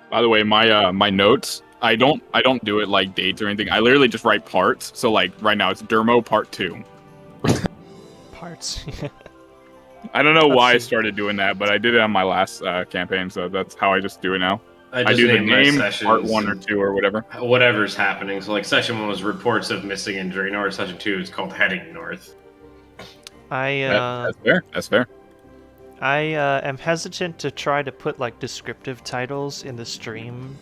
By the way, my notes, I don't do it like dates or anything. I literally just write parts. So like right now it's Dermo Part 2. Parts. I don't know why I started doing that, but I did it on my last campaign, so that's how I just do it now. I do the name, Part 1 or 2 or whatever. Whatever's happening. So like Session 1 was reports of missing in Draynor. Session 2 is called Heading North. That's fair. That's fair. I am hesitant to try to put like descriptive titles in the stream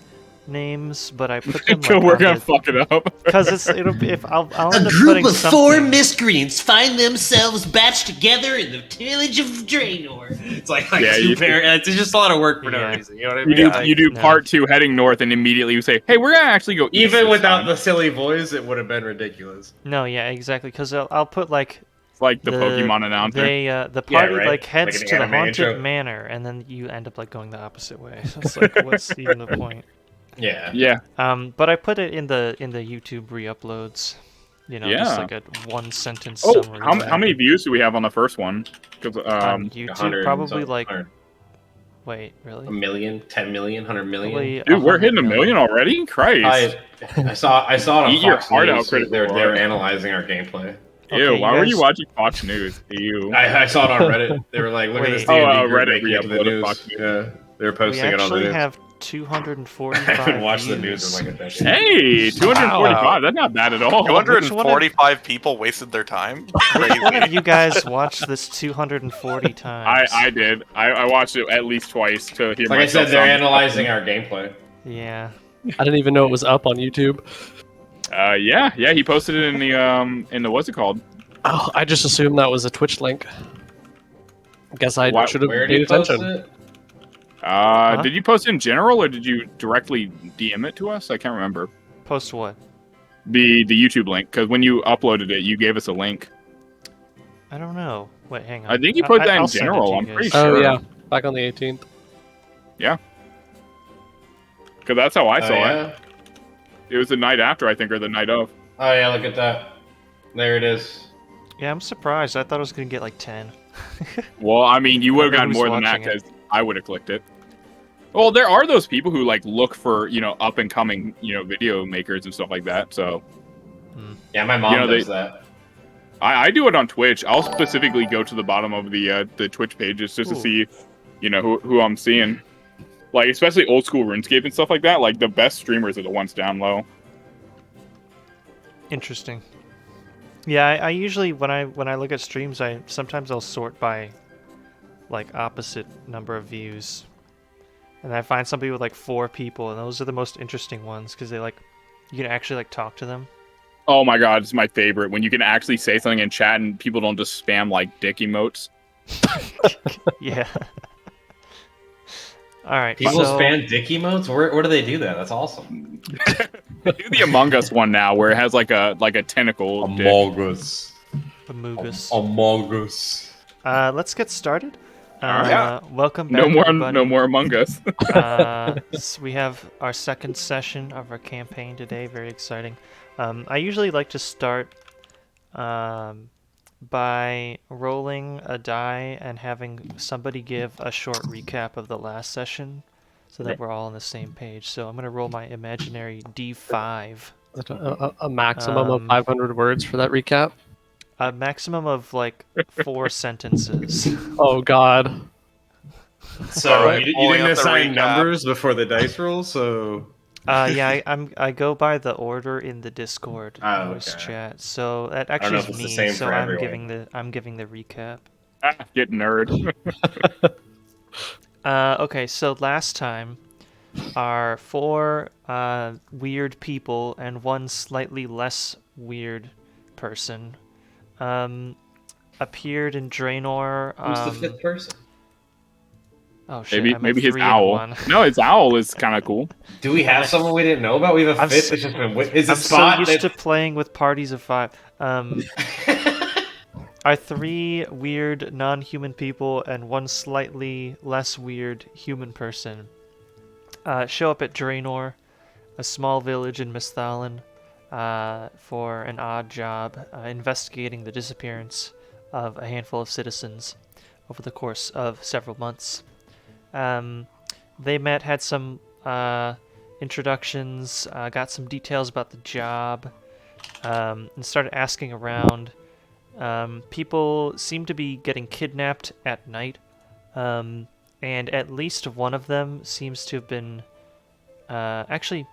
names, but I put them. Like, we're gonna fuck it up because it'll be if I'll end a up group of something. 4 miscreants find themselves batched together in the village of Draynor. It's like it's just a lot of work for no reason. You know what I mean? You do Part 2 Heading North, and immediately you say, "Hey, we're gonna actually go." Even without the silly voice, it would have been ridiculous. No, yeah, exactly. Because I'll put like. It's like the Pokemon announcer. The party like heads to the haunted manor, and then you end up like going the opposite way. So it's like, what's even the point? Yeah. Yeah. But I put it in the YouTube re-uploads. You know, just like a 1-sentence summary. How many views do we have on the first one? On YouTube, probably like. 100. Wait, really? 1 million, 10 million, 100 million. Dude, we're hitting 1 million already. Christ! I saw it on Eat your Fox heart News. out, They were analyzing our gameplay. Ew, why were you watching Fox News? Ew. I saw it on Reddit. They were like, look at this D&D Reddit the news. Yeah, they were posting it on the news. We actually have 245 I haven't watched views. the news in like a decade. Hey, 245. Wow. That's not bad at all. 245 people wasted their time. Which one of you guys watched this 240 times? I did. I watched it at least twice to hear. Like I said, they're analyzing our gameplay. Yeah. I didn't even know it was up on YouTube. Yeah, he posted it in the what's it called? Oh, I just assumed that was a Twitch link. I guess I should have paid attention. Did you post it in general, or did you directly DM it to us? I can't remember. Post what? The YouTube link, because when you uploaded it, you gave us a link. I don't know. Wait, hang on. I think you put that in general. I'm pretty sure. Oh yeah, back on the 18th. Yeah. Because that's how I saw it. It was the night after, I think, or the night of. Oh yeah, look at that. There it is. Yeah, I'm surprised. I thought I was gonna get like 10. Well, I mean, you would have gotten more than that because I would have clicked it. Well, there are those people who like look for up and coming video makers and stuff like that. So yeah, my mom does that. I do it on Twitch. I'll specifically go to the bottom of the Twitch pages just to see who I'm seeing. Like, especially old school RuneScape and stuff like that. Like, the best streamers are the ones down low. Interesting. Yeah, I usually when I look at streams, sometimes I'll sort by like opposite number of views, and I find somebody with like 4 people, and those are the most interesting ones because you can actually like talk to them. Oh my god, it's my favorite when you can actually say something in chat and people don't just spam like dick emotes. Yeah. All right. People spam dick emotes. Where do they do that? That's awesome. Do the Among Us one now, where it has like a tentacle. Among Us. Among Us. Let's get started. Welcome back. No more Among Us. So we have our second session of our campaign today. Very exciting. I usually like to start by rolling a die and having somebody give a short recap of the last session so that we're all on the same page. So I'm going to roll my imaginary D5. A maximum of 500 words for that recap? A maximum of like 4 sentences. Oh god. So you didn't assign numbers before the dice roll, so... Yeah, I go by the order in the Discord voice chat. So that actually is me. So I'm giving the recap. Get nerd. Okay, so last time, our 4 weird people and 1 slightly less weird person appeared in Draynor. Who's the 5th person? Oh shit! Maybe his owl. No, his owl is kind of cool. Do we have someone we didn't know about? We have a 5th. It's just been. Is I'm so used to playing with parties of 5. Our 3 weird non-human people and 1 slightly less weird human person show up at Draynor, a small village in Misthalin, for an odd job investigating the disappearance of a handful of citizens over the course of several months. They had some introductions, got some details about the job, and started asking around. People seem to be getting kidnapped at night, and at least one of them seems to have been, actually,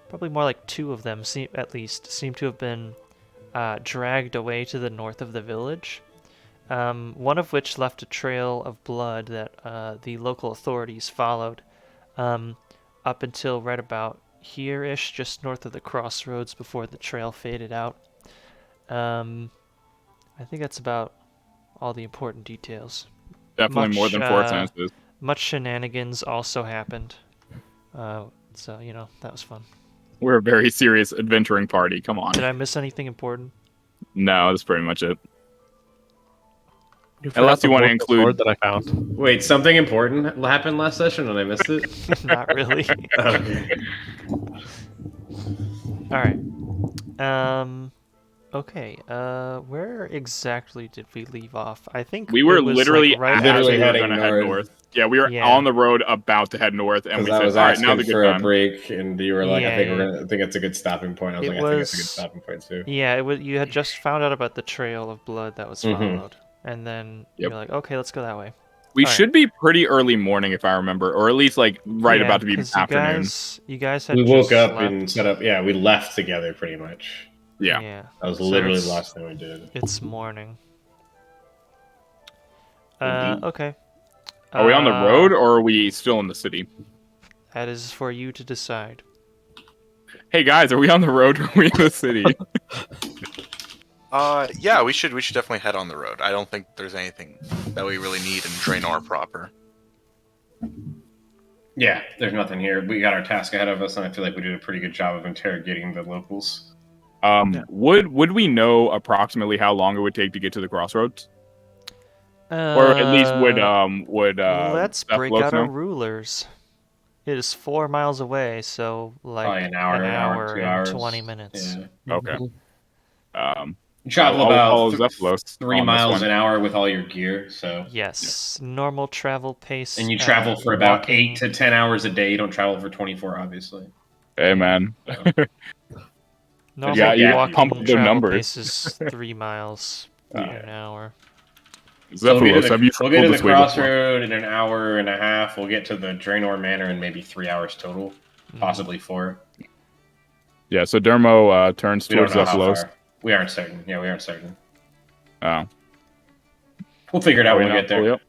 probably more like two of them seem to have been dragged away to the north of the village. One of which left a trail of blood that the local authorities followed up until right about here-ish, just north of the crossroads before the trail faded out. I think that's about all the important details. Definitely more than 4 sentences. Much shenanigans also happened. So, that was fun. We're a very serious adventuring party. Come on. Did I miss anything important? No, that's pretty much it. Unless you want to include that I found. Wait, something important happened last session and I missed it? Not really. Alright. Okay, where exactly did we leave off? I think we were it was, literally right as we were heading going to head north. north. Yeah, we were on the road about to head north, and we I said, was "All right, now asking the for good a time." break, and you were like, Yeah, I think it's a good stopping point. I was It like, I think it's a good was- stopping point too. Yeah, you had just found out about the trail of blood that was followed. And then you're like, okay, let's go that way. We All right. should be pretty early morning, if I remember, or at least like right Yeah, about to be 'cause afternoon. You guys had We woke just up left. and set up. Yeah, we left together pretty much. Yeah. That was So literally it's- the last thing we did. It's morning. Indeed. Okay. Are we on the road, or are we still in the city? That is for you to decide. Hey guys, are we on the road or are we in the city? Yeah, we should definitely head on the road. I don't think there's anything that we really need in Draynor proper. Yeah, there's nothing here. We got our task ahead of us, and I feel like we did a pretty good job of interrogating the locals. Would we know approximately how long it would take to get to the crossroads? Or at least would let's break Cephalos out our know? rulers. It is 4 miles away, so like Probably an hour, 2 and hours. 20 minutes. Yeah. Okay. You travel I'll about follow Cephalos 3 on this miles one. an hour with all your gear, so. Yes, normal travel pace. And you travel for about walking. 8 to 10 hours a day. You don't travel for 24, obviously. Hey man. Normal Yeah, walking pump up the travel numbers. pace is 3 miles an hour. So Cephalos, have you we'll get to traveled the this way before? crossroad in an hour and a half. We'll get to the Draynor Manor in maybe 3 hours total, possibly 4. Yeah, so Dermo turns We don't towards know how Cephalos. far. We aren't certain. Yeah, we aren't certain. Oh. We'll figure it out when we Probably get there. not fully up.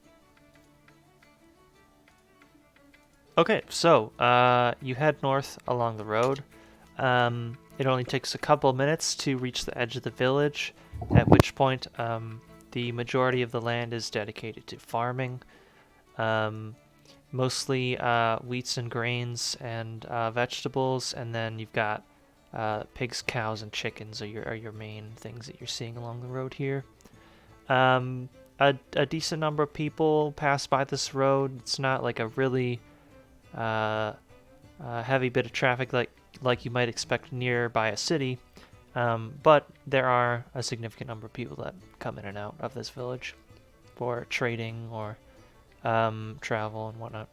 Okay, so you head north along the road. It only takes a couple minutes to reach the edge of the village, at which point the majority of the land is dedicated to farming. Mostly wheats and grains and vegetables, and then you've got pigs, cows, and chickens are your main things that you're seeing along the road here. A decent number of people pass by this road. It's not like a really heavy bit of traffic like you might expect nearby a city, but there are a significant number of people that come in and out of this village for trading or travel and whatnot.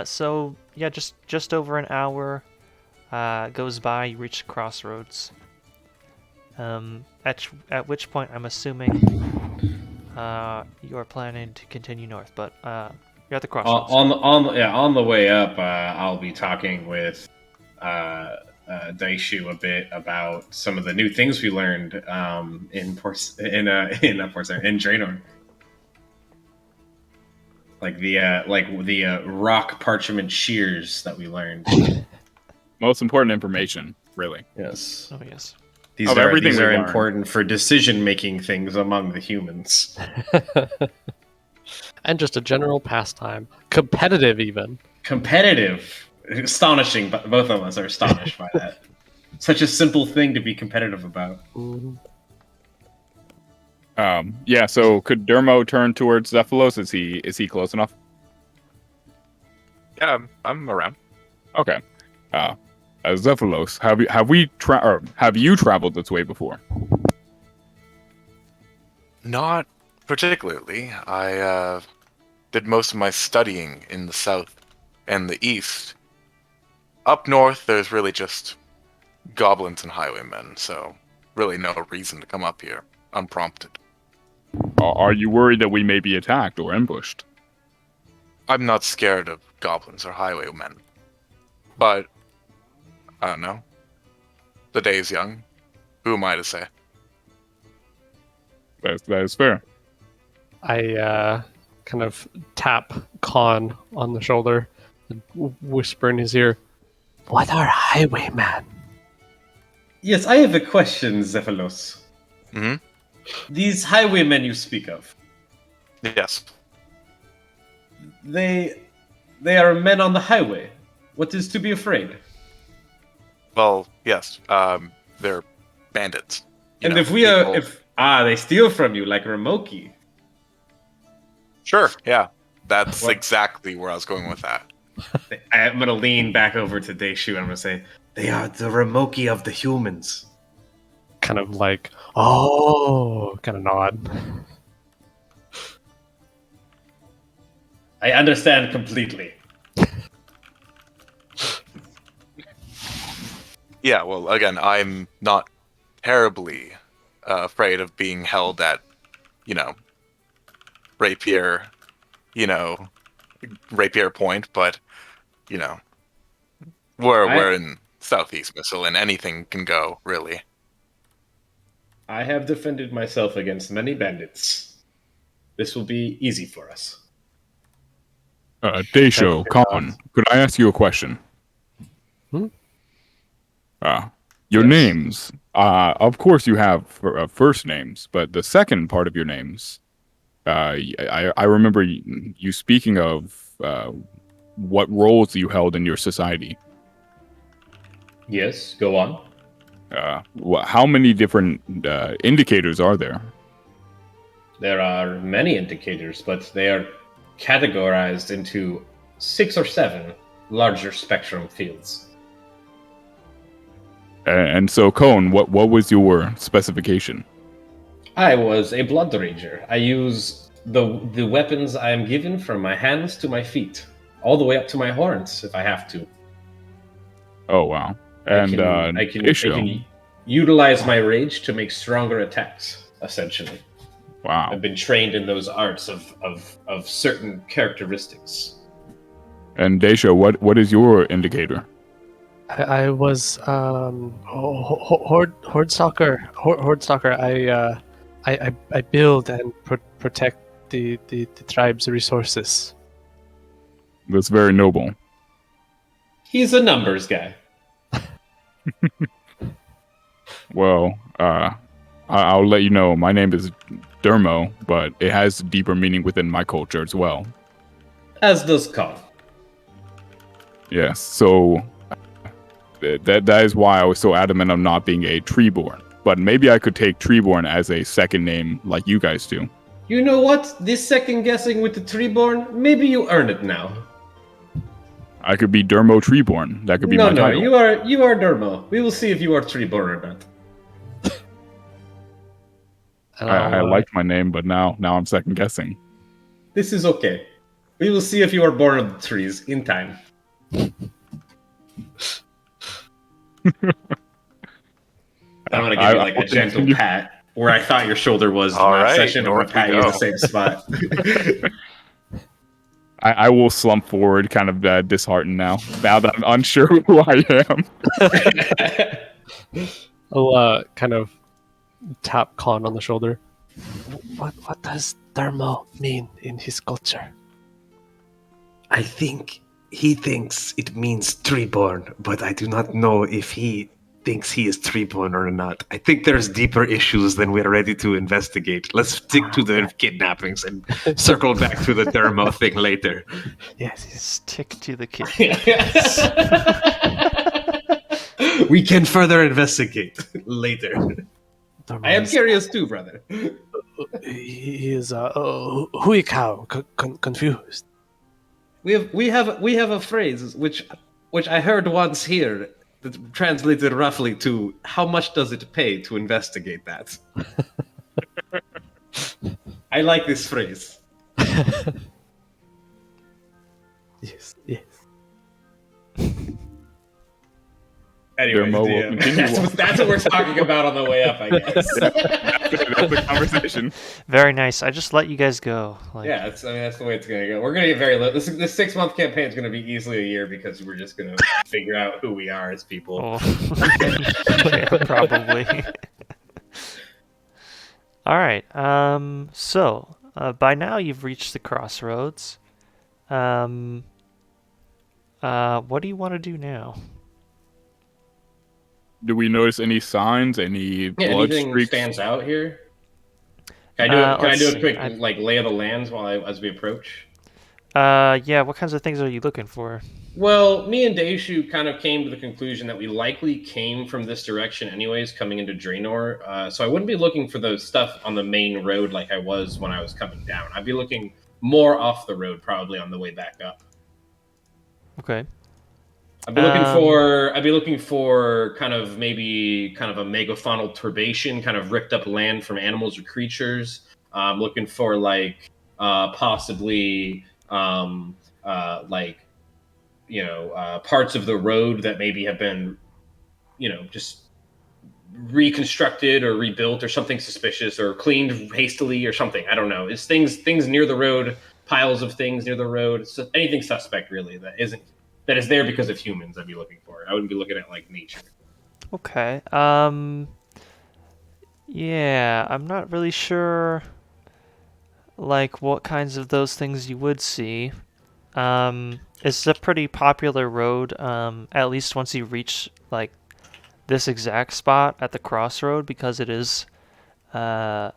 So yeah, just over an hour goes by. You reach the crossroads. At which point I'm assuming you are planning to continue north, but you're at the crossroads. On the way up, I'll be talking with Daishu a bit about some of the new things we learned in Draynor. Like the rock parchment shears that we learned. Most important information, really. Yes. Oh yes. These Of are, everything these we are learned. important for decision-making things among the humans. And just a general pastime. Competitive, even. Competitive. Astonishing, but both of us are astonished by that. Such a simple thing to be competitive about. Yeah, so could Dermo turn towards Cephalos? Is he close enough? Yeah, I'm around. Okay. Cephalos, have you traveled this way before? Not particularly. I did most of my studying in the south and the east. Up north, there's really just goblins and highwaymen, so really no reason to come up here unprompted. Are you worried that we may be attacked or ambushed? I'm not scared of goblins or highwaymen, but I don't know. The day is young. Who am I to say? That is fair. I kind of tap Khan on the shoulder and whisper in his ear, "What are highwaymen?" Yes, I have a question, Zephylos. Hmm. These highwaymen you speak of, Yes. they are men on the highway. What is to be afraid? Well, yes. They're bandits. And know, if we people- are, they steal from you like Ramoki. Sure, yeah. That's What? exactly where I was going with that. I'm gonna lean back over to Deishu and I'm gonna say, they are the Ramoki of the humans. Kind of like, oh, kind of nod. I understand completely. Yeah, well, again, I'm not terribly afraid of being held at, rapier, rapier point, but, we're in Southeast Missile, and anything can go, really. I have defended myself against many bandits. This will be easy for us. Daisho, Khan, could I ask you a question? Your Yes. names. Of course, you have first names, but the second part of your names, I remember you speaking of what roles you held in your society. Yes, go on. How many different indicators are there? There are many indicators, but they are categorized into 6 or 7 larger spectrum fields. And so, Cone, what was your specification? I was a blood rager. I use the weapons I am given from my hands to my feet, all the way up to my horns if I have to. Oh wow! And I can Daisho. utilize my rage to make stronger attacks, essentially. Wow. I've been trained in those arts of certain characteristics. And Daisho, what is your indicator? I was horde stalker. Horde stalker. I build and protect the tribe's resources. That's very noble. He's a numbers guy. Well, I'll let you know. My name is Dermo, but it has deeper meaning within my culture as well. As does Khan. Yes. So that is why I was so adamant on not being a treeborn. But maybe I could take treeborn as a second name, like you guys do. You know what? This second guessing with the treeborn, maybe you earn it now. I could be Dermo Treeborn. That could be my title. you are Dermo. We will see if you are treeborn or not. And I liked my name, but now I'm second guessing. This is okay. We will see if you are born of the trees in time. I'm gonna give you like a gentle pat where I thought your shoulder was All last right, session, and north pat we you in go. the same spot. I will slump forward, kind of disheartened now that I'm unsure who I am. I'll kind of tap Khan on the shoulder. What does thermo mean in his culture? I think he thinks it means treeborn, but I do not know if he thinks he is treeborn or not. I think there's deeper issues than we're ready to investigate. Let's stick to the kidnappings and circle back to the dermo thing later. Yes, stick to the kid. We can further investigate later. I am curious too, brother. He is huikao, confused. We have a phrase which I heard once here that translated roughly to how much does it pay to investigate that? I like this phrase. Yes. Anyways, Dermo will DM. continue That's what we're talking about on the way up, I guess. That's the conversation. Very nice. I just let you guys go. Like, Yeah, I mean that's the way it's gonna go. We're gonna get very low. This 6-month campaign is gonna be easily a year because we're just gonna figure out who we are as people. oh. Yeah, probably. All right. So by now you've reached the crossroads. What do you want to do now? Do we notice any signs? Any blood Anything streaks? stands out here? Can I do let's a quick see. like lay of the lands as we approach? Yeah. What kinds of things are you looking for? Well, me and Daishu kind of came to the conclusion that we likely came from this direction anyways, coming into Draynor. So I wouldn't be looking for those stuff on the main road like I was when I was coming down. I'd be looking more off the road, probably on the way back up. Okay. I'd be looking for kind of a megafaunal turbation, kind of ripped up land from animals or creatures. I'm looking for possibly parts of the road that maybe have been, just reconstructed or rebuilt or something suspicious or cleaned hastily or something. I don't know. It's things near the road, piles of things near the road. So anything suspect really that is there because of humans. I'd be looking for. I wouldn't be looking at like nature. Okay. Yeah, I'm not really sure like what kinds of those things you would see. It's a pretty popular road, at least once you reach like this exact spot at the crossroad, because it is one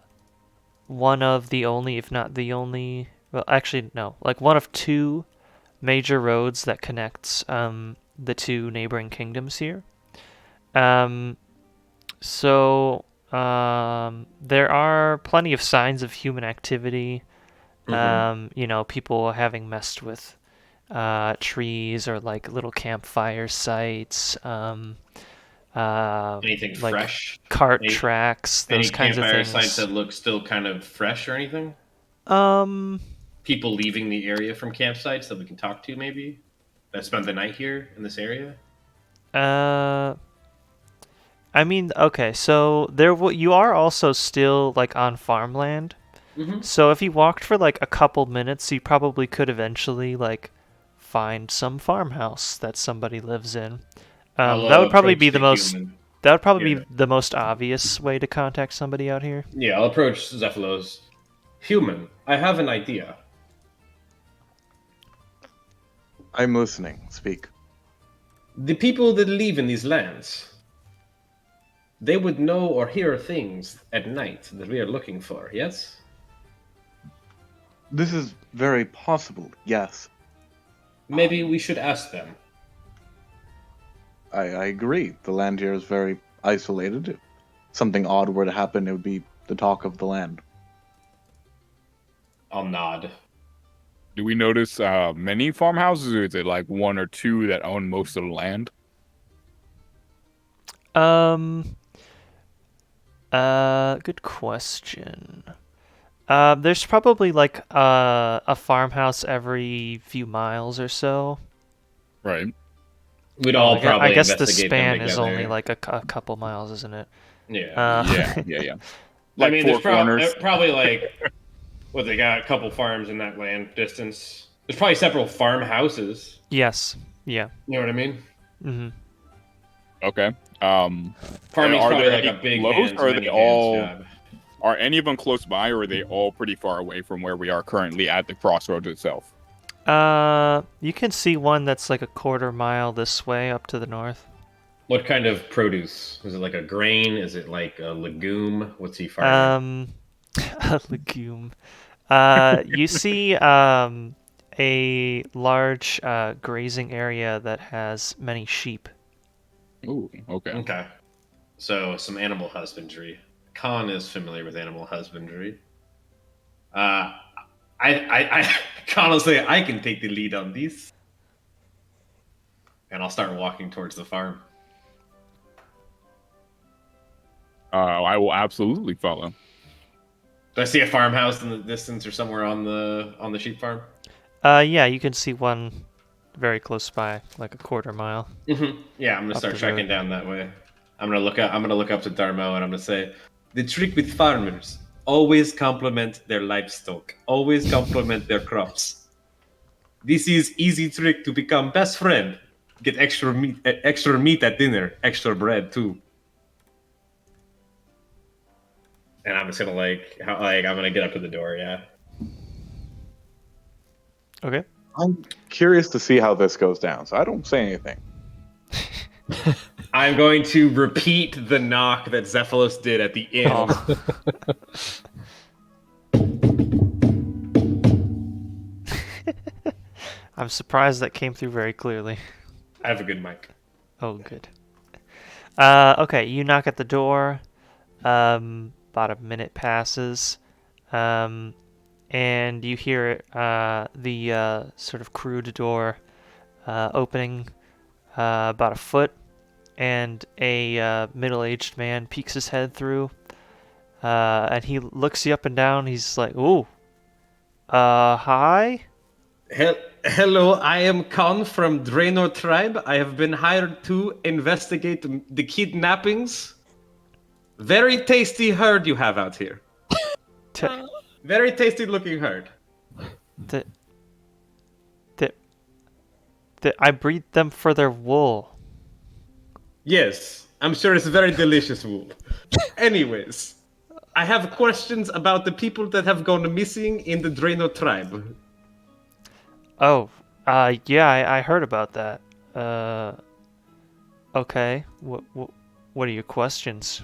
of the only, if not the only, well actually no, like one of two major roads that connects the two neighboring kingdoms here. So there are plenty of signs of human activity. People having messed with trees or like little campfire sites. Anything like fresh? Cart tracks, those kinds of campfire things. sites that look still kind of fresh or anything? People leaving the area from campsites that we can talk to, maybe that spent the night here in this area. I mean, okay, so you are also still like on farmland. Mm-hmm. So if you walked for like a couple minutes, you probably could eventually like find some farmhouse that somebody lives in. That would probably be the most. That would probably be the most obvious way to contact somebody out here. Yeah, I'll approach Zephylos. Human, I have an idea. I'm listening. Speak. The people that live in these lands, they would know or hear things at night that we are looking for, yes? This is very possible, yes. Maybe we should ask them. I agree. The land here is very isolated. If something odd were to happen, it would be the talk of the land. I'll nod. Do we notice many farmhouses, or is it like one or two that own most of the land? Good question. There's probably like a farmhouse every few miles or so. Right. We'd all probably I guess the investigate them span is together. only like a couple miles, isn't it? Yeah. Yeah. I mean, there's four corners. probably like, they got a couple farms in that land distance. There's probably several farmhouses. Yes. Yeah. You know what I mean? Mm-hmm. Okay. Farming's are probably there like any a big close, hands, or are many they hands all? job. Are any of them close by, or are they all pretty far away from where we are currently at the crossroads itself? You can see one that's like a quarter mile this way up to the north. What kind of produce? Is it like a grain? Is it like a legume? What's he farming? A legume. You see a large grazing area that has many sheep. Ooh, okay. Okay. So some animal husbandry. Khan is familiar with animal husbandry. I honestly, I can take the lead on this. And I'll start walking towards the farm. I will absolutely follow. Do I see a farmhouse in the distance or somewhere on the sheep farm? Yeah, you can see one very close by, like a quarter mile. Yeah, I'm gonna Up start the trekking road. down that way. I'm gonna look up to Darmo, and I'm gonna say, the trick with farmers: always compliment their livestock, always compliment their crops. This is easy trick to become best friend. Get extra meat at dinner, extra bread too. And I'm just gonna I'm gonna get up to the door. Yeah. Okay. I'm curious to see how this goes down, so I don't say anything. I'm going to repeat the knock that Zephylos did at the inn. Oh. I'm surprised that came through very clearly. I have a good mic. Oh, good. Okay, you knock at the door. About a minute passes. And you hear the sort of crude door opening about a foot, and a middle-aged man peeks his head through, and he looks you up and down. He's like, "Ooh, hi." Hello, I am Khan from Draynor tribe. I have been hired to investigate the kidnappings. Very tasty herd you have out here. Very tasty looking herd. I breed them for their wool. Yes, I'm sure it's very delicious wool. Anyways, I have questions about the people that have gone missing in the Draynor tribe. Oh, yeah, I heard about that. Okay. What are your questions?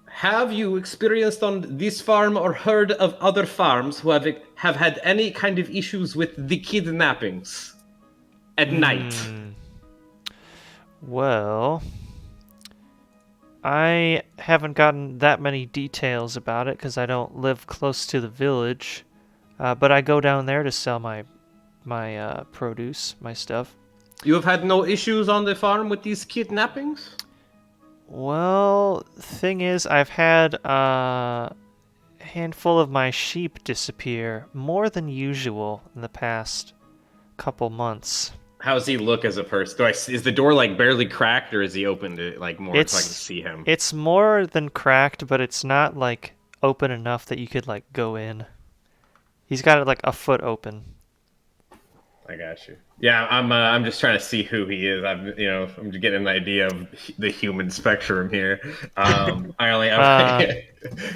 Have you experienced on this farm or heard of other farms who have had any kind of issues with the kidnappings at night? Well, I haven't gotten that many details about it because I don't live close to the village, but I go down there to sell my produce, my stuff. You have had no issues on the farm with these kidnappings? Well, thing is, I've had a handful of my sheep disappear, more than usual in the past couple months. How does he look as a person? Is the door like barely cracked, or is he opened it like more so I can see him? It's more than cracked, but it's not like open enough that you could like go in. He's got it like a foot open. I got you. Yeah, I'm just trying to see who he is. I'm just getting an idea of the human spectrum here.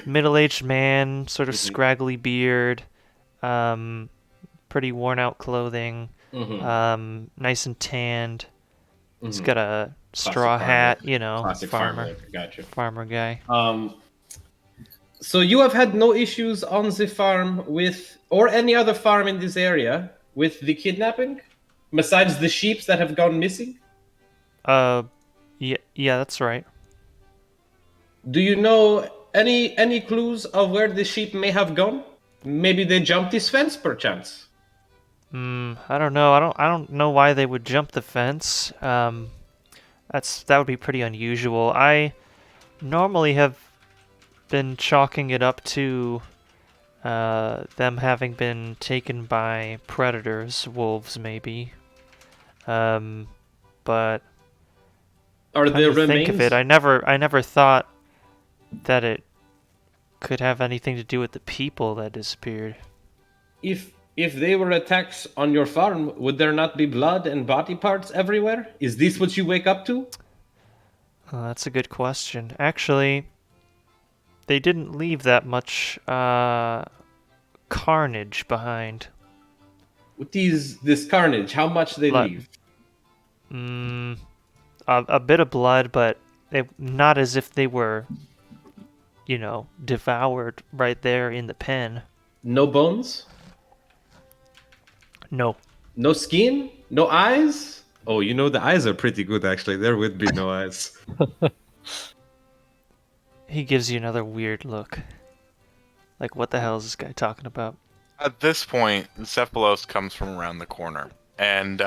Middle-aged man, sort of scraggly beard, pretty worn-out clothing, nice and tanned. He's got a straw hat, classic farmer. Gotcha. Farmer guy. So you have had no issues on the farm with, or any other farm in this area, with the kidnapping, besides the sheep that have gone missing? Yeah, that's right. Do you know any clues of where the sheep may have gone? Maybe they jumped this fence, perchance. I don't know. I don't know why they would jump the fence. That would be pretty unusual. I normally have been chalking it up to them having been taken by predators, wolves maybe. But are there remains? Think of it, I never thought that it could have anything to do with the people that disappeared. If they were attacks on your farm, would there not be blood and body parts everywhere? Is this what you wake up to? That's a good question. Actually, they didn't leave that much carnage behind. With this carnage, how much they leave? A bit of blood, but not as if they were, devoured right there in the pen. No bones? No. No skin? No eyes? Oh, the eyes are pretty good, actually. There would be no eyes. He gives you another weird look. Like, what the hell is this guy talking about? At this point, Cephalos comes from around the corner. And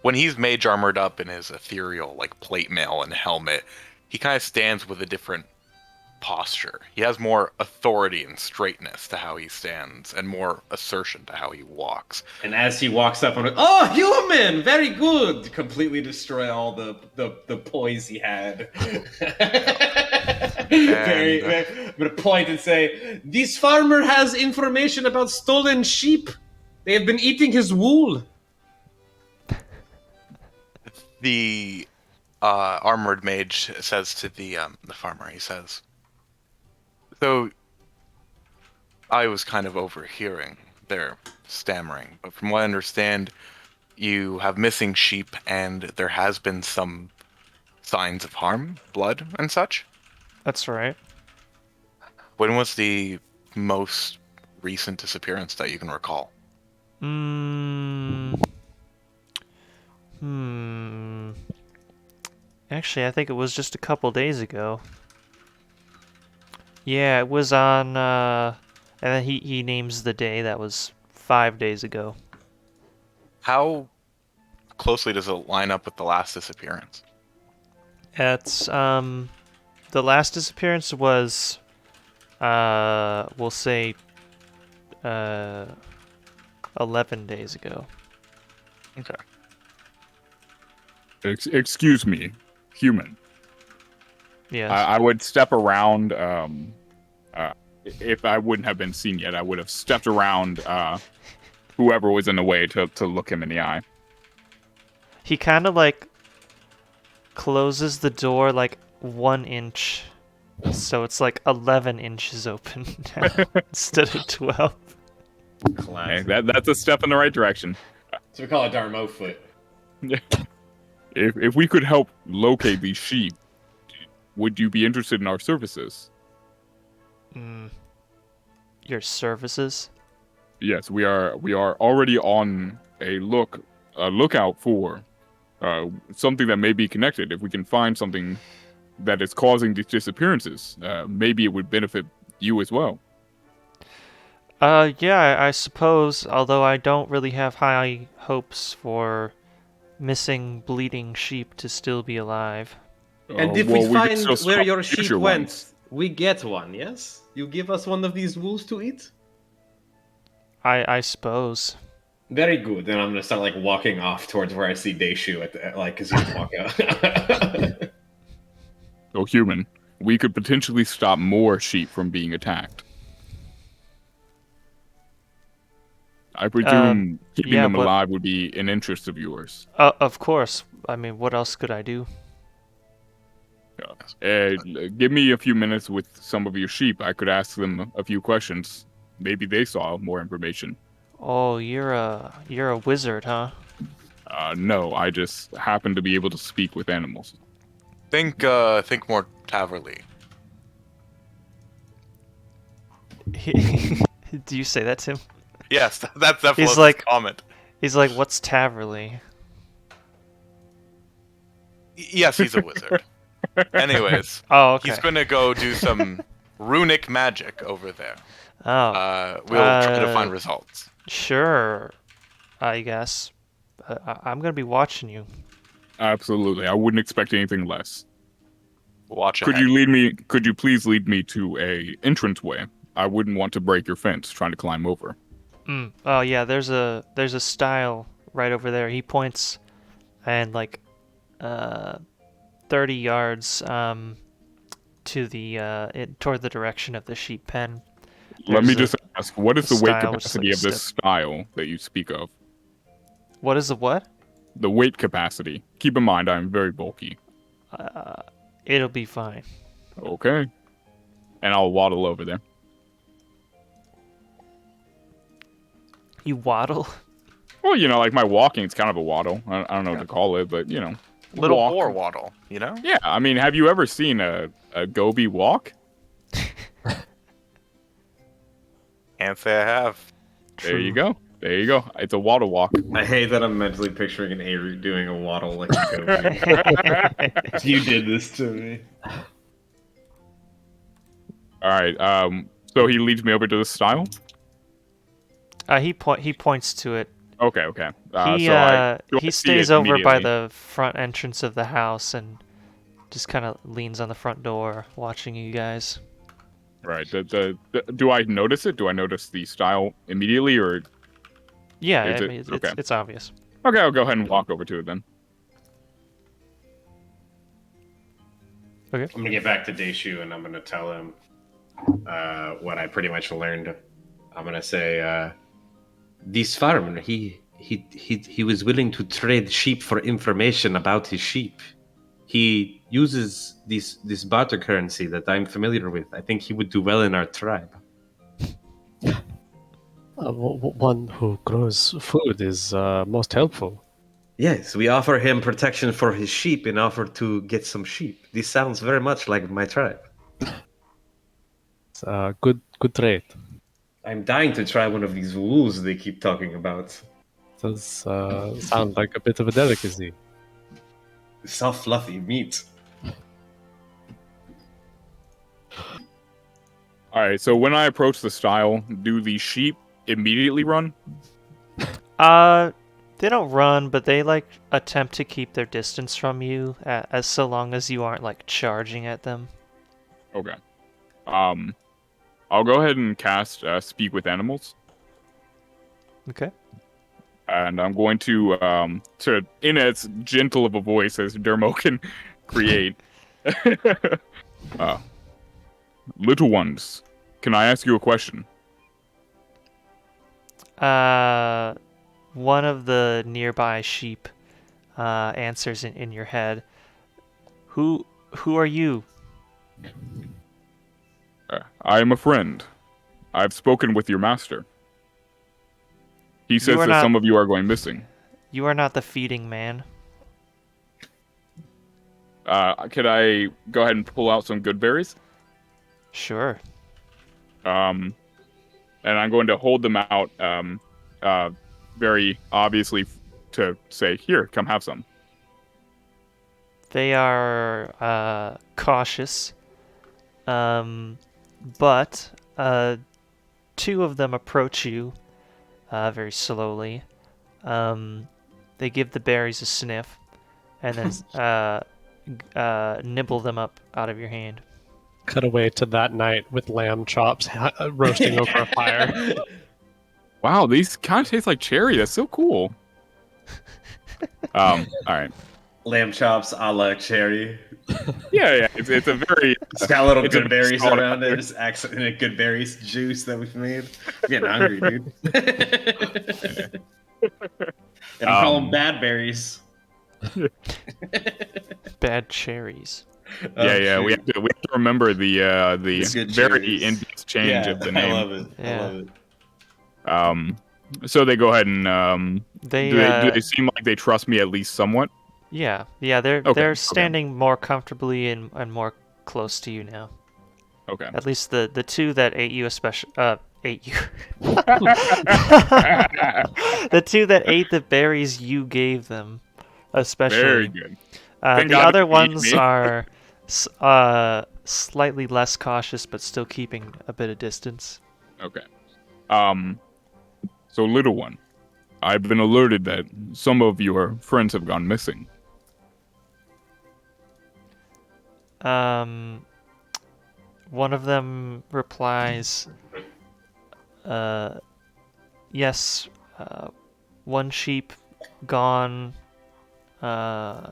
when he's mage armored up in his ethereal, plate mail and helmet, he kind of stands with a different posture. He has more authority and straightness to how he stands, and more assertion to how he walks. And as he walks up, I'm like, "Oh, human! Very good!" Completely destroy all the poise he had. I'm gonna point and say, "This farmer has information about stolen sheep. They have been eating his wool." The armored mage says to the farmer, he says, "So I was kind of overhearing their stammering, but from what I understand, you have missing sheep and there has been some signs of harm, blood and such." That's right. When was the most recent disappearance that you can recall? Actually, I think it was just a couple days ago. Yeah, it was on, and then he names the day. That was 5 days ago. How closely does it line up with the last disappearance? It's, the last disappearance was, we'll say, 11 days ago. Okay. Excuse me, human. Yes. I would step around. If I wouldn't have been seen yet, I would have stepped around whoever was in the way to look him in the eye. He kind of like closes the door like 1 inch, so it's like 11 inches open now instead of 12. Hey, that's a step in the right direction. So we call it Darmo foot. If we could help locate these sheep, would you be interested in our services? Your services? Yes, we are already on a lookout for something that may be connected. If we can find something that is causing these disappearances, maybe it would benefit you as well. Yeah, I suppose, although I don't really have high hopes for missing bleeding sheep to still be alive. And if Well, we can find still where stop your future sheep went, ones. we get one, yes? You give us one of these wolves to eat? I suppose. Very good. Then I'm gonna start like walking off towards where I see Daishu because he's walking out. So human, we could potentially stop more sheep from being attacked. I presume keeping yeah, them but- alive would be an interest of yours. Of course. I mean, what else could I do? Give me a few minutes with some of your sheep. I could ask them a few questions. Maybe they saw more information. Oh, you're a wizard, huh? No, I just happen to be able to speak with animals. Think more Taverly. Do you say that to him? Yes, that's definitely He's like- comment. He's like, what's Taverly? Yes, he's a wizard. Anyways, Oh, okay. he's gonna go do some runic magic over there. Oh, We'll try to find results. sure. I guess. I'm gonna be watching you. Absolutely, I wouldn't expect anything less. Watch Could ahead. you please lead me to a entranceway? I wouldn't want to break your fence trying to climb over. Oh yeah, there's a stile right over there. He points, and like, 30 yards to the toward the direction of the sheep pen. Let me There's just ask, what is a the weight style, which is capacity like of this style that you speak of? What is the what? The weight capacity. Keep in mind, I am very bulky. It'll be fine. Okay. And I'll waddle over there. You waddle? Well, like my walking is kind of a waddle. I don't know what to call it, but Little walk. boar waddle, you know? Yeah, I mean, have you ever seen a goby walk? Can't say I have. There you go. There you go. It's a waddle walk. I hate that I'm mentally picturing an Avery doing a waddle like a goat. You did this to me. All right. So he leads me over to the stile. He points to it. Okay. He so I he see stays it over by immediately. the front entrance of the house, and just kind of leans on the front door, watching you guys. Right. Do I notice it? Do I notice the style immediately, or Yeah, is I it mean, okay? it's obvious. Okay, I'll go ahead and walk over to it then. Okay. I'm gonna get back to Deishu and I'm gonna tell him what I pretty much learned. I'm gonna say, This farmer, he was willing to trade sheep for information about his sheep. He uses this barter currency that I'm familiar with. I think he would do well in our tribe. One who grows food is most helpful. Yes, we offer him protection for his sheep in offer to get some sheep. This sounds very much like my tribe. It's a good trade. I'm dying to try one of these wolves they keep talking about. Does sound like a bit of a delicacy. Soft, fluffy meat. All right. So when I approach the style, do the sheep immediately run? They don't run, but they like attempt to keep their distance from you, as so long as you aren't like charging at them. Okay. I'll go ahead and cast Speak with Animals, Okay. and I'm going to in as gentle of a voice as Dermo can create. Little ones, can I ask you a question? One of the nearby sheep answers in your head. Who are you? I am a friend. I've spoken with your master. He says that some of you are going missing. You are not the feeding man. Could I go ahead and pull out some good berries? Sure. And I'm going to hold them out, very obviously to say, here, come have some. They are cautious. But two of them approach you very slowly. They give the berries a sniff and then nibble them up out of your hand. Cut away to that night with lamb chops roasting over a fire. Wow, these kind of taste like cherry. That's so cool. All right. Lamb chops a la cherry. Yeah. It's a very. It's got little it's a good berries solid around it. color. Just accident good berries juice that we've made. I'm getting hungry, dude. And I call them bad berries. Bad cherries. Yeah. We have to remember the good very cherries. in-depth change of the name. I love it. Yeah. I love it. So they go ahead and do they seem like they trust me at least somewhat? Yeah. They're standing more comfortably and more close to you now. Okay. At least the two that ate you, especially ate you. The two that ate the berries you gave them, especially. Very good. The God other it beat ones me. are slightly less cautious, but still keeping a bit of distance. Okay. So little one, I've been alerted that some of your friends have gone missing. One of them replies, yes, one sheep gone a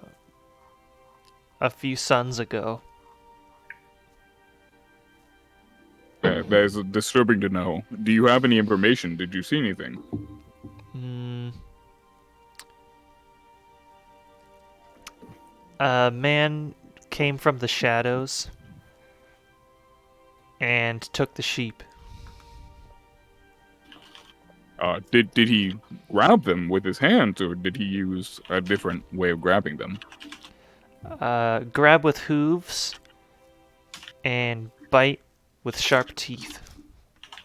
few suns ago. That is disturbing to know. Do you have any information? Did you see anything? A man came from the shadows and took the sheep. Did he grab them with his hands, or did he use a different way of grabbing them? Grab with hooves and bite with sharp teeth,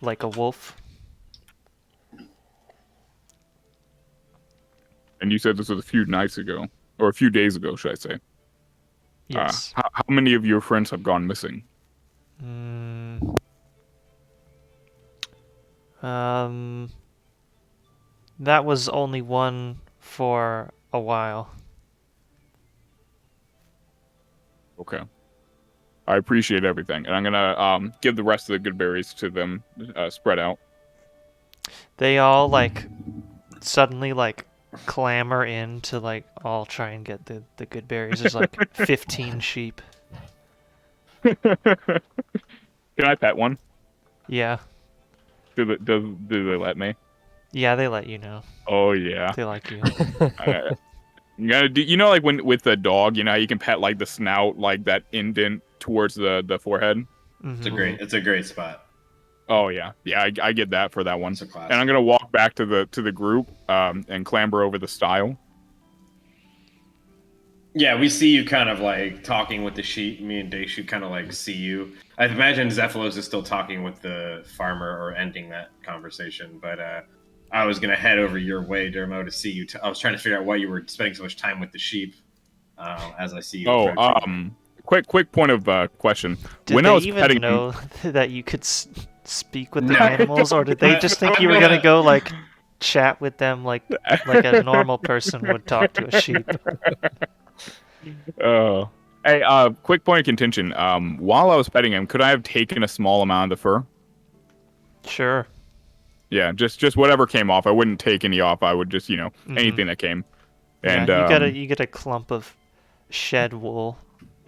like a wolf. And you said this was a few nights ago, or a few days ago, should I say? Yes. How many of your friends have gone missing? That was only one for a while. Okay. I appreciate everything, and I'm gonna give the rest of the good berries to them, spread out. They all like suddenly like clamor in to like all try and get the good berries. There's like 15 sheep. Can I pet one? Yeah. Do they let me? Yeah, they let you know. Oh yeah. They like you. You gotta do. You know, like when with a dog, you know how you can pet like the snout, like that indent towards the forehead. Mhm. It's a great spot. Oh yeah, yeah. I get that for that one. It's a classic. And I'm gonna walk back to the group and clamber over the stile. Yeah, we see you kind of like talking with the sheep. Me and Daishu kind of like see you. I imagine Zephylos is still talking with the farmer or ending that conversation. But I was gonna head over your way, Dermo, to see you. I was trying to figure out why you were spending so much time with the sheep. As I see you. approaching. Quick point of question. Did When they I was even petting know that you could speak with the animals, or did they just think you were I'm gonna gonna- go like chat with them like a normal person would talk to a sheep? Hey, quick point of contention. While I was petting him, could I have taken a small amount of the fur? Sure. Yeah, just whatever came off. I wouldn't take any off. I would just, Mhm. anything that came. Yeah, And you get a clump of shed wool.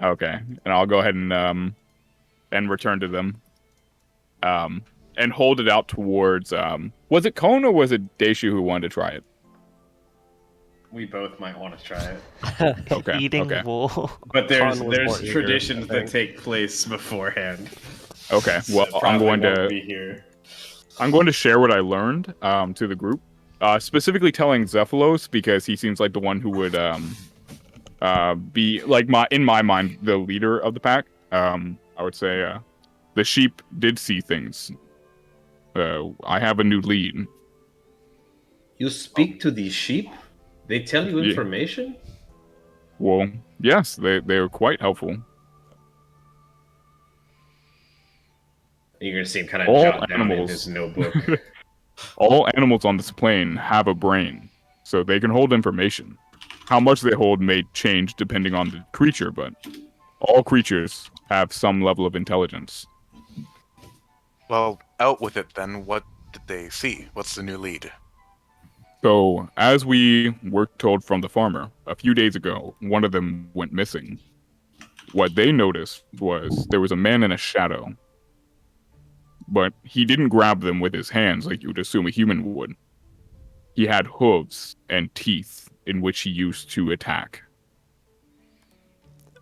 okay, and I'll go ahead and return to them. And hold it out towards. Was it Cone or was it Daishu who wanted to try it? We both might want to try it. Okay. Eating okay. wool. But there's Con was more eager, traditions I that think. take place beforehand. Okay. So Well, it I'm probably going won't to be here. share what I learned to the group. Specifically telling Zephylos because he seems like the one who would be like in my mind the leader of the pack. I would say the sheep did see things. I have a new lead. You speak to these sheep? They tell you Yeah. information? Well, yes, they were quite helpful. You're gonna see him kind of All jot down in animals. his notebook. All animals on this plane have a brain, so they can hold information. How much they hold may change depending on the creature, but all creatures have some level of intelligence. Well, out with it then. What did they see? What's the new lead? So, as we were told from the farmer, a few days ago, one of them went missing. What they noticed was there was a man in a shadow, but he didn't grab them with his hands like you would assume a human would. He had hooves and teeth in which he used to attack.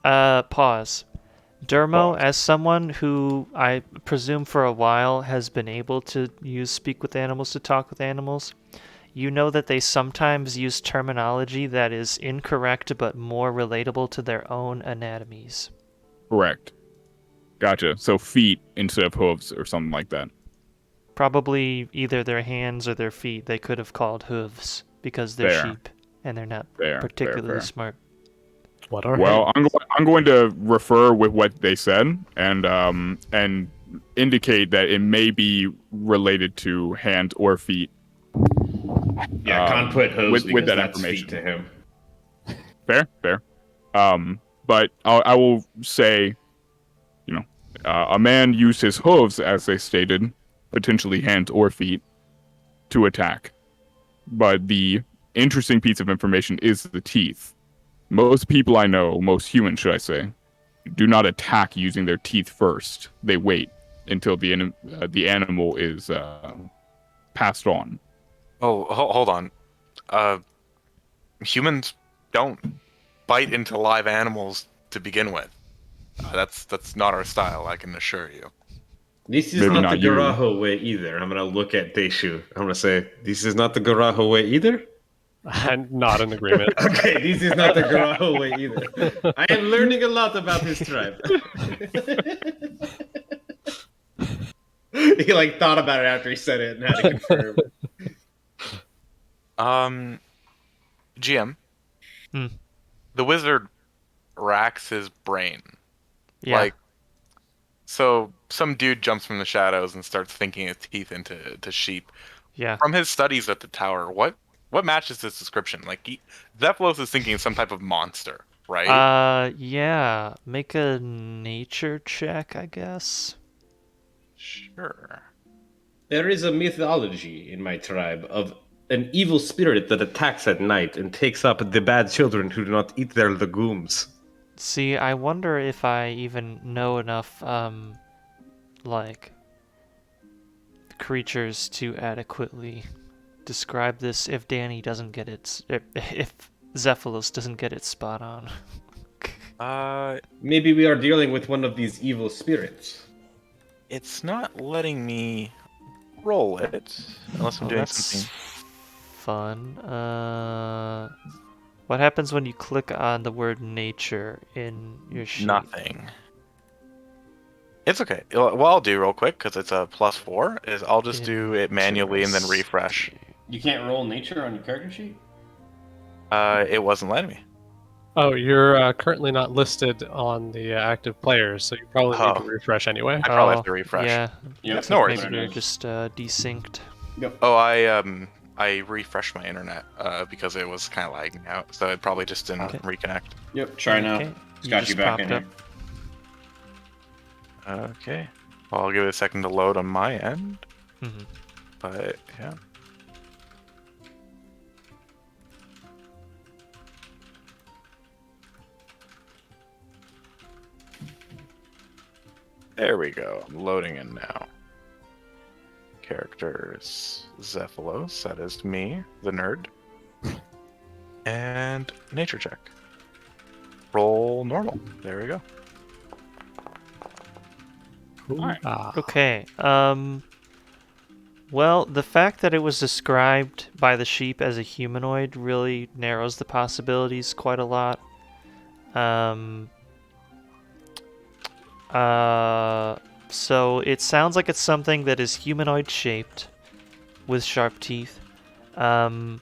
Pause. Dermo, Pause. as someone who I presume for a while has been able to use speak with animals to talk with animals, you know that they sometimes use terminology that is incorrect but more relatable to their own anatomies. Correct. Gotcha. So feet instead of hooves or something like that. Probably either their hands or their feet they could have called hooves because they're Fair. sheep and they're not Fair, particularly fair. smart. What are Well, I'm going to refer with what they said and indicate that it may be related to hands or feet. Yeah, Khan put hooves with because that that's information. feet to him. Fair. But I will say, a man used his hooves, as they stated, potentially hands or feet, to attack. But the interesting piece of information is the teeth. Most people I know, most humans, should I say, do not attack using their teeth first. They wait until the animal is passed on. Oh, hold on. Humans don't bite into live animals to begin with. That's not our style, I can assure you. This is Maybe not not the you. Garaho way either. I'm gonna look at Deishu. I'm gonna say, this is not the Garaho way either? I'm not in agreement. Okay, this is not the Garaho way either. I am learning a lot about his tribe. He like thought about it after he said it and had to confirm. GM. Hmm. The wizard racks his brain. Yeah. Like, so some dude jumps from the shadows and starts thinking his teeth into sheep. Yeah. From his studies at the tower, what matches this description? Like, Zephylos is thinking some type of monster. right? Yeah. Make a nature check, I guess. Sure. There is a mythology in my tribe of an evil spirit that attacks at night and takes up the bad children who do not eat their legumes. See, I wonder if I even know enough, like, creatures to adequately describe this if Danny doesn't get it, if Zephylos doesn't get it spot on. Maybe we are dealing with one of these evil spirits. It's not letting me roll it unless I'm doing That's something. fun. What happens when you click on the word nature in your sheet? Nothing. It's okay. What I'll do real quick, because it's a +4, is I'll just do it manually and then refresh. You can't roll nature on your character sheet? It wasn't letting me. Oh, you're currently not listed on the active players, so you probably need to Oh. refresh anyway. I probably have to refresh. Yeah. Yeah, It's no worries. Maybe you're just desynced. Oh, I refreshed my internet because it was kind of lagging out, so it probably just didn't reconnect. Yep, try now. Okay. It's got you back in here. Okay. Well, I'll give it a second to load on my end. Mm-hmm. But yeah. There we go. I'm loading in now. Characters Zephylos, that is me, the nerd. And nature check. Roll normal. There we go. Okay. Well, the fact that it was described by the sheep as a humanoid really narrows the possibilities quite a lot. So it sounds like it's something that is humanoid shaped with sharp teeth. You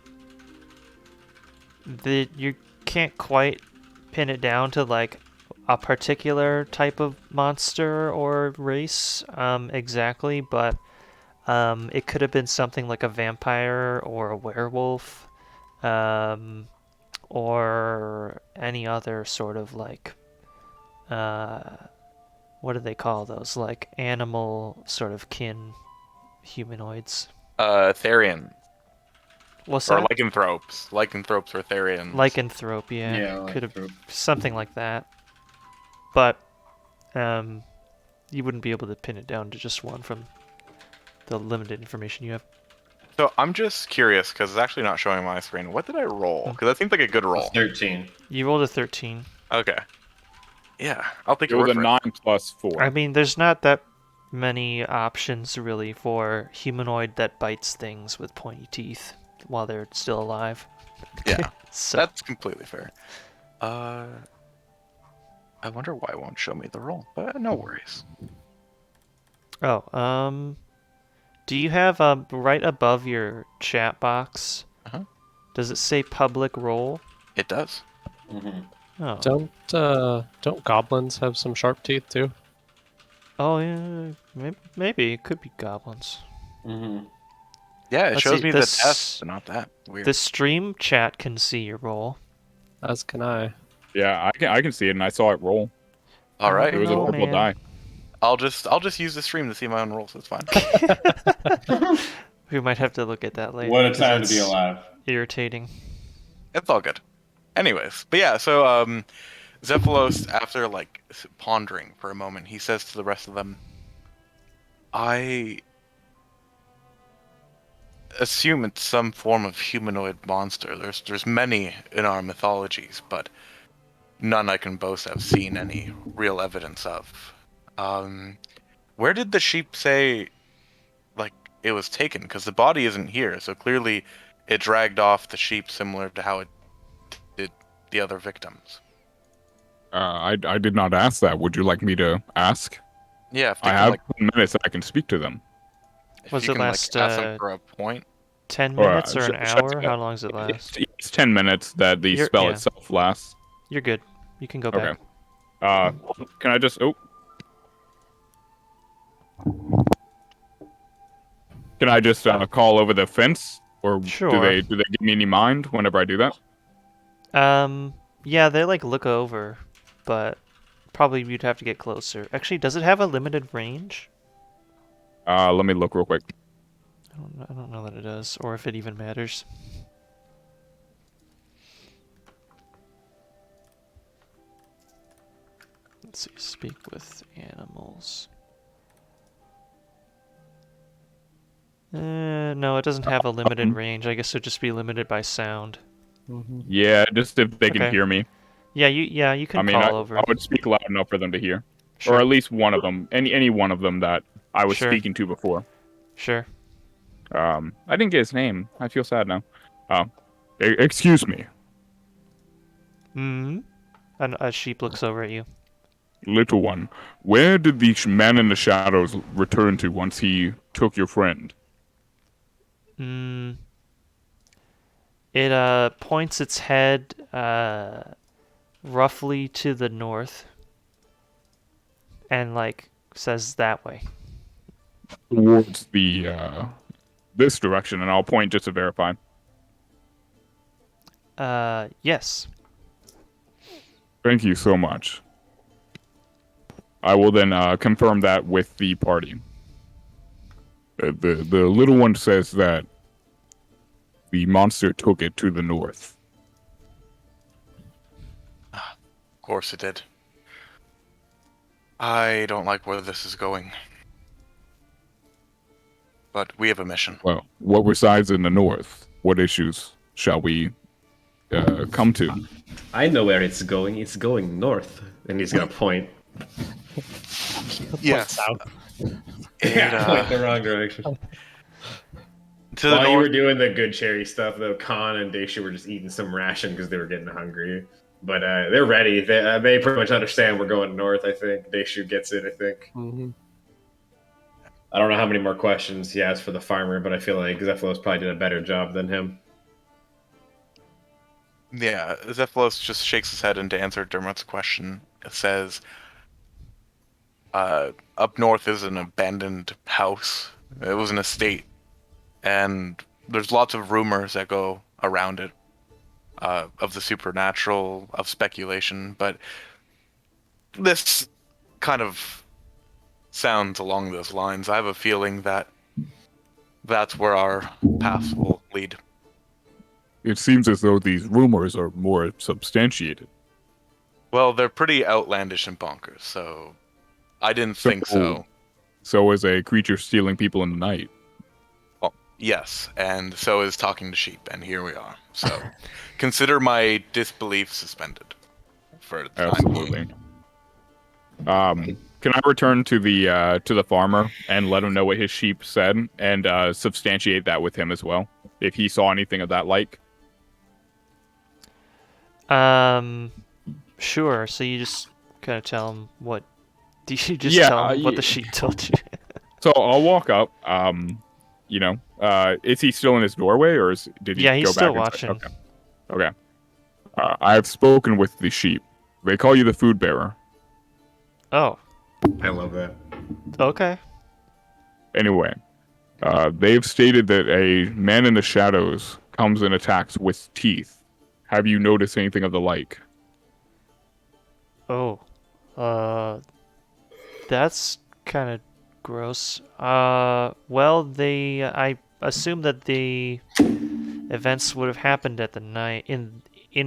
can't quite pin it down to like a particular type of monster or race exactly, but it could have been something like a vampire or a werewolf, or any other sort of like what do they call those? Like animal sort of kin humanoids. Therian. What's Or that? lycanthropes. Lycanthropes or Therians. Lycanthrope, yeah. Yeah, Could have lycanthrope. something like that. But you wouldn't be able to pin it down to just one from the limited information you have. So I'm just curious, because it's actually not showing my screen. What did I roll? Because that seems like a good roll. 13. You rolled a 13. Okay. Yeah, I'll take It your was word a for it. 9 plus 4. I mean, there's not that many options really for humanoid that bites things with pointy teeth while they're still alive. Yeah, So that's completely fair. I wonder why it won't show me the roll, but no worries. do you have right above your chat box? Uh-huh. Does it say public role? It does. Mm-hmm. Oh. Don't goblins have some sharp teeth too? Oh yeah, maybe it could be goblins. Mm-hmm. Yeah, it Let's shows see, me the this- test, but not that. Weird. The stream chat can see your roll. As can I. Yeah, I can see it, and I saw it roll. All right. It was a Oh, horrible man. die. I'll just use the stream to see my own rolls. It's fine. We might have to look at that later. What a 'cause time to be that's alive. Irritating. It's all good. Anyways, but yeah, so Zephylos, after like pondering for a moment, he says to the rest of them, I assume it's some form of humanoid monster. There's many in our mythologies, but none I can boast have seen any real evidence of. Where did the sheep say like it was taken? Because the body isn't here, so clearly it dragged off the sheep similar to how it did the other victims. I did not ask that. Would you like me to ask? Yeah, if they I can, have like, 10 minutes that I can speak to them. if Was you it can, last, like, ask them for a point. 10 Or, minutes or an sh- sh- hour? How long does it last? It's 10 minutes that the You're- spell yeah. itself lasts. You're good. You can go Okay. back. Can I just... Oh. Can I just call over the fence? Or Sure. do they give me any mind whenever I do that? Yeah, they like look over, but probably you'd have to get closer. Actually, does it have a limited range? Let me look real quick. I don't know that it does, or if it even matters. Let's see, speak with animals. No, it doesn't have a limited range. I guess it'd just be limited by sound. Yeah, just if they can Okay. hear me. Yeah, you can I mean, call over. I would speak loud enough for them to hear, Sure. or at least one of them, any one of them that I was Sure. speaking to before. Sure. I didn't get his name. I feel sad now. Excuse me, Hmm. And a sheep looks over at you. little one. Where did the man in the shadows return to once he took your friend? Hmm. It points its head roughly to the north, and like says that way. Towards the this direction, and I'll point just to verify. Yes. Thank you so much. I will then confirm that with the party. The little one says that the monster took it to the north. Of course it did. I don't like where this is going. But we have a mission. Well, what resides in the north? What issues shall we come to? I know where it's going. It's going north, and he's gonna point. Yes. Yeah, point the wrong direction. To the While you were north. doing the good cherry stuff, though, Khan and Daisha were just eating some ration because they were getting hungry. But they're ready. They pretty much understand we're going north, I think. Daisha gets it, I think. I don't know how many more questions he has for the farmer, but I feel like Zephylos probably did a better job than him. Yeah, Zephylos just shakes his head, and to answer Dermot's question, it says, up north is an abandoned house. It was an estate, and there's lots of rumors that go around it, of the supernatural, of speculation, but this kind of sounds along those lines. I have a feeling that that's where our paths will lead. It seems as though these rumors are more substantiated. Well, they're pretty outlandish and bonkers, so I didn't think so. So is a creature stealing people in the night. Well, yes, and so is talking to sheep, and here we are. So consider my disbelief suspended for the time being. Absolutely. Can I return to the farmer and let him know what his sheep said and substantiate that with him as well, if he saw anything of that like? Sure. So you just kind of tell him what. Do you just Yeah, tell him what the sheep told you? So I'll walk up. Is he still in his doorway, or did he Yeah, he's go still back inside? watching. Okay. I have spoken with the sheep. They call you the food bearer. Oh. I love that. Okay. Anyway, they've stated that a man in the shadows comes and attacks with teeth. Have you noticed anything of the like? Oh. That's kind of gross. Well, I assume that the events would have happened at the night in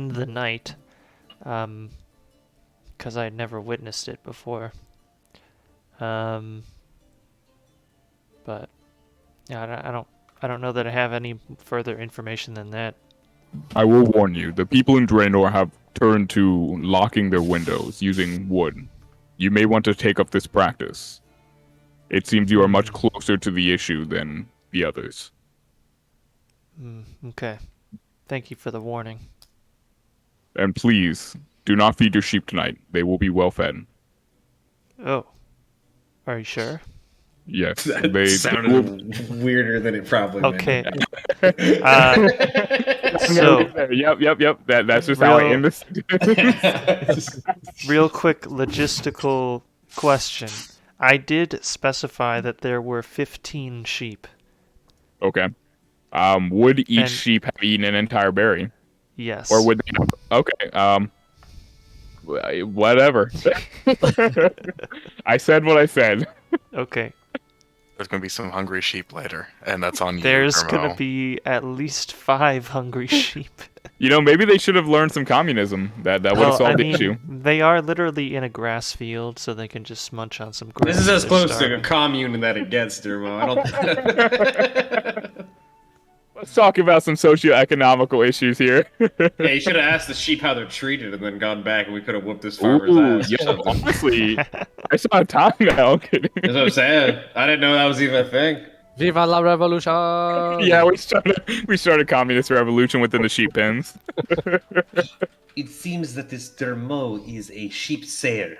the night, because I had never witnessed it before. But yeah, I don't know that I have any further information than that. I will warn you, the people in Draynor have turned to locking their windows using wood. You may want to take up this practice. It seems you are much closer to the issue than the others. Okay. Thank you for the warning. And please, do not feed your sheep tonight. They will be well fed. Oh. Are you sure? Yes. That they sounded weirder than it probably Okay. meant. So, Yep. That's just how I end this. real quick logistical question. I did specify that there were 15 sheep. Okay. Would each And- sheep have eaten an entire berry? Yes. Or would they have... Okay. Whatever. I said what I said. Okay. There's gonna be some hungry sheep later, and that's on you. There's Dermo. gonna be at least 5 hungry sheep. You know, maybe they should have learned some communism. That would have Well, solved I the mean, issue. they are literally in a grass field, so they can just munch on some grass. This is as when they're close to a starving. commune that it gets, Dermo. I don't. Let's talk about some socioeconomical issues here. Yeah, you should have asked the sheep how they're treated and then gone back and we could have whooped this farmer's Ooh, ass or yo, something. honestly, I saw a time now. That's what I'm saying. I didn't know that was even a thing. Viva la revolution! Yeah, we started communist revolution within the sheep pens. It seems that this Dermo is a sheep sayer.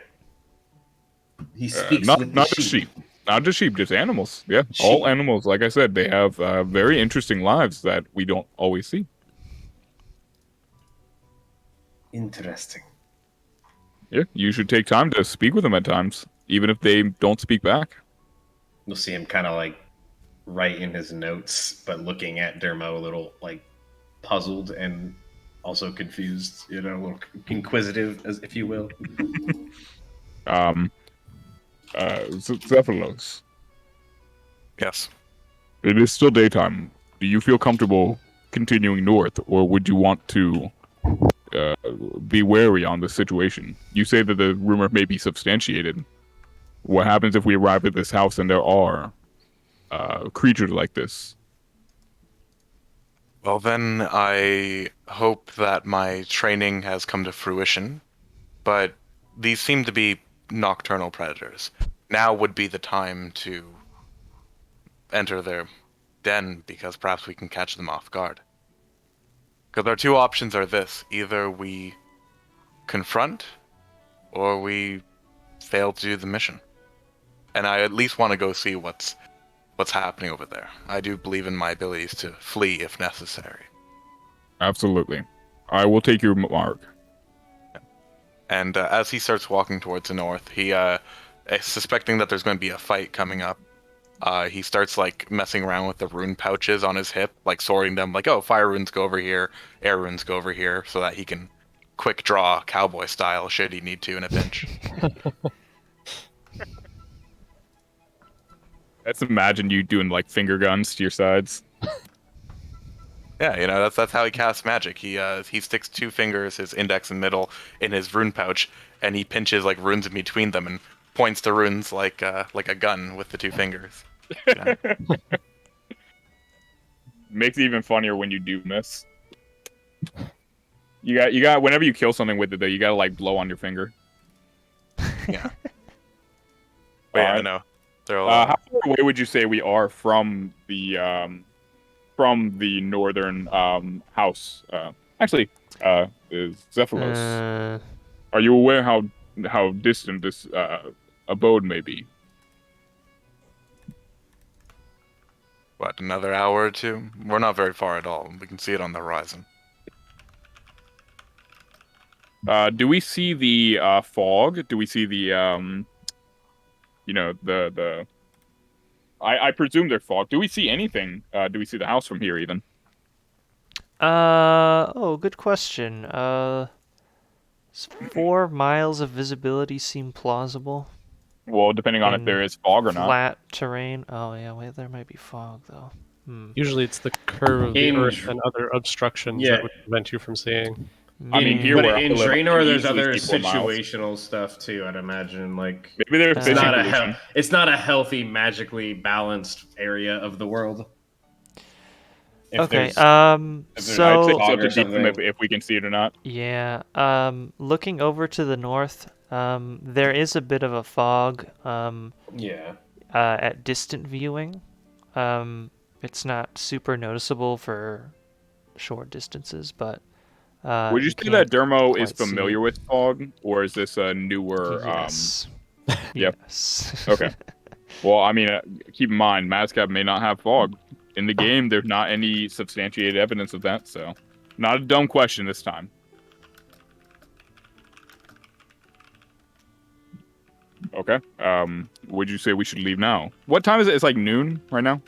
He speaks Not with the just sheep. Not just sheep, just animals. Yeah, all animals. Like I said, they have very interesting lives that we don't always see. Interesting. Yeah, you should take time to speak with them at times, even if they don't speak back. You'll see him kind of like writing his notes, but looking at Dermo a little like puzzled and also confused, you know, a little inquisitive, as if you will. Zephylos, Yes. it is still daytime. Do you feel comfortable continuing north, or would you want to be wary on the situation? You say that the rumor may be substantiated. What happens if we arrive at this house and there are creatures like this? Well, then I hope that my training has come to fruition, but these seem to be nocturnal predators. Now would be the time to enter their den, because perhaps we can catch them off guard. Because our two options are this: either we confront, or we fail to do the mission. And I at least want to go see what's happening over there. I do believe in my abilities to flee if necessary. Absolutely. I will take your mark. And as he starts walking towards the north, he, suspecting that there's going to be a fight coming up, he starts like messing around with the rune pouches on his hip, like sorting them, like, oh, fire runes go over here, air runes go over here, so that he can quick draw cowboy style should he need to in a pinch. Let's imagine you doing like finger guns to your sides. Yeah, you know, that's how he casts magic. He sticks 2 fingers, his index and middle, in his rune pouch, and he pinches like runes in between them and points to runes like a gun with the 2 fingers. Yeah. Makes it even funnier when you do miss. You got whenever you kill something with it though, you gotta like blow on your finger. Yeah. But yeah, I know. How far away would you say we are from the northern house? Actually, is Zephyros. Are you aware how distant this abode may be? What, another hour or 2? We're not very far at all. We can see it on the horizon. Do we see the fog? Do we see the you know, the I presume they're fog. Do we see anything? Do we see the house from here even? Oh, good question. 4 miles of visibility seem plausible. Well, depending on if there is fog or not. Flat terrain. Oh yeah, wait, there might be fog though. Usually it's the curve of the earth and other obstructions that would prevent you from seeing. I mean, here but where in I live, Draynor, there's easily other see 4 miles. situational stuff too. I'd imagine, like maybe there's it's fishing not pollution. it's not a healthy, magically balanced area of the world. Okay. If So I'd say fog it's or up to DM something. if we can see it or not. yeah. Looking over to the north, there is a bit of a fog. Yeah. At distant viewing, it's not super noticeable for short distances, but. Would you say can't that Dermo is quite see familiar it. with fog, or is this a newer? Yes. Yep. Yes. Okay. Well, I mean, keep in mind, Mazcap may not have fog in the game. There's not any substantiated evidence of that, so not a dumb question this time. Okay. Would you say we should leave now? What time is it? It's like noon right now.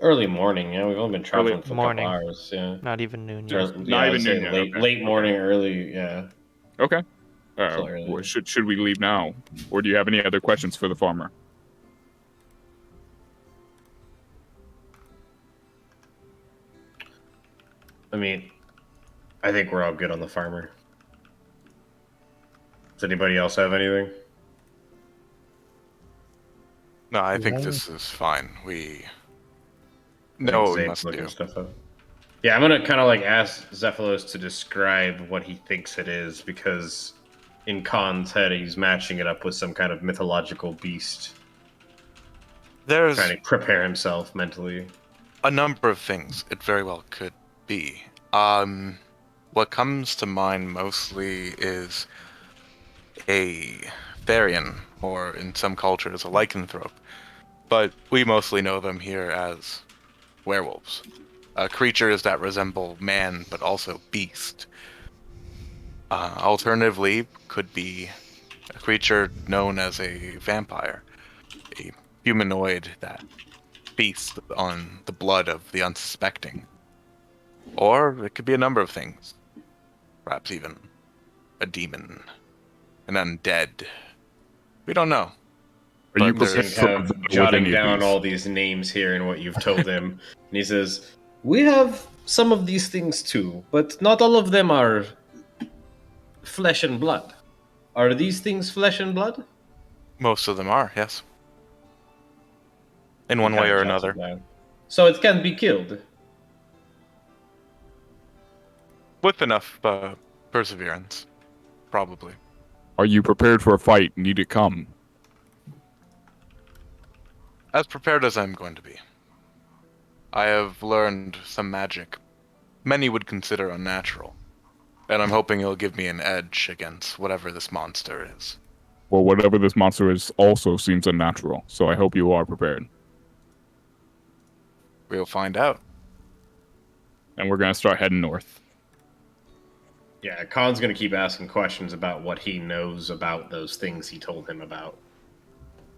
Early morning. Yeah, we've only been traveling for a morning. couple hours. Yeah. Not even noon Or, yet. yeah, even I'd say noon yet, Late, okay. late morning, early. Yeah. Okay. So early. Should we leave now, or do you have any other questions for the farmer? I mean, I think we're all good on the farmer. Does anybody else have anything? No, I think Yeah. this is fine. We know I what think we Zane's must looking do. stuff up. Yeah, I'm gonna kind of like ask Zephylos to describe what he thinks it is, because in Khan's head he's matching it up with some kind of mythological beast, There's trying to prepare himself mentally. a number of things it very well could be. What comes to mind mostly is a Therian, or in some cultures a lycanthrope, but we mostly know them here as werewolves. Creatures that resemble man but also beast. Alternatively, could be a creature known as a vampire, a humanoid that feasts on the blood of the unsuspecting. Or it could be a number of things. Perhaps even a demon, an undead. We don't know. Are you But there's- prepared He's for kind battle of with jotting any of down these? all these names here and what you've told him, and he says, "We have some of these things too, but not all of them are flesh and blood. Are these things flesh and blood?" Most of them are, yes. In one He way kinda or jots it another. down. So it can be killed. With enough perseverance. Probably. Are you prepared for a fight? Need it come? As prepared as I'm going to be. I have learned some magic many would consider unnatural, and I'm hoping it'll give me an edge against whatever this monster is. Well, whatever this monster is also seems unnatural, so I hope you are prepared. We'll find out. And we're gonna start heading north. Yeah, Khan's gonna keep asking questions about what he knows about those things he told him about.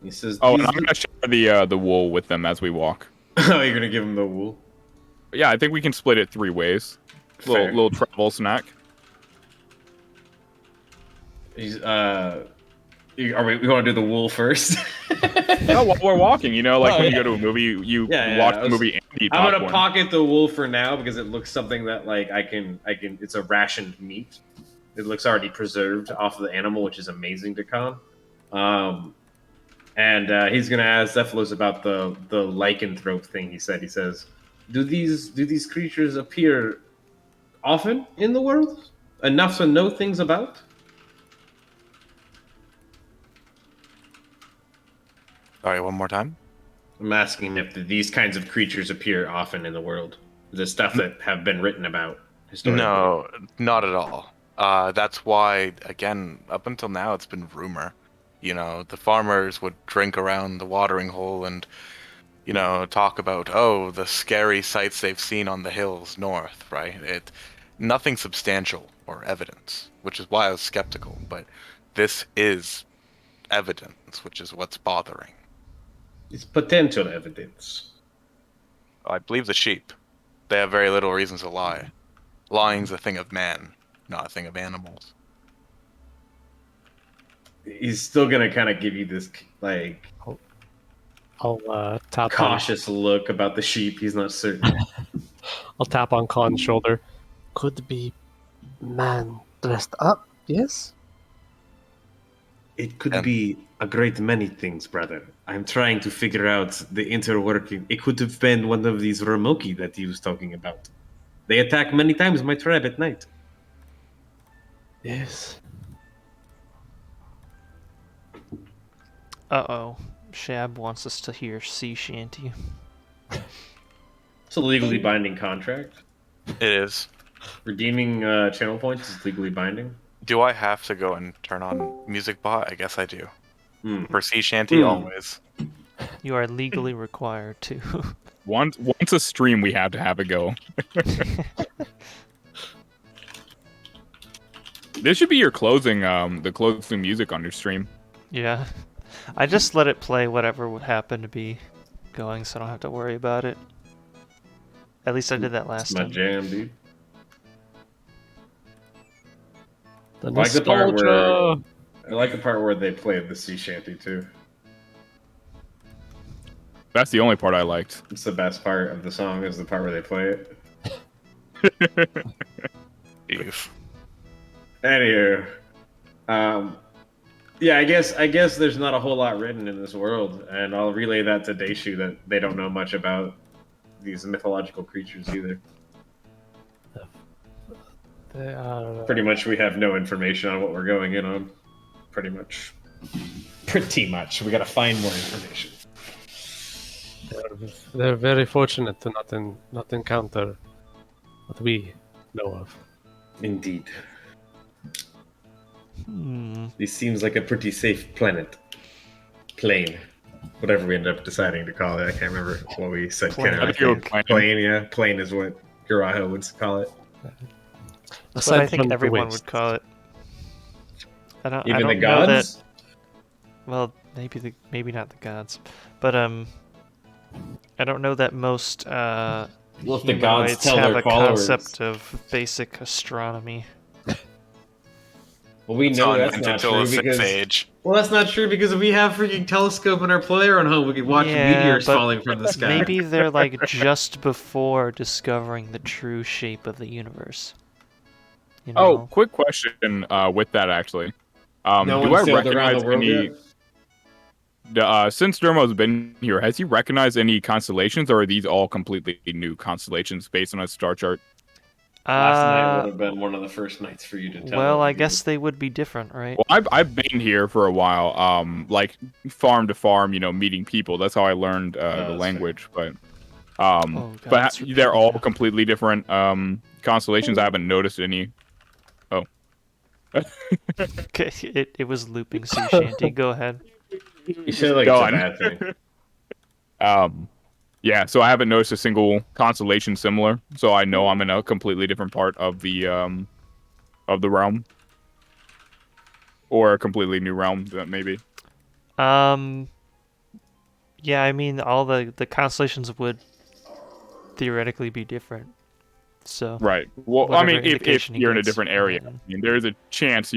He says, Oh, and "These- I'm gonna share the wool with them as we walk. "Oh, you're gonna give him the wool." Yeah, I think we can split it 3 ways. Fair. Little travel snack. He's are we want to do the wool first? No, while we're walking, like Oh, when you yeah. go to a movie, you Yeah, watch I the was- movie and eat I'm gonna popcorn. pocket the wool for now because it looks something that like I can. It's a rationed meat. It looks already preserved off of the animal, which is amazing to Khan. And he's gonna ask Zephylos about the lycanthrope thing. He says, do these creatures appear often in the world? Enough to know things about? Sorry, one more time? I'm asking if these kinds of creatures appear often in the world. The stuff that have been written about historically. No, not at all. That's why, again, up until now, it's been rumor. The farmers would drink around the watering hole and, talk about, the scary sights they've seen on the hills north, right? Nothing substantial or evidence, which is why I was skeptical. But this is evidence, which is what's bothering. It's potential evidence. I believe the sheep. They have very little reason to lie. Lying's a thing of man, not a thing of animals. He's still gonna kind of give you this like I'll tap cautious look about the sheep. He's not certain. I'll tap on Khan's shoulder. Could be man dressed up, yes? It could And- be a great many things, brother. I'm trying to figure out the interworking. It could have been one of these Ramoki that he was talking about. They attack many times my tribe at night. Yes. Uh-oh. Shab wants us to hear sea shanty. It's a legally binding contract. It is. Redeeming channel points is legally binding. Do I have to go and turn on Music Bot? I guess I do. Hmm. For sea shanty, always. You are legally required to. Once a stream, we have to have it go. This should be your closing, the closing music on your stream. Yeah. I just let it play whatever would happen to be going, so I don't have to worry about it. At least I did that last It's my time. jam, dude. The I like the part where nostalgia. I like the part where they played the sea shanty too. That's the only part I liked. It's the best part of the song is the part where they play it. Eve. Anywho, yeah, I guess there's not a whole lot written in this world, and I'll relay that to Deishu that they don't know much about these mythological creatures either. They are. Pretty much, we have no information on what we're going in on. Pretty much. We gotta find more information. They're very fortunate to not encounter what we know of. Indeed. Hmm. This seems like a pretty safe planet. Plane. Whatever we end up deciding to call it. I can't remember what we said. Plane. Ken and I I think it was think. plane. Plane, yeah. Plane is what Garaho would call it. That's what I Aside think from the everyone waste. would call it. I don't Even the know that. gods? Well, maybe not the gods, but I don't know that most Well, if the gods humanoids tell have their a followers. concept of basic astronomy. Well, we It's know not that's invented not till true the because... sixth age. Well, that's not true because we have freaking telescope in our player on home. We can watch Yeah, meteors but falling from the sky. Maybe they're like just before discovering the true shape of the universe. You know? Oh, quick question with that actually. No Do one I sailed around recognize the world any? yet? Since Dermo's been here, has he recognized any constellations, or are these all completely new constellations based on a star chart? Last night would have been one of the first nights for you to tell. Well, I them. guess they would be different, right? Well, I've been here for a while, like farm to farm, meeting people. That's how I learned the that's language. But Oh, God, but it's they're all repeating. completely different constellations. I haven't noticed any. Oh, Okay, it was looping sea shanty. Go ahead. You said like Go it's a on. bad thing. Yeah, so I haven't noticed a single constellation similar. So I know I'm in a completely different part of the realm, or a completely new realm, maybe. Yeah, I mean, all the constellations would theoretically be different. So Right. Well, I whatever mean, if indication he you're in a gets, different area, yeah. I mean, there's a chance,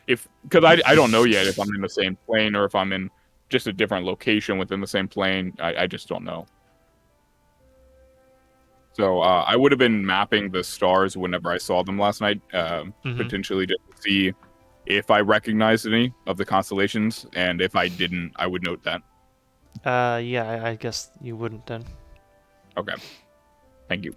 if because I don't know yet if I'm in the same plane or if I'm in just a different location within the same plane. I just don't know. So I would have been mapping the stars whenever I saw them last night, potentially just to see if I recognized any of the constellations, and if I didn't, I would note that. Yeah, I guess you wouldn't then. Okay. Thank you.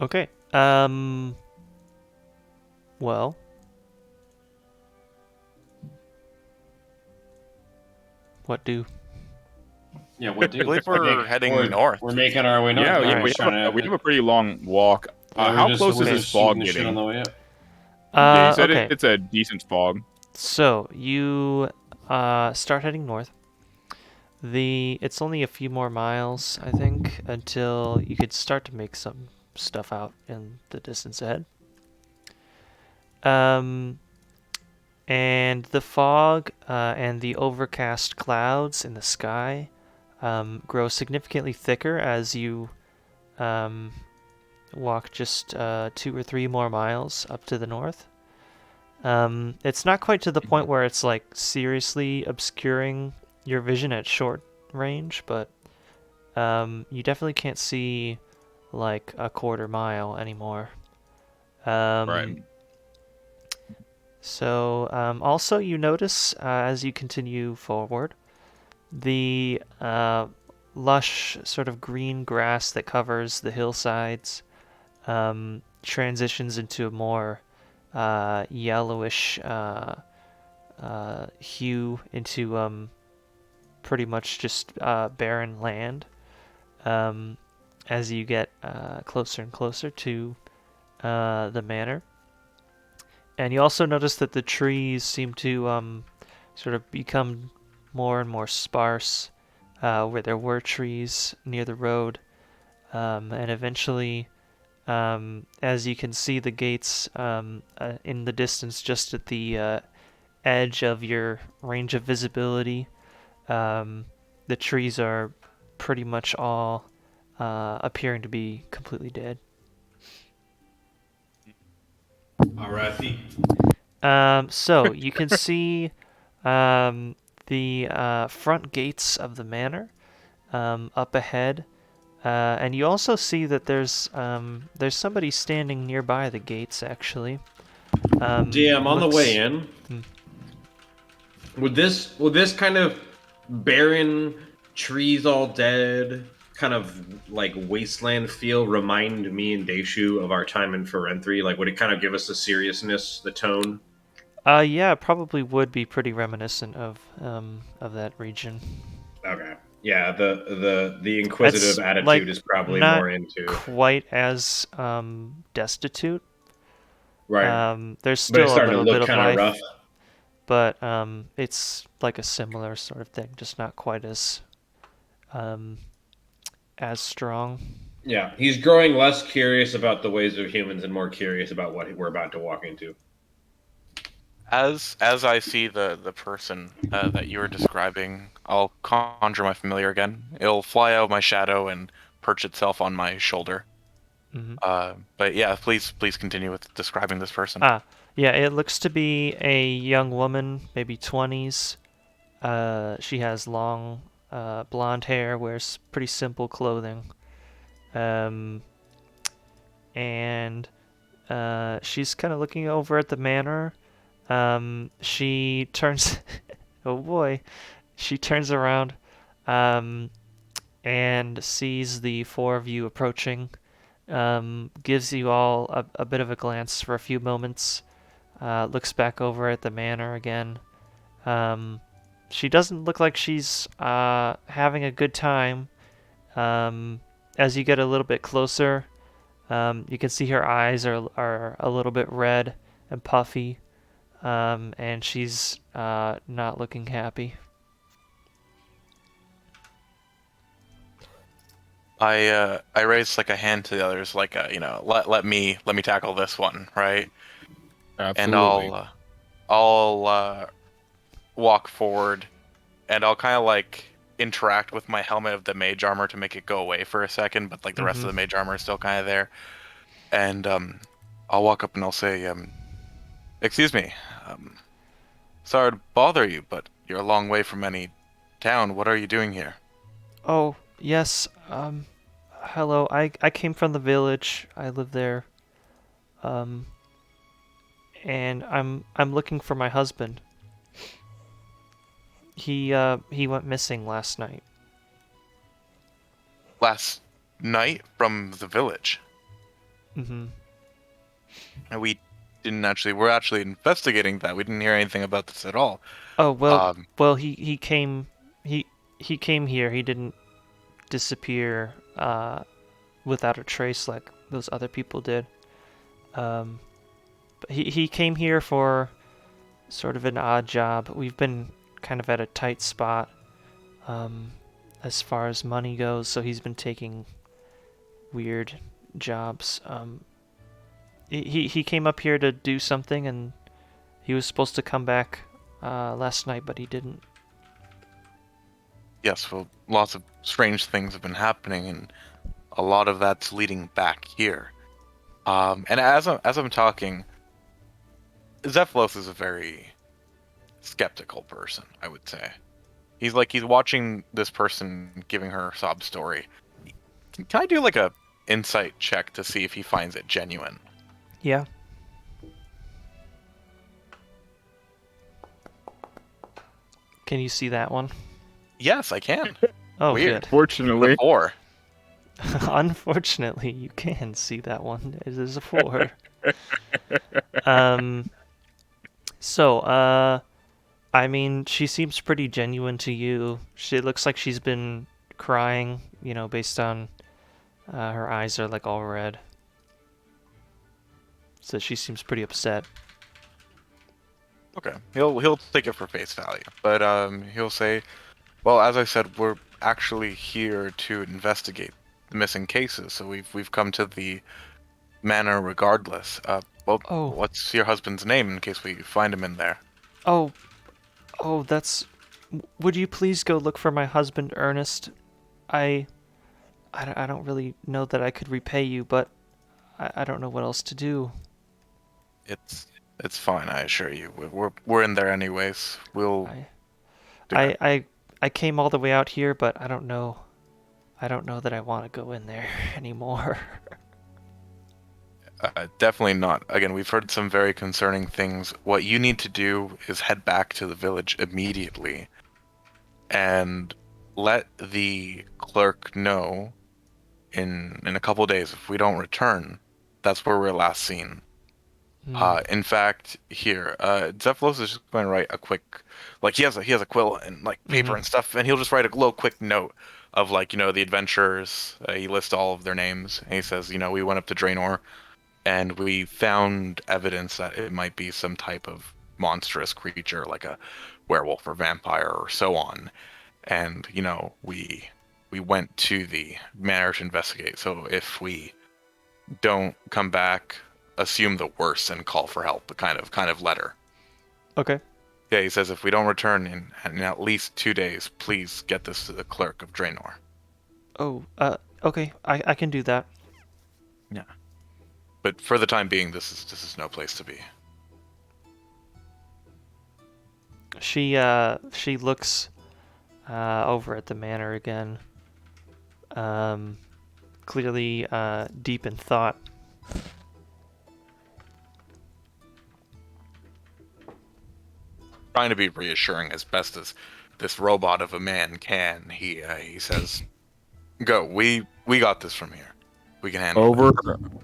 Okay. Well. What do? Yeah, what do? I believe we're heading north. We're making our way north. Yeah, now. yeah, We're we just have, trying we to- have a pretty long walk. Yeah, we're How just- close we're is this just fog shooting the shit getting? on the way up. Yeah, you said Okay. it's a decent fog. So you start heading north. It's only a few more miles, I think, until you could start to make some stuff out in the distance ahead. And the fog and the overcast clouds in the sky grow significantly thicker as you walk just 2 or 3 more miles up to the north. It's not quite to the point where it's like seriously obscuring your vision at short range, but you definitely can't see like a quarter mile anymore. Right. So also you notice as you continue forward, the lush sort of green grass that covers the hillsides transitions into a more yellowish hue into pretty much just barren land as you get closer and closer to the manor. And you also notice that the trees seem to sort of become more and more sparse where there were trees near the road. And eventually, as you can see the gates in the distance just at the edge of your range of visibility, The trees are pretty much all appearing to be completely dead. Alrighty. So you can see the front gates of the manor up ahead, and you also see that there's somebody standing nearby the gates actually. DM on the looks- way in. Would this kind of barren trees all dead, kind of like wasteland feel remind me and Deishu of our time in Ferenthri? Like, would it kind of give us the seriousness, the tone? Yeah, it probably would be pretty reminiscent of that region. Okay. Yeah, the inquisitive It's, attitude like, is probably not more into quite as destitute. right. There's But it's still a starting to little bit look of kind of life, rough. but it's like a similar sort of thing, just not quite as strong. Yeah, he's growing less curious about the ways of humans and more curious about what we're about to walk into. As I see the person that you were describing, I'll conjure my familiar again. It'll fly out of my shadow and perch itself on my shoulder. But yeah, please continue with describing this person. Yeah, it looks to be a young woman, maybe 20s. She has long blonde hair, wears pretty simple clothing. And she's kind of looking over at the manor. She turns oh boy. She turns around and sees the four of you approaching. Gives you all a bit of a glance for a few moments. Looks back over at the manor again. She doesn't look like she's having a good time. As you get a little bit closer, you can see her eyes are a little bit red and puffy, and she's not looking happy. I raise like a hand to the others, like let me tackle this one, right? Absolutely. And I'll walk forward, and I'll kind of like interact with my helmet of the mage armor to make it go away for a second, but like the rest of the mage armor is still kind of there. And I'll walk up and I'll say, excuse me, sorry to bother you, but you're a long way from any town. What are you doing here? Oh, yes. Hello. I came from the village. I live there. And I'm looking for my husband. He went missing last night. Last night from the village. Mm-hmm. And we're actually investigating that. We didn't hear anything about this at all. Oh, well, he came here. He didn't disappear without a trace like those other people did. But he came here for sort of an odd job. We've been kind of at a tight spot as far as money goes, so he's been taking weird jobs. He came up here to do something, and he was supposed to come back last night, but he didn't. Yes, well, lots of strange things have been happening, and a lot of that's leading back here. And as I'm talking, Zephylos is a very skeptical person, I would say. He's watching this person giving her a sob story. Can I do like a insight check to see if he finds it genuine? Yeah. Can you see that one? Yes, I can. Oh, Weird. good. Fortunately. 4. Unfortunately, you can see that one. It is a 4. So, I mean, she seems pretty genuine to you. It looks like she's been crying, based on her eyes are like all red. So she seems pretty upset. Okay, he'll take it for face value, but he'll say, "Well, as I said, we're actually here to investigate the missing cases, so we've come to the manor regardless. What's your husband's name in case we find him in there?" Oh, that's would you please go look for my husband, Ernest? I don't really know that I could repay you, but I don't know what else to do. It's fine, I assure you. We're in there anyways. We'll. I came all the way out here, but I don't know. I don't know that I want to go in there anymore. Definitely not. Again, we've heard some very concerning things. What you need to do is head back to the village immediately and let the clerk know in a couple days. If we don't return, that's where we're last seen. In fact, here, Zephylos is just going to write a quick, like he has a quill and like paper and stuff, and he'll just write a little quick note of like, you know, the adventurers. He lists all of their names, and he says, you know, we went up to Draynor, and we found evidence that it might be some type of monstrous creature, like a werewolf or vampire or so on. And you know, we went to the manor to investigate. So if we don't come back, assume the worst and call for help. The kind of letter. Okay. Yeah, he says if we don't return in at least 2 days, please get this to the clerk of Draynor. Oh, okay. I can do that. Yeah. But for the time being, this is no place to be. She looks over at the manor again. Clearly deep in thought. Trying to be reassuring as best as this robot of a man can. He says, "Go. We got this from here. We can handle it."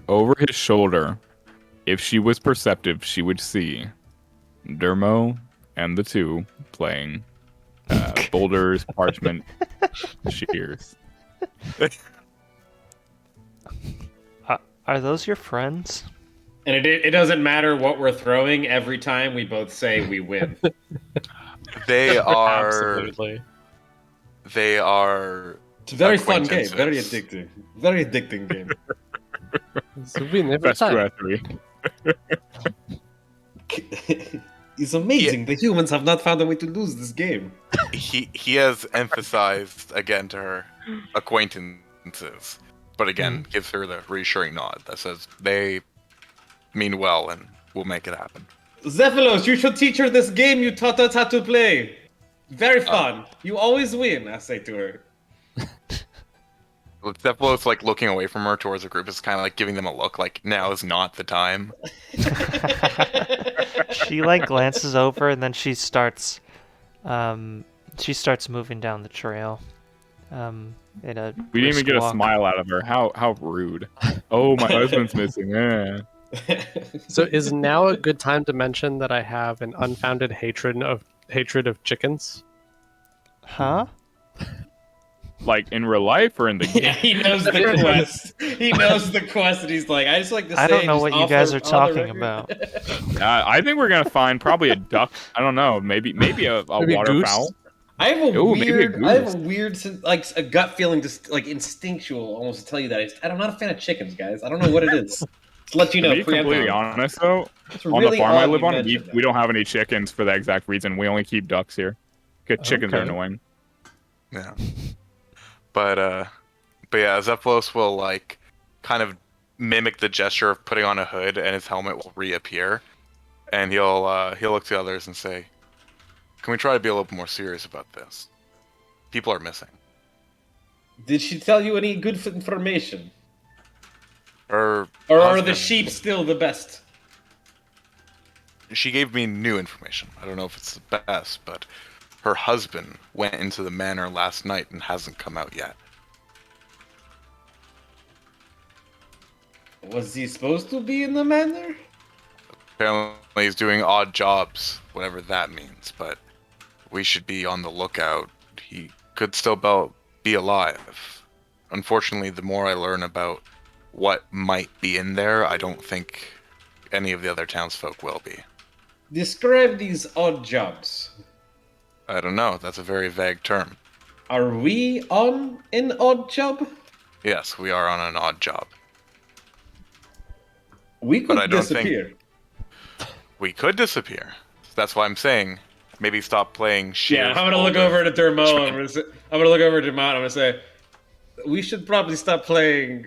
Over his shoulder, if she was perceptive, she would see Dermo and the two playing boulders, parchment, shears. Are those your friends? And it doesn't matter what we're throwing. Every time we both say we win. They are. Absolutely. They are. It's a very fun game. acquaintances. Very addicting. Very addicting game. It's a win every Best time. 2 out of 3. It's amazing. The humans have not found a way to lose this game. He has emphasized again to her acquaintances, but again gives her the reassuring nod that says they mean well and will make it happen. Zephylos, you should teach her this game you taught us how to play. Very fun. You always win, I say to her. Zephylos like looking away from her towards the group is kind of like giving them a look like now is not the time. She like glances over and then she starts moving down the trail. In a We didn't even brisk get a walk. smile out of her. How rude. Oh, my husband's missing. Yeah. So is now a good time to mention that I have an unfounded hatred of chickens? Huh? Like in real life or in the game? Yeah, he knows the quest. He knows the quest, and he's like, I just like to say. I don't know just what you offer guys are on the talking record. about. I think we're gonna find probably a duck. I don't know. Maybe a Maybe a waterfowl. goose? I have a Ooh, maybe a weird, I have goose. a weird, like a gut feeling, just like instinctual, almost to tell you that I'm not a fan of chickens, guys. I don't know what it is. To let you To know, be completely preemptively. honest, though, It's on really the farm I odd live you on, mentioned that. we don't have any chickens for that exact reason. We only keep ducks here. Because chickens are Okay. annoying. Yeah. But yeah, Zephylos will like kind of mimic the gesture of putting on a hood, and his helmet will reappear, and he'll look to the others and say, "Can we try to be a little more serious about this? People are missing." Did she tell you any good information? Her Or are the husband- sheep still the best? She gave me new information. I don't know if it's the best, but her husband went into the manor last night and hasn't come out yet. Was he supposed to be in the manor? Apparently he's doing odd jobs, whatever that means, but we should be on the lookout. He could still be alive. Unfortunately, the more I learn about what might be in there, I don't think any of the other townsfolk will be. Describe these odd jobs. I don't know, that's a very vague term. Are we on an odd job? Yes, we are on an odd job. We But could I don't think- disappear. We could disappear. That's why I'm saying maybe stop playing Shears. Yeah, I'm gonna look over to Dermo. I'm gonna look over to Demont. I'm gonna say, we should probably stop playing.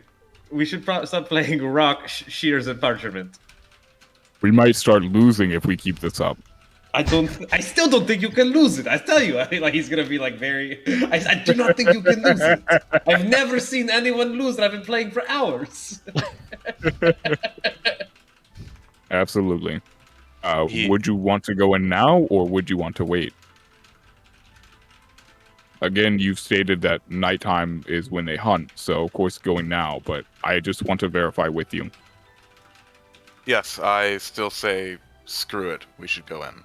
We should stop playing rock, shears, and parchment. We might start losing if we keep this up. I still don't think you can lose it. I tell you, I mean, like he's gonna be like very. I do not think you can lose it. I've never seen anyone lose, and I've been playing for hours. Absolutely. Would you want to go in now, or would you want to wait? Again, you've stated that nighttime is when they hunt, so of course going now, but I just want to verify with you. Yes, I still say screw it. We should go in.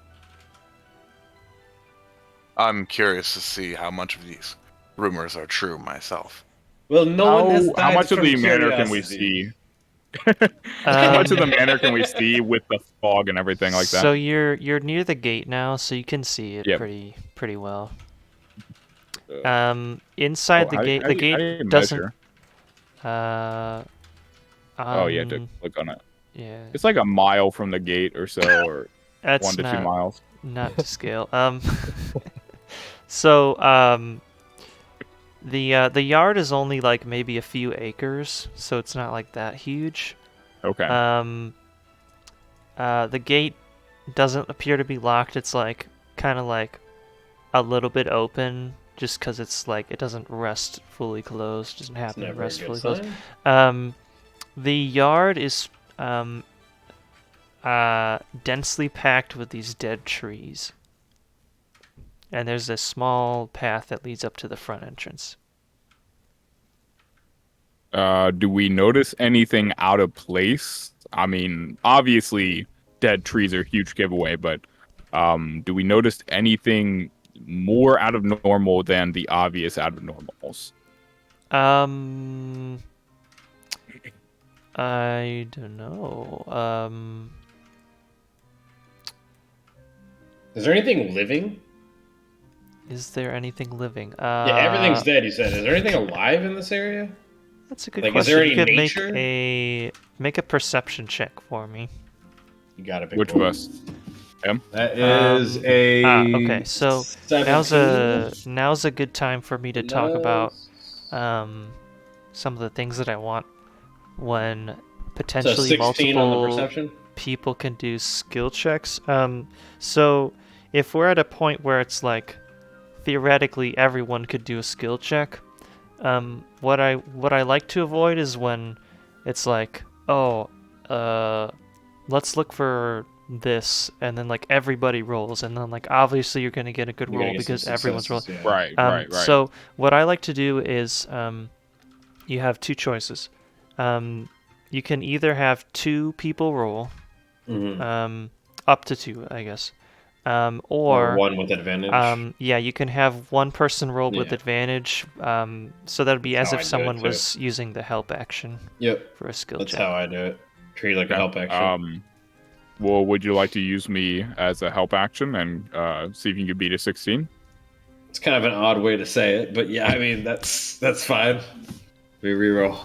I'm curious to see how much of these rumors are true myself. Well, no one has died how much of from the manor can we curiosity. see? How much of the manor can we see with the fog and everything like that? So you're near the gate now, so you can see it pretty well. Inside the gate, the gate doesn't. Oh yeah, to click on it. Yeah. It's like a mile from the gate or so, or That's 1 to 2 miles. Not to scale. So the yard is only like maybe a few acres, so it's not like that huge. Okay. The gate doesn't appear to be locked. It's like kind of like a little bit open, just because it's like it doesn't rest fully closed. Doesn't happen to rest fully closed. The yard is densely packed with these dead trees. And there's a small path that leads up to the front entrance. Do we notice anything out of place? I mean, obviously, dead trees are a huge giveaway, but do we notice anything more out of normal than the obvious out of normals? I don't know. Is there anything living? Is there anything living? Yeah, everything's dead. You said. Is there anything alive in this area? That's a good Like, question. is there any You could nature? make a perception check for me. You got it. Which of us? Him? That is a. Okay, so 17? now's a good time for me to talk about some of the things that I want when potentially So 16 on the multiple perception? people can do skill checks. So if we're at a point where it's like theoretically everyone could do a skill check, what I like to avoid is when it's like, let's look for this, and then like everybody rolls, and then like obviously you're gonna get a good roll because everyone's rolling. Yeah. Right. So what I like to do is you have two choices. You can either have 2 people roll, up to 2, I guess, or one with advantage. yeah, you can have one person roll with Yeah. advantage. So that'd be as how if I do it, someone too. was using the help action Yep. for a skill That's check. how I do it. Treat it like a help action. Well, would you like to use me as a help action and see if you can beat a 16? It's kind of an odd way to say it, but yeah, I mean that's fine. We reroll.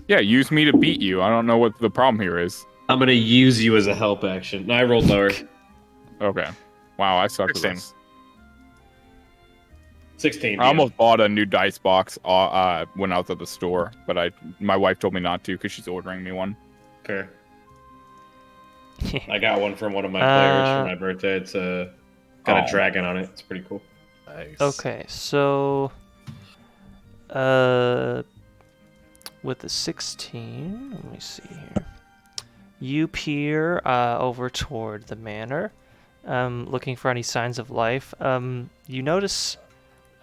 Yeah, use me to beat you. I don't know what the problem here is. I'm gonna use you as a help action. No, I rolled lower. Okay. Wow, I suck at 16. this. 16. I almost bought a new dice box when I was at the store, but my wife told me not to because she's ordering me one. Fair. I got one from one of my players for my birthday. It's got a dragon on it. It's pretty cool. Nice. Okay, so with the 16, let me see here. You peer over toward the manor, looking for any signs of life. You notice.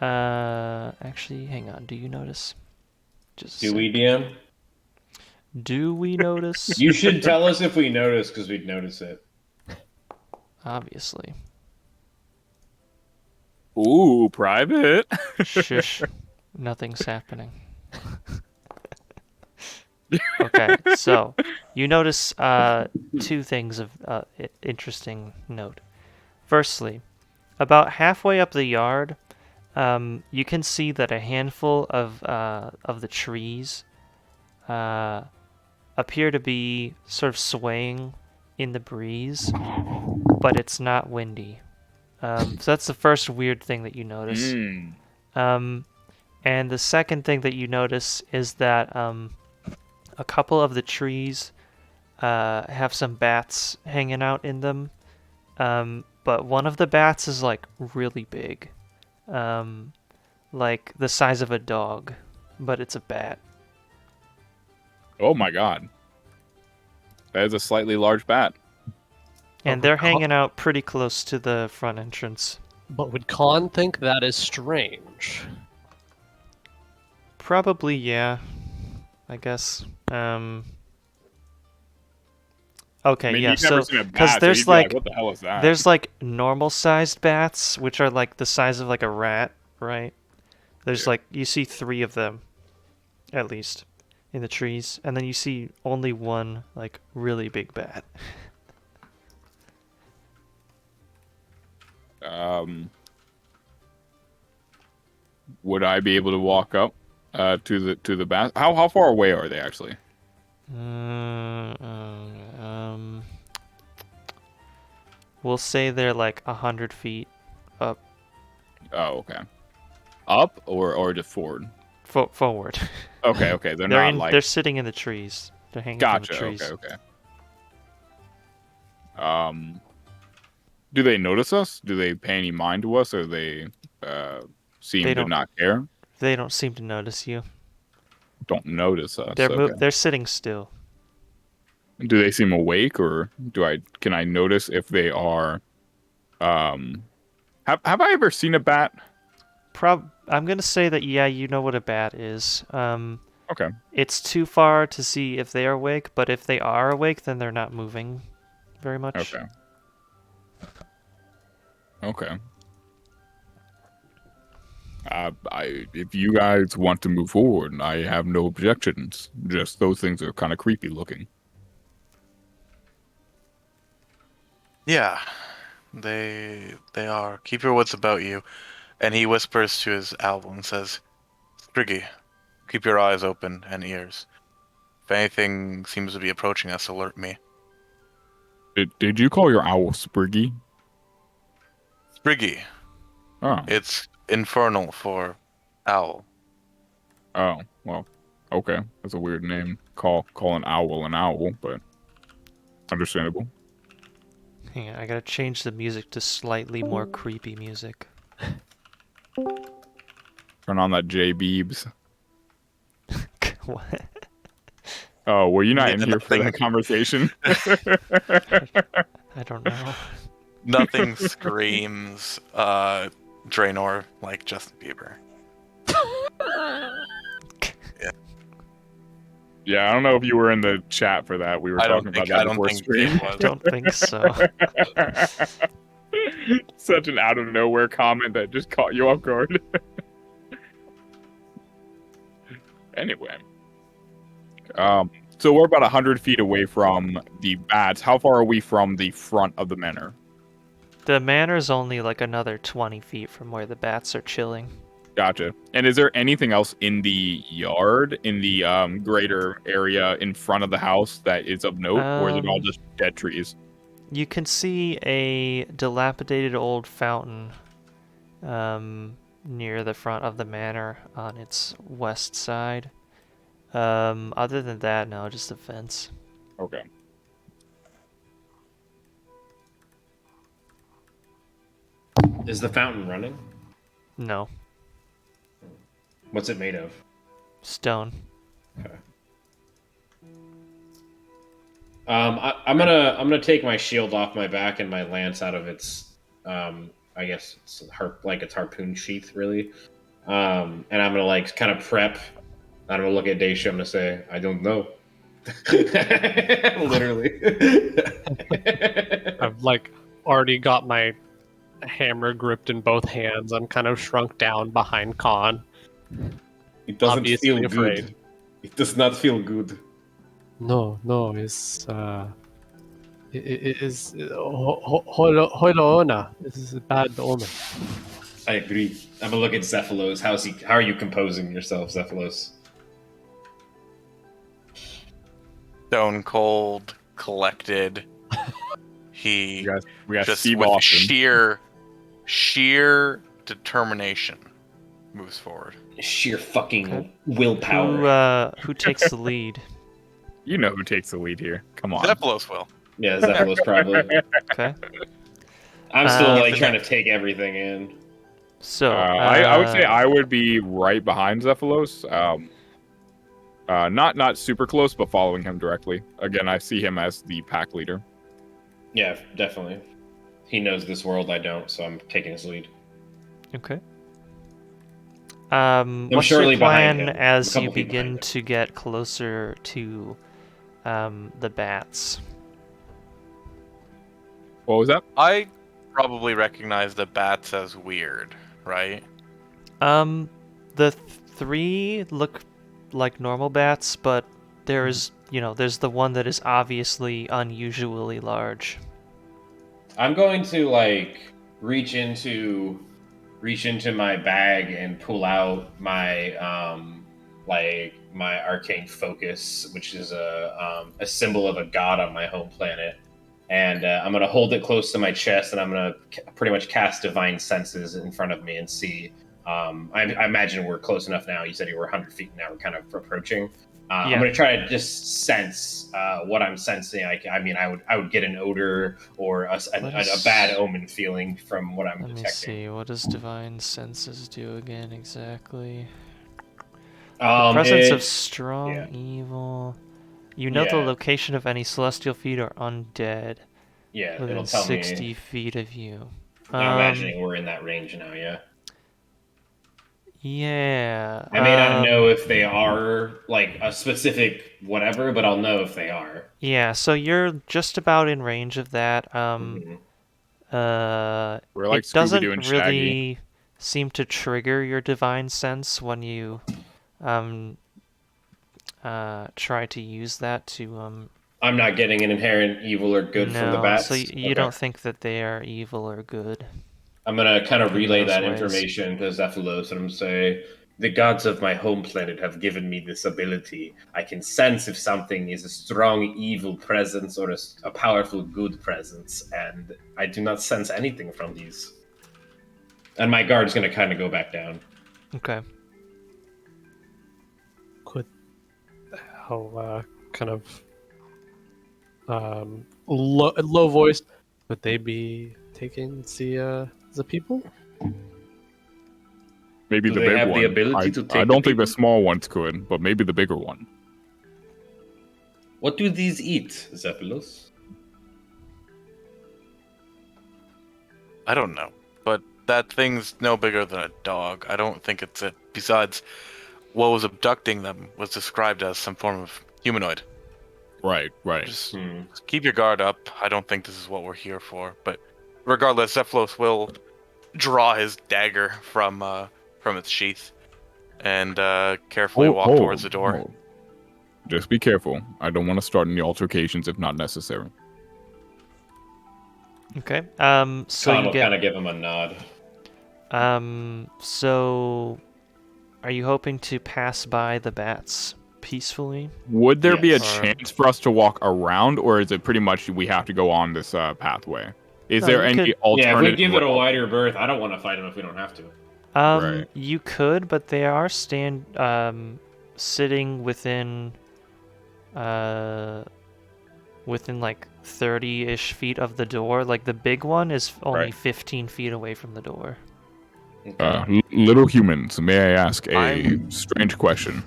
Actually, hang on. Do you notice? Just a Do we, sec. DM? Do we notice? You should tell us if we notice, because we'd notice it. Obviously. Ooh, private. Shush. Nothing's happening. Okay, so you notice 2 things of interesting note. Firstly, about halfway up the yard, you can see that a handful of the trees appear to be sort of swaying in the breeze, but it's not windy. So that's the first weird thing that you notice. And the second thing that you notice is that a couple of the trees have some bats hanging out in them. But one of the bats is like really big. Like the size of a dog, but it's a bat. Oh my god. That is a slightly large bat. And they're hanging out pretty close to the front entrance. But would Khan think that is strange? Probably, yeah. I guess. Okay, I mean, yeah. you've never So, seen a because bat, so there's you'd be like, what the hell is that? there's like normal-sized bats, which are like the size of like a rat, right? There's like you see 3 of them, at least, in the trees, and then you see only one like really big bat. Would I be able to walk up to the bat? How far away are they actually? We'll say they're like 100 feet up. Oh, okay. Up or just forward? Forward. Okay, they're not like they're sitting in the trees. They're hanging gotcha. from the trees. Okay. Do they notice us? Do they pay any mind to us, or they seem to not care? They don't seem to notice you. Don't notice us. They're sitting still. Do they seem awake, or can I notice if they are? Have I ever seen a bat? I'm gonna say that you know what a bat is. Okay. It's too far to see if they are awake, but if they are awake, then they're not moving very much. Okay. If you guys want to move forward, I have no objections. Just those things are kind of creepy looking. Yeah, they are. Keep your wits about you. And he whispers to his owl and says, Spriggy, keep your eyes open and ears. If anything seems to be approaching us, alert me. Did you call your owl Spriggy? Spriggy. Oh. It's infernal for owl. Oh, well, okay. That's a weird name. Call an owl, but understandable. Hang on, I gotta change the music to slightly more creepy music. Turn on that J Beebs. What? Oh, were you not in here for that conversation? I don't know. Nothing screams Draynor like Justin Bieber. Yeah, I don't know if you were in the chat for that. We were talking about that before stream. I don't think so. Such an out of nowhere comment that just caught you off guard. Anyway. So we're about 100 feet away from the bats. How far are we from the front of the manor? The manor's only like another 20 feet from where the bats are chilling. Gotcha. And is there anything else in the yard, in the greater area in front of the house that is of note, or is it all just dead trees? You can see a dilapidated old fountain near the front of the manor on its west side. Other than that, no, just a fence. Okay. Is the fountain running? No. What's it made of? Stone. Okay. I'm gonna take my shield off my back and my lance out of its I guess it's its harpoon sheath really. And I'm gonna like kind of prep. I'm gonna look at Daisha. I'm gonna say, I don't know. Literally. I've like already got my hammer gripped in both hands. I'm kind of shrunk down behind Khan. It doesn't Obviously feel afraid. good. It does not feel good. No, it's it is Hoilona. This is a bad omen. I agree. I'm gonna look at Zephylos. How are you composing yourself, Zephylos? Stone cold, collected. He We got just Steve with Austin. sheer sheer determination moves forward. Sheer fucking Okay. willpower. Who takes the lead? You know who takes the lead here. Come on. Zephylos will. Yeah, Zephylos probably. Okay. I'm still like the trying to next. take everything in. So I would say I would be right behind Zephylos. Not super close, but following him directly. Again, I see him as the pack leader. Yeah, definitely. He knows this world, I don't, so I'm taking his lead. Okay. I'm What's surely your behind plan him. as A couple you people begin behind him. to get closer to the bats? What was that? I probably recognize the bats as weird, right? The three look like normal bats, but there's there's the one that is obviously unusually large. I'm going to like reach into my bag and pull out my my arcane focus, which is a symbol of a god on my home planet, and I'm gonna hold it close to my chest, and I'm gonna pretty much cast divine senses in front of me and see. I imagine we're close enough now. You said you were 100 feet now. We're kind of approaching. I'm Yeah. gonna try to just sense what I'm sensing. I would get an odor or a bad omen feeling from what I'm Let me detecting. see. What does divine senses do again exactly? The presence of strong evil. You know the Yeah. location of any celestial feet or undead Yeah, it'll within tell 60 me. feet of you. I'm imagining we're in that range now. Yeah. Yeah. I may not know if they are like a specific whatever, but I'll know if they are. Yeah, so you're just about in range of that. Mhm. We're like It doesn't Scooby-Doo and Shaggy. really seem to trigger your divine sense when you try to use that to I'm not getting an inherent evil or good from the no, bats. so you Okay. don't think that they are evil or good. I'm gonna kind of in relay those that ways. information to Zephylos, and I'm say the gods of my home planet have given me this ability. I can sense if something is a strong evil presence or a powerful good presence, and I do not sense anything from these. And my guard's gonna kind of go back down. Okay. I'll kind of low voice. Would they be taking the people? Maybe Do the they big have one. the ability I to take don't the think the people? small ones could, but maybe the bigger one. What do these eat, Zephylos? I don't know, but that thing's no bigger than a dog. I don't think it's it. Besides, what was abducting them was described as some form of humanoid. Right. Just keep your guard up. I don't think this is what we're here for. But regardless, Zephylos will draw his dagger from its sheath and carefully walk towards the door. Oh. Just be careful. I don't want to start any altercations if not necessary. Okay. So Khan you will get kind of give him a nod. so are you hoping to pass by the bats peacefully? Would there be a Yes. chance for us to walk around, or is it pretty much we have to go on this pathway? Is No, there you any could- Yeah, alternative? if we give it a route? wider berth, I don't want to fight him if we don't have to. Right. You could, but they are sitting within like 30-ish feet of the door. Like the big one is only Right. 15 feet away from the door. Little humans, may I ask a I'm- strange question?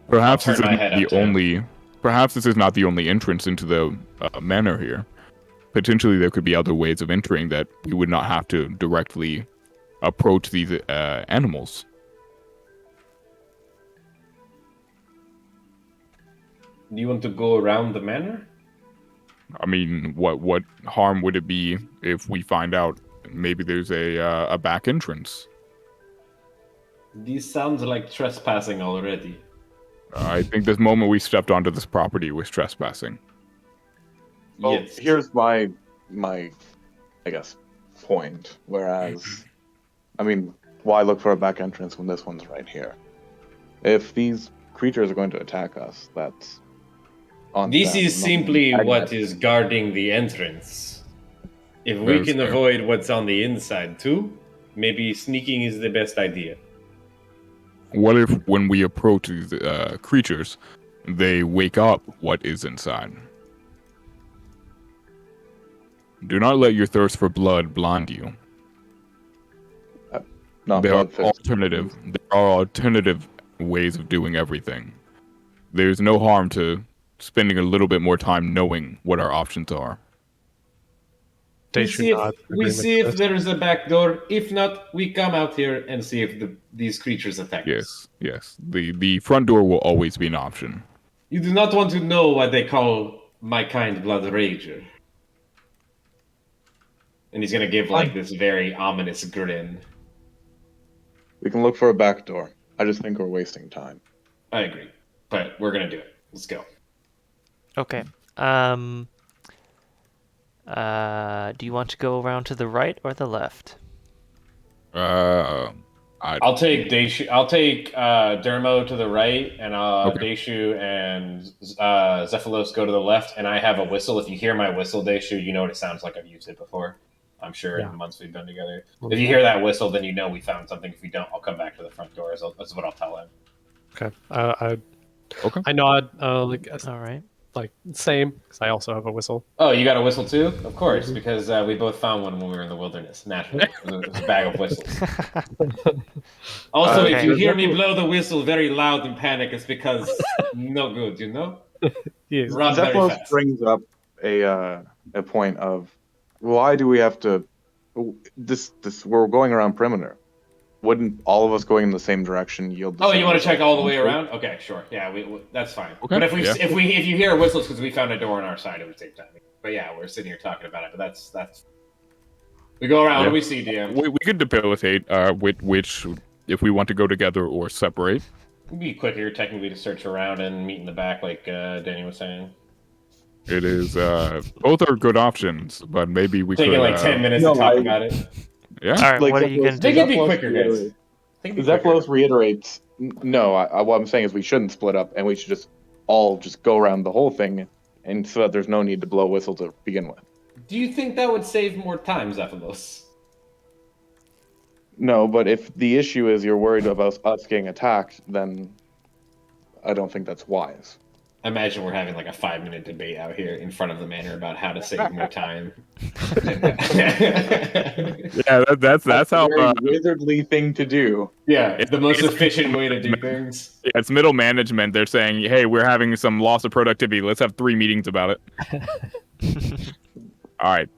Perhaps turn this my isn't head the up to him. only. Perhaps this is not the only entrance into the manor here. Potentially, there could be other ways of entering that we would not have to directly approach these animals. Do you want to go around the manor? I mean, what harm would it be if we find out maybe there's a back entrance? This sounds like trespassing already. I think this moment we stepped onto this property was trespassing. Well, Yes. here's my I guess point. Whereas, I mean, why look for a back entrance when this one's right here? If these creatures are going to attack us, that's on This them, is not simply on what us. is guarding the entrance. If we That is can fair. avoid what's on the inside too, maybe sneaking is the best idea. What if when we approach these creatures, they wake up what is inside? Do not let your thirst for blood blind you. Not There are bloodthirsty. alternative ways of doing everything. There's no harm to spending a little bit more time knowing what our options are. Daishu nods in We agreement see to if this. there is a back door. If not, we come out here and see if these creatures attack us. Yes. The front door will always be an option. You do not want to know what they call my kind blood rager. And he's gonna give like this very ominous grin. We can look for a back door. I just think we're wasting time. I agree, but we're gonna do it. Let's go. Okay. Do you want to go around to the right or the left? I'll take Daishu. I'll take Dermo to the right, and Okay. Daishu and Zephylos go to the left. And I have a whistle. If you hear my whistle, Daishu, you know what it sounds like. I've used it before. I'm sure in Yeah. the months we've been together. If you hear that whistle, then you know we found something. If we don't, I'll come back to the front door. That's what I'll tell him. Okay. Okay. I nod, All right. like same, because I also have a whistle. Oh, you got a whistle too? Of course, because we both found one when we were in the wilderness. Naturally, it was a bag of whistles. Also, Okay. if you hear me blow the whistle very loud and panic, it's because no good, you know? Yes. Run very Zephylos fast. brings up a point of why do we have to this we're going around perimeter. Wouldn't all of us going in the same direction yield the Oh, same you want to check all the way result? around? Okay, sure. Yeah, that's fine. Okay, But if yeah. if you hear a whistle, it's because we found a door on our side. It would take time. But yeah, we're sitting here talking about it. But that's. We go around. What do we see, DM? We could debilitate which if we want to go together or separate. It'd be quicker technically to search around and meet in the back, like Danny was saying. It is both are good options, but maybe we Taking could like 10 minutes no, to talk I- about it. Yeah. All right. Like What are you gonna They do? can be Zephylos quicker, guys. reiterates- They can be quicker. Zephylos reiterates, no, what I'm saying is we shouldn't split up, and we should just all just go around the whole thing, and so that there's no need to blow a whistle to begin with. Do you think that would save more time, Zephylos? No, but if the issue is you're worried about us getting attacked, then I don't think that's wise. Imagine we're having like a 5-minute debate out here in front of the manor about how to save more time. Yeah, that's how a very wizardly thing to do. Yeah, the most efficient way to do things. it's middle management. They're saying, "Hey, we're having some loss of productivity. Let's have 3 meetings about it." All right.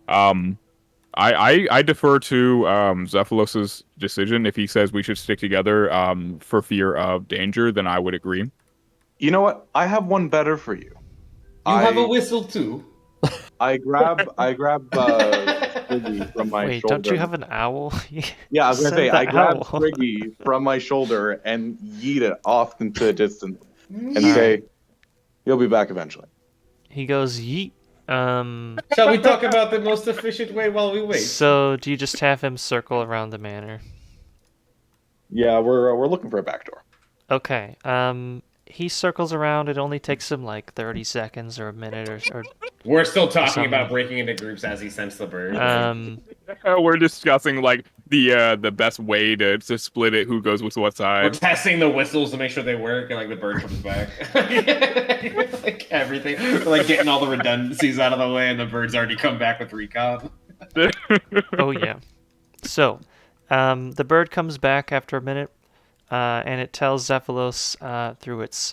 I defer to Zephyros's decision. If he says we should stick together for fear of danger, then I would agree. You know what? I have one better for you. You have a whistle too. I grab Spriggy from my Wait, shoulder. don't you have an owl? Yeah, I was gonna Send say the I grab owl. Spriggy from my shoulder and yeet it off into the distance and Yeet. say, "He'll be back eventually." He goes yeet. Shall we talk about the most efficient way while we wait? So do you just have him circle around the manor? Yeah, we're looking for a back door. Okay. He circles around. It only takes him like 30 seconds or a minute or We're still talking Something. about breaking into groups as he sends the bird. We're discussing like the best way to split it. Who goes with what We're side? testing the whistles to make sure they work, and like the bird comes back. Like everything, we're, like getting all the redundancies out of the way, and the bird's already come back with recon. Oh yeah. So, the bird comes back after a minute, and it tells Zephylos through its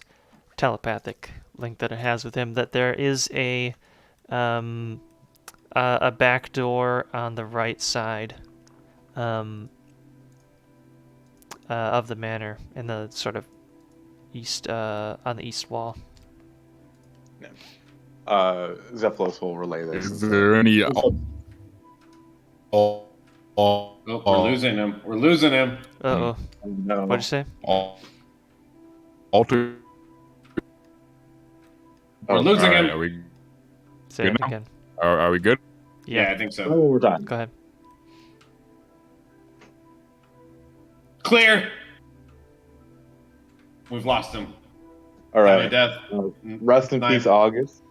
telepathic link that it has with him that there is a back door on the right side of the manor in the sort of east on the east wall. Zephylos will relay this. Is there any? Oh, we're losing him. We're losing him. Uh-oh. No. What'd you say? Alter. We're losing Alright, him. Are we? Say Good it now? again. Are we good? Yeah, I think so. Oh, we're done. Go ahead. Clear. We've lost him. All Time right. of death. Rest in Nine. peace, August.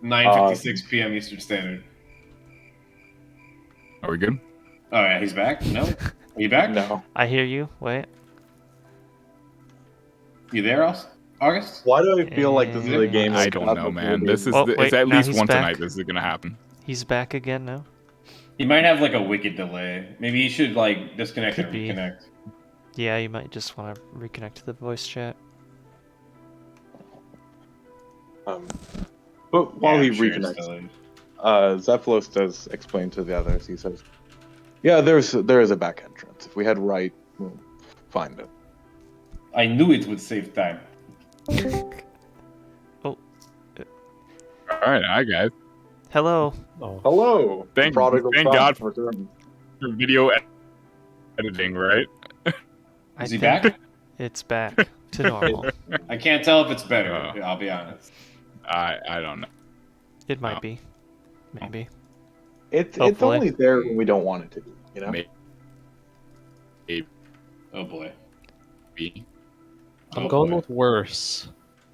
9:56 p.m. Eastern Standard. Are we good? Oh yeah, he's back. No, are you back? No. I hear you. Wait. You there, August? Why do I feel like this is a game? I of don't know, man. This is Oh, it's wait, at now least he's once a back. night. This is gonna happen. He's back again now. He might have like a wicked delay. Maybe he should like disconnect Could and be. reconnect. Yeah, you might just want to reconnect to the voice chat. But while Yeah, he I'm sure it's reconnects, delayed. Zephylos does explain to the others. He says, "Yeah, there is a back entrance. If we head right, we'll find it." I knew it would save time. Oh, All right, hi guys. hello. Oh. Hello. Thank prodigal son God returned. for video editing, right? I Is he think back? It's back to normal. I can't tell if it's better. Oh. I'll be honest. I don't know. It might Oh. be. Maybe. It's Hopefully. only there when we don't want it to be. You know. Maybe. Oh boy. I'm Oh, going boy. with worse.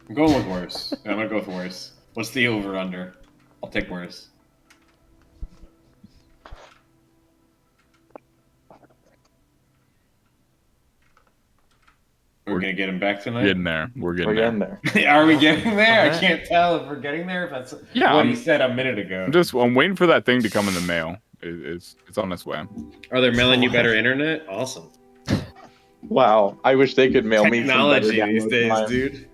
I'm going with worse. Yeah, I'm gonna go with worse. What's the over under? I'll take worse. We're gonna get him back tonight. Getting there. We're getting We're there. getting there. Are we getting there? I Alright. can't tell if we're getting there. If that's Yeah, what I'm- he said a minute ago. I'm waiting for that thing to come in the mail. It's on its way. Are they mailing you better internet? Awesome. Wow. I wish they could mail me some better Technology these download days, time. dude.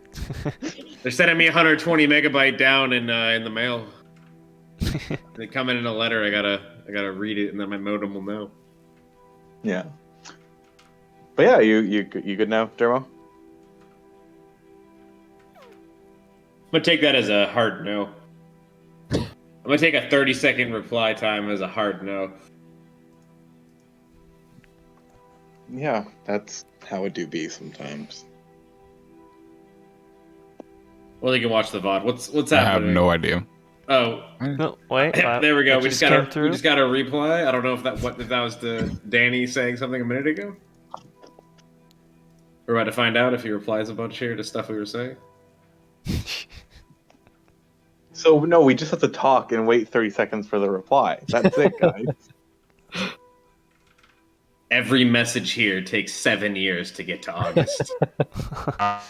They're sending me 120 megabyte down in the mail. They come in a letter. I gotta read it, and then my modem will know. Yeah. But yeah, you good now, Dermo? I'm gonna take that as a hard no. I'm gonna take a 30-second reply time as a hard no. Yeah, that's how it do be sometimes. Well, you can watch the VOD. What's I have happening? no idea. Oh, No, wait. there we go. it We just just came got through. a reply. I don't know if that was the Danny saying something a minute ago. We're about to find out if he replies a bunch here to stuff we were saying. So no, we just have to talk and wait 30 seconds for the reply. That's it, guys. Every message here takes 7 years to get to August.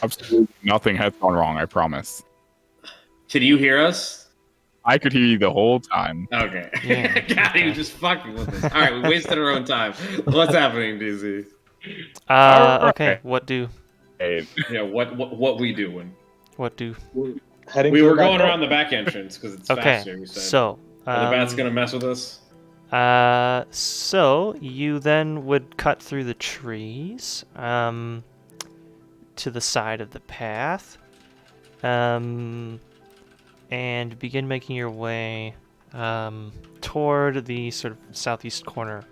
Absolutely nothing has gone wrong. I promise. Can you hear us? I could hear you the whole time. Okay. Yeah, God, he okay. was just fucking with us. All right, we wasted our own time. What's happening, DZ? Okay. What do? Hey, Yeah, what we doing? What do? Heading We to were the back going door. around the back entrance because it's Okay. faster. You said. So. Are the bats gonna mess with us? So you then would cut through the trees, to the side of the path, and begin making your way, toward the sort of southeast corner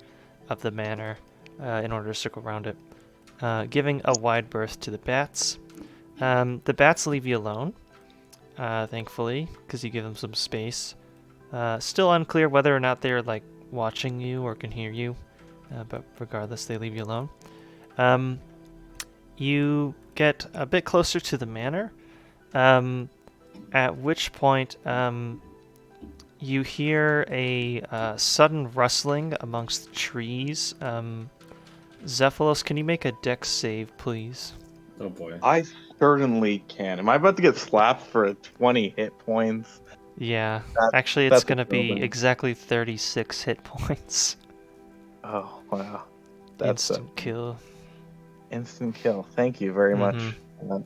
of the manor, in order to circle around it, giving a wide berth to the bats. The bats leave you alone, thankfully, because you give them some space. Still unclear whether or not they're like watching you or can hear you, but regardless, they leave you alone. You get a bit closer to the manor, at which point you hear a sudden rustling amongst the trees. Zephylos, can you make a dex save, please? Oh boy. I certainly can. Am I about to get slapped for 20 hit points? Yeah, That- actually, it's that's going to be building. exactly 36 hit points. Oh, wow. That's Instant kill. instant kill. Thank you very much. Mhm.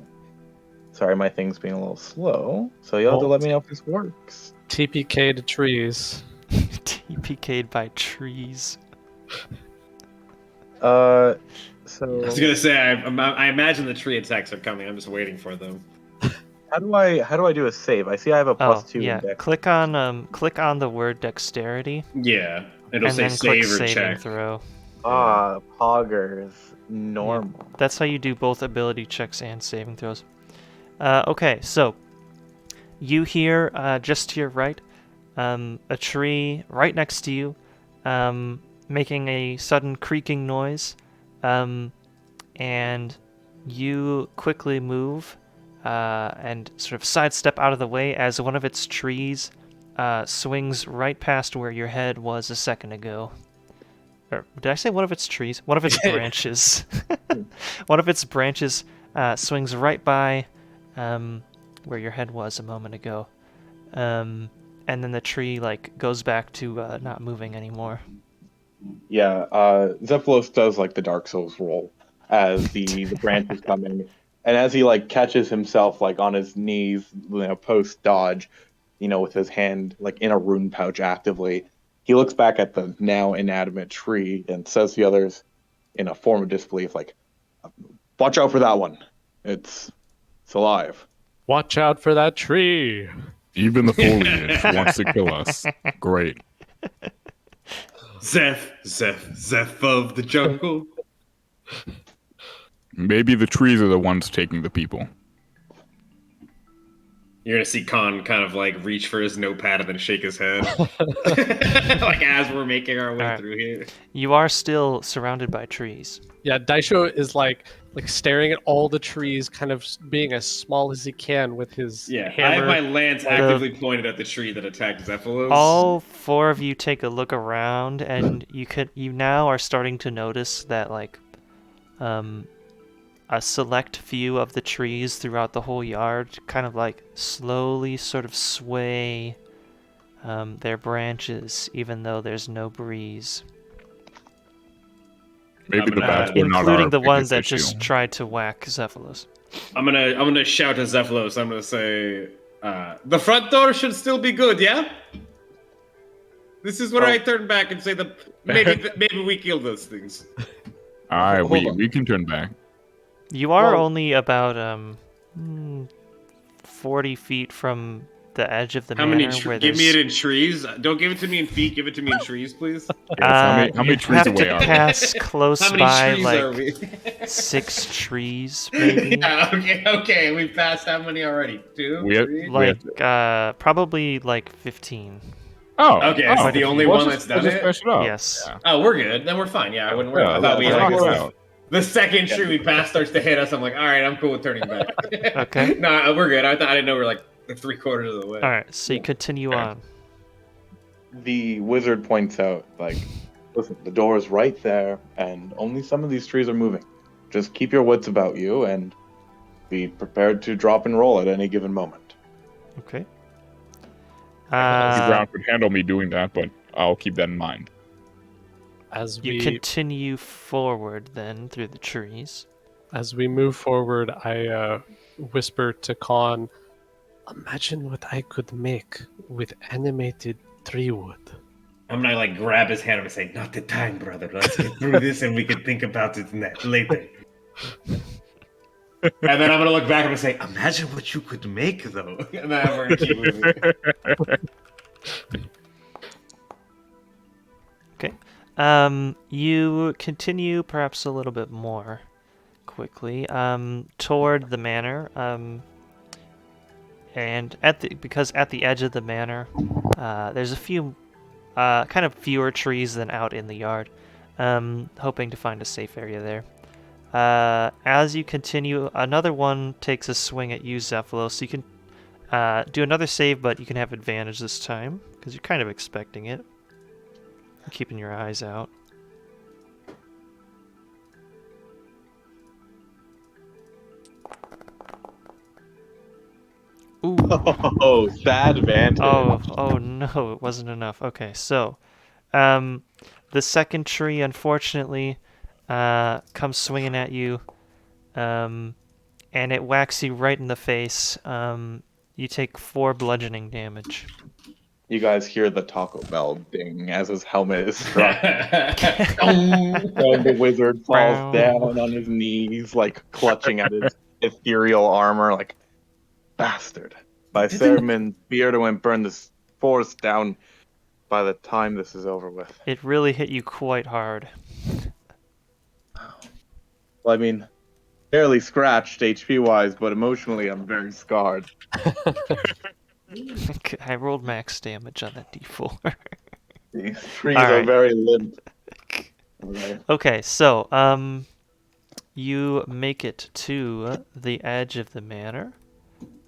Sorry, my thing's being a little slow, so you'll have to let me know if this works. TPK to trees. TPK'd by trees. So I was gonna say I imagine the tree attacks are coming. I'm just waiting for them. how do I do a save? I see I have a Oh, +2 yeah. in dex. Click on the word dexterity, Yeah, it'll and say then click save or saving check. throw. Poggers. Normal. That's how you do both ability checks and saving throws. Okay, so you hear just to your right, a tree right next to you, making a sudden creaking noise, and you quickly move and sort of sidestep out of the way as one of its trees swings right past where your head was a second ago. or did I say one of its trees? One of its branches. One of its branches swings right by where your head was a moment ago. And then the tree like goes back to not moving anymore. Yeah, Zephylos does like the Dark Souls roll as the branch is coming, and as he like catches himself like on his knees, post dodge, with his hand like in a rune pouch actively, he looks back at the now inanimate tree and says to the others in a form of disbelief, like, "Watch out for that one. It's alive." Watch out for that tree. Even the foliage wants to kill us. Great. Zeph of the jungle. Maybe the trees are the ones taking the people. You're gonna see Khan kind of like reach for his notepad and then shake his head, like as we're making our way through here. You are still surrounded by trees. Yeah, Daisho is like staring at all the trees, kind of being as small as he can with his hammer. I have my lance actively pointed at the tree that attacked Zephylos. All 4 of you take a look around, and you now are starting to notice that like a select few of the trees throughout the whole yard kind of like slowly sort of sway their branches, even though there's no breeze. Maybe the bats were not including our the ones biggest that issue. just tried to whack Zephylos. I'm gonna shout at Zephylos. I'm gonna say, the front door should still be good, yeah? This is where I turn back and say maybe we kill those things. All right, we can turn back. You are only about 40 feet from the edge of the How manor. many? Give me it in trees. Don't give it to me in feet. Give it to me in trees, please. How many trees away have are to we? pass close How many by trees are like we? 6 trees, maybe. Yeah, okay. We passed how many already? 2? We have- 3? Like probably like 15. Oh, Okay, it's the only one that's done it? Finish it up. Yes. Yeah. Oh, we're good. Then we're fine. Yeah, I wouldn't worry. Yeah, I thought we let's like knock it out. the second tree we passed starts to hit us. I'm like, all right, I'm cool with turning back. Okay. No, we're good. I didn't know we were like 3/4 of the way. All right, so you continue on. The wizard points out, like, listen, the door is right there, and only some of these trees are moving. Just keep your wits about you, and be prepared to drop and roll at any given moment. Okay. Ground could handle me doing that, but I'll keep that in mind. As You we continue forward then through the trees. as we move forward, I whisper to Khan, "Imagine what I could make with animated tree wood." I'm gonna like grab his hand and say, "Not the time, brother. Let's get through this, and we can think about it later." And then I'm gonna look back and say, "Imagine what you could make, though." And then we're gonna keep moving. Okay. You continue perhaps a little bit more quickly toward the manor. And because at the edge of the manor, there's a few kind of fewer trees than out in the yard. Hoping to find a safe area there. As you continue, another one takes a swing at you, Zephylos. So you can do another save, but you can have advantage this time because you're kind of expecting it. Keeping your eyes out. Ooh. Oh, sad advantage. Oh no, it wasn't enough. Okay, so the second tree unfortunately comes swinging at you, and it whacks you right in the face. You take 4 bludgeoning damage. You guys hear the Taco Bell ding as his helmet is struck. And the wizard falls down on his knees, like clutching at his ethereal armor, like, bastard. By Theremon's beard, I went burn this forest down by the time this is over with. It really hit you quite hard. Well, I mean, barely scratched HP-wise, but emotionally I'm very scarred. I rolled max damage on that d4. These trees All are right. very limp. Okay, so you make it to the edge of the manor,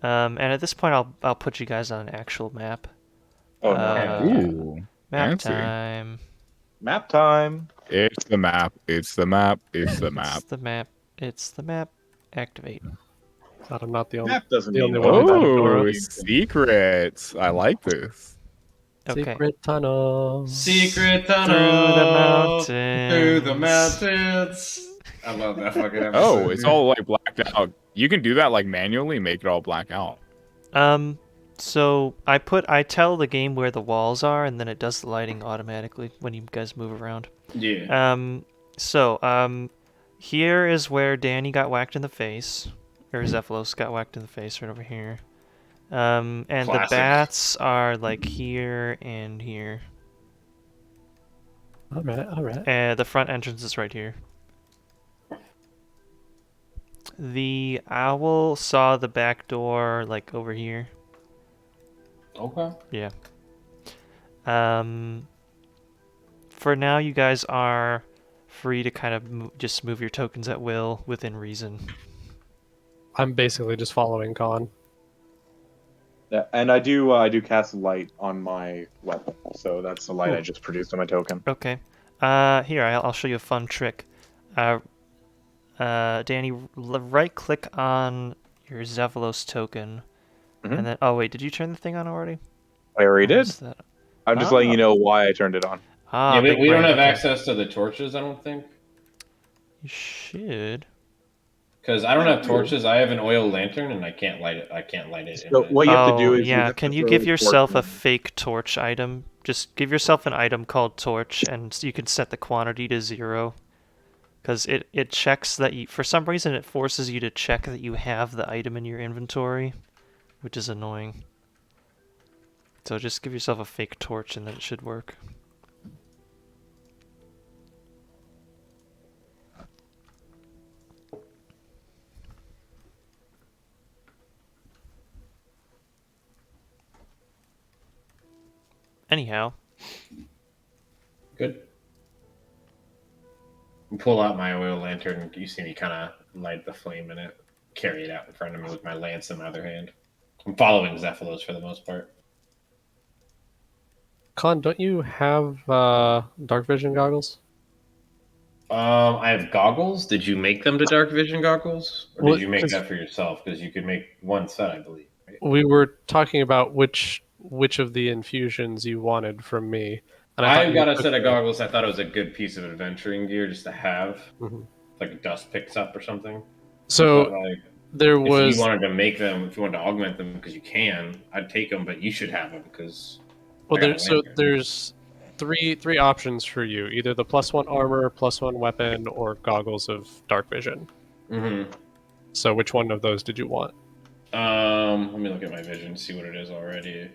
and at this point I'll put you guys on an actual map. Oh no. Ooh, Map fancy. time. Map time. It's the map. It's the map. It's the map. It's the map. It's the map. Activate. Glad I'm not the only, Map doesn't the mean only one without a Oh, Dora. secrets. I like this. Okay. Secret tunnel. Secret Through the tunnel mountains. through the mountains. I love that fucking episode. Oh, it's dude. all like blacked out. You can do that like manually, make it all black out. So I tell the game where the walls are, and then it does the lighting automatically when you guys move around. Yeah. Here is where Danny got whacked in the face, or Zephylos got whacked in the face right over here. And the Classic. bats are like here and here. All right. And the front entrance is right here. The owl saw the back door like over here. Okay. Yeah. For now, you guys are free to kind of just move your tokens at will within reason. I'm basically just following Con. Yeah, and I do cast light on my weapon, so that's the light I just produced on my token. Okay. Here, I'll show you a fun trick. Danny, right-click on your Zephylos token, and then... Oh, wait, did you turn the thing on already? I already did. That? I'm just letting you know why I turned it on. Ah, Yeah, big we don't brain, have okay. access to the torches, I don't think. You should. Because I don't have torches. I have an oil lantern, and I can't light it. So what you have to do is yeah. have Can to you throw give the yourself a torch in. fake torch item? Just give yourself an item called torch, and you can set the quantity to 0. Because it checks that you... For some reason, it forces you to check that you have the item in your inventory, which is annoying. So just give yourself a fake torch, and then it should work. Anyhow. Good. I pull out my oil lantern, and you see me kind of light the flame in it, carry it out in front of me with my lance in my other hand. I'm following Zephylos for the most part. Con, don't you have dark vision goggles? I have goggles. Did you make them to dark vision goggles, or Well, did you make 'cause- that for yourself? Because you could make one set, I believe. Right? We were talking about which of the infusions you wanted from me. And I thought got you a took set of the- goggles. I thought it was a good piece of adventuring gear just to have, Mhm. like a dust picks up or something. So But, like, there if was you wanted to make them, if you wanted to augment them, because you can, I'd take them. But you should have them because. there's three options for you: either the +1 armor, +1 weapon, or goggles of dark vision. Mm-hmm. So which one of those did you want? Let me look at my vision, see what it is already.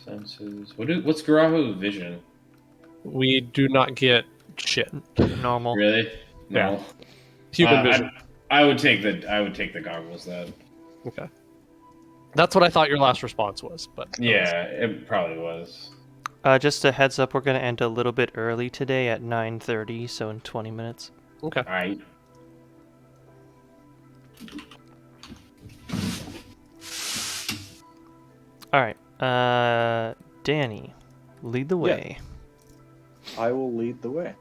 Senses. What's Garaho's vision? We do not get shit. Normal. Really? Yeah. No. Human vision. I would take the goggles then. Okay. That's what I thought your last response was, but Yeah, it probably was. Just a heads up, we're going to end a little bit early today at 9:30, so in 20 minutes. Okay. All right. Alright, Danny, lead the way. I will lead the way.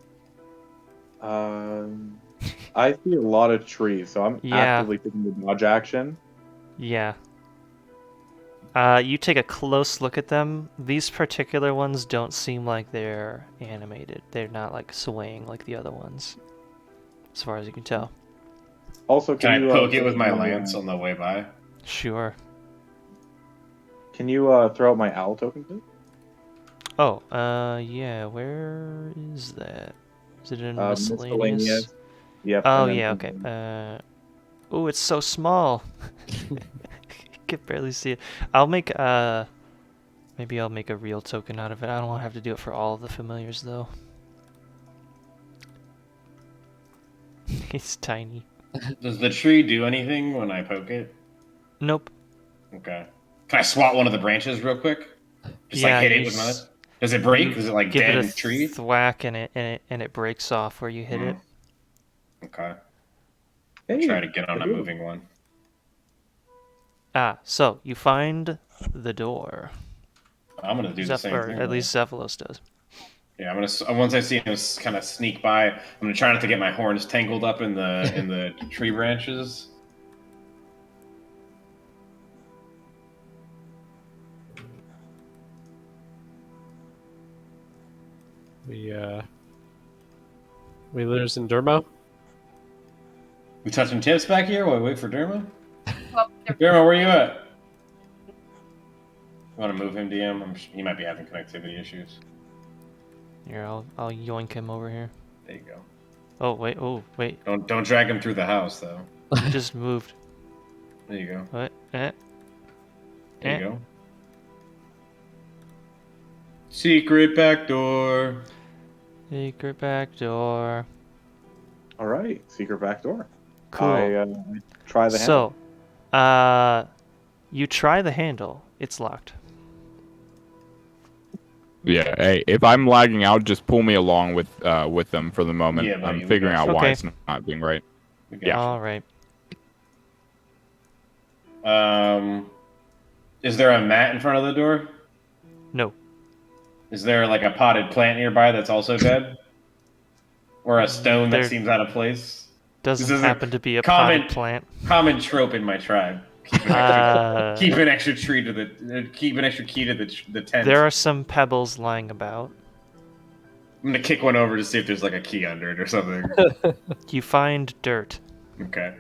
I see a lot of trees, so I'm Yeah. actively taking the dodge action. Yeah. You take a close look at them. These particular ones don't seem like they're animated. They're not like swaying like the other ones, as far as you can tell. Also, Can I you poke it with my throw lance on the way by? Sure. Can you throw out my owl token, please? Oh, yeah, where is that? Is it in miscellaneous? Miscellaneous. Yep. Oh, and then- yeah, okay. Oh, it's so small. I can barely see it. I'll make, maybe I'll make a real token out of it. I don't want to have to do it for all of the familiars, though. It's tiny. Does the tree do anything when I poke it? Nope. Okay. Can I swat one of the branches real quick? Just Yeah, like hit you it with my. s- Does it break? Is it like Give dead it a tree? thwack and it breaks off where you hit it. Okay. Hey, Try to get on a I do. moving one. Ah, so you find the door. I'm gonna do the same or thing. at least Zephylos does. Yeah, I'm gonna once I see him kind of sneak by, I'm gonna try not to get my horns tangled up in the tree branches. We lose in Dermo. We touching tips back here while we wait for Derma? Derma, where you at? You want to move him, DM? He might be having connectivity issues. Here, I'll yoink him over here. There you go. Oh wait. Don't drag him through the house though. He just moved. There you go. What? There you go. Secret back door. Secret back door. All right, secret back door. Cool. I try the handle. So, you try the handle. It's locked. Yeah, hey, if I'm lagging out, just pull me along with them for the moment. Yeah, I'm figuring out why Okay. it's not being right. Yeah. All right. Is there a mat in front of the door? No. Is there like a potted plant nearby that's also dead? Or a stone that There seems out of place? Doesn't This is happen to be a common- potted plant. Common trope in my tribe. Keep an extra key to the tent. There are some pebbles lying about. I'm gonna kick one over to see if there's like a key under it or something. You find dirt. Okay.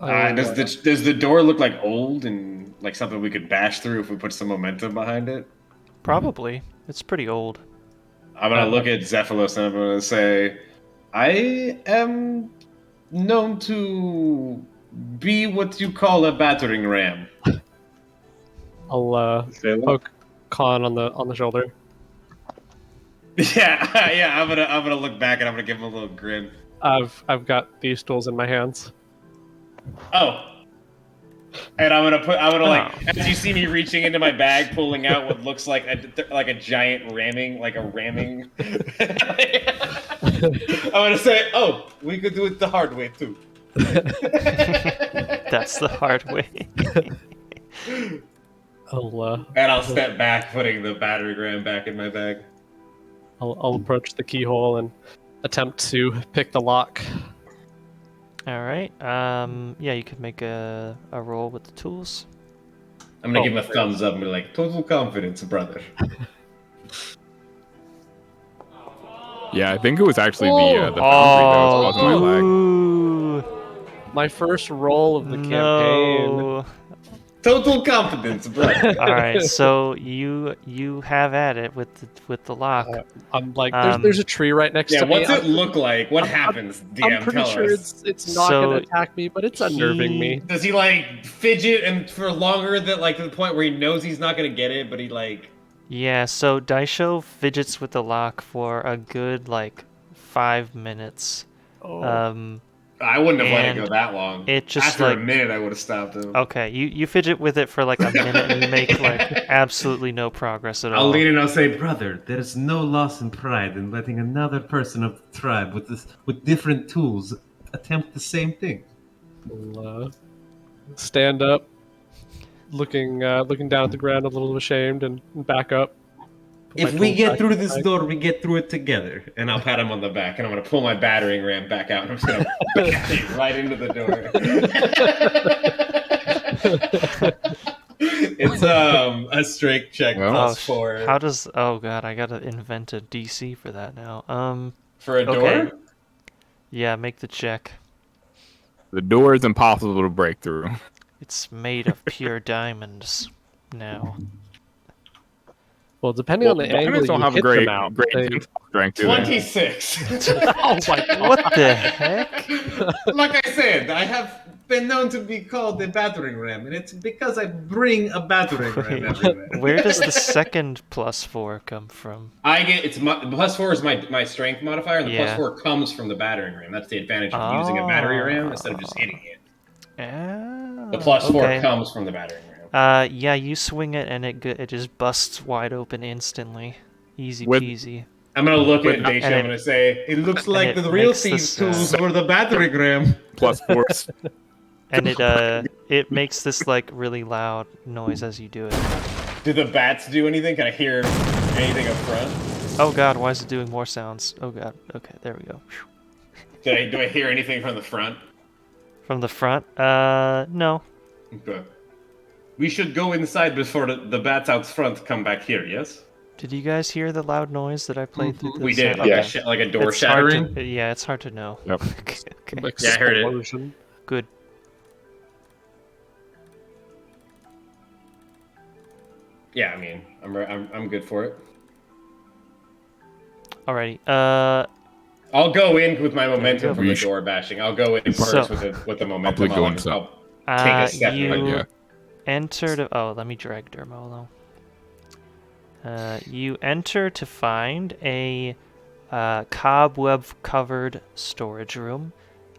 Does the door look like old and like something we could bash through if we put some momentum behind it? Probably. It's pretty old. I'm gonna look at Zephylos and I'm gonna say, I am known to be what you call a battering ram. I'll poke Khan on the shoulder. Yeah. I'm gonna look back and I'm gonna give him a little grin. I've got these tools in my hands. Oh. And I'm gonna like, as you see me reaching into my bag, pulling out what looks like a giant ramming. I'm gonna say, oh, we could do it the hard way too. That's the hard way. And I'll step back, putting the battering ram back in my bag. I'll approach the keyhole and attempt to pick the lock. All right. Yeah, you could make a roll with the tools. I'm gonna give him a thumbs up and be like, total confidence, brother. Yeah, I think it was actually the foundry that was causing my lag. Ooh, My first roll of the campaign. no. Total confidence, brother. All right, so you have at it with the lock. I'm like, there's a tree right next Yeah, to me. what's it look like? What happens, DM? I'm pretty Tell sure us. it's not So going to attack me, but it's unnerving me. Does he like fidget and for longer that like to the point where he knows he's not gonna get it, but he like Yeah, so Daisho fidgets with the lock for a good 5 minutes. I wouldn't have let it And go that long. it just, after a like- minute I would have stopped him. Okay, you fidget with it for a minute and you make absolutely no progress at all. I'll lean in and I'll say, brother, there is no loss in pride in letting another person of the tribe with different tools attempt the same thing. I'll, stand up, looking down at the ground, a little ashamed, and back up. If we get through this door, we get through it together. And I'll pat him on the back and I'm gonna pull my battering ram back out and I'm just gonna right into the door. It's a strength check +4. How does? Oh god, I gotta invent a DC for that now. For a door? Okay. Yeah, make the check. The door is impossible to break through. It's made of pure diamonds now. Well, depending on the angle diamonds don't you have a hit great them out, they- strength, do they? 26. Oh my god! What the heck? Like I said, I have been known to be called a battering ram, and it's because I bring a battering ram everywhere. Where does the second +4 come from? I get +4 is my strength modifier, and the Yeah. +4 comes from the battering ram. That's the advantage of using a battery ram instead of just hitting it. The +4 comes from the battering ram. Yeah, you swing it and it just busts wide open instantly. Easy With- peasy. I'm gonna look at Daisha, and I'm gonna say, It looks And like it the real makes thieves' this, tools were the battering ram. +4. And it makes this really loud noise as you do it. Do the bats do anything? Can I hear anything up front? Oh god, why is it doing more sounds? Oh god. Okay, there we go. Do I hear anything from the front? From the front? No. Okay. We should go inside before the bats out front come back here, yes? Did you guys hear the loud noise that I played through the We did, sound? like a door It's hard shattering. to, yeah, it's hard to know. Yep. Okay. Yeah, I heard it. Explosion. Good. Yeah, I mean, I'm good for it. Alrighty. I'll go in with my momentum from We the should- door bashing. I'll go in So- first with the momentum. Probably go I'll inside. take a step. You Yeah. enter to... Oh, let me drag Dermo, though. You enter to find a cobweb-covered storage room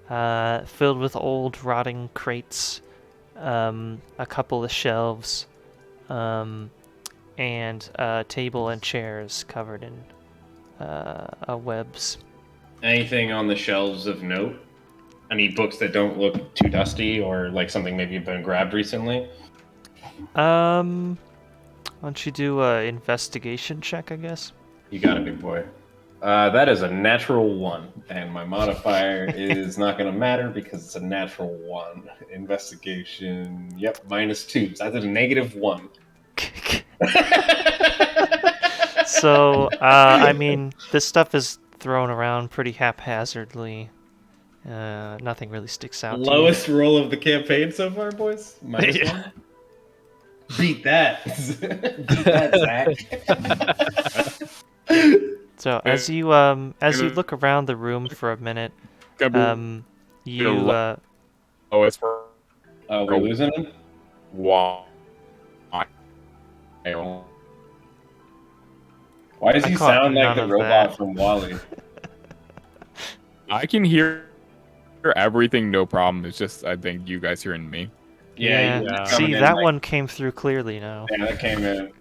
filled with old rotting crates, a couple of shelves, and a table and chairs covered in webs. Anything on the shelves of note? Any books that don't look too dusty or like something maybe been grabbed recently? Why don't you do a investigation check, I guess? You got it, big boy. That is a natural 1, and my modifier is not going to matter because it's a natural 1. Investigation, yep, -2. So I did a -1. So, I mean, this stuff is thrown around pretty haphazardly. Nothing really sticks out. Lowest roll of the campaign so far, boys? -1? Beat that. Beat that, Zach. So as you look around the room for a minute, you Oh, it's for we're losing him? why? Why does I he caught sound like none the of robot that. from WALL-E? I can hear everything, no problem. It's just I think you guys hearing me. Yeah. See, that one came through clearly now. Yeah, that came in.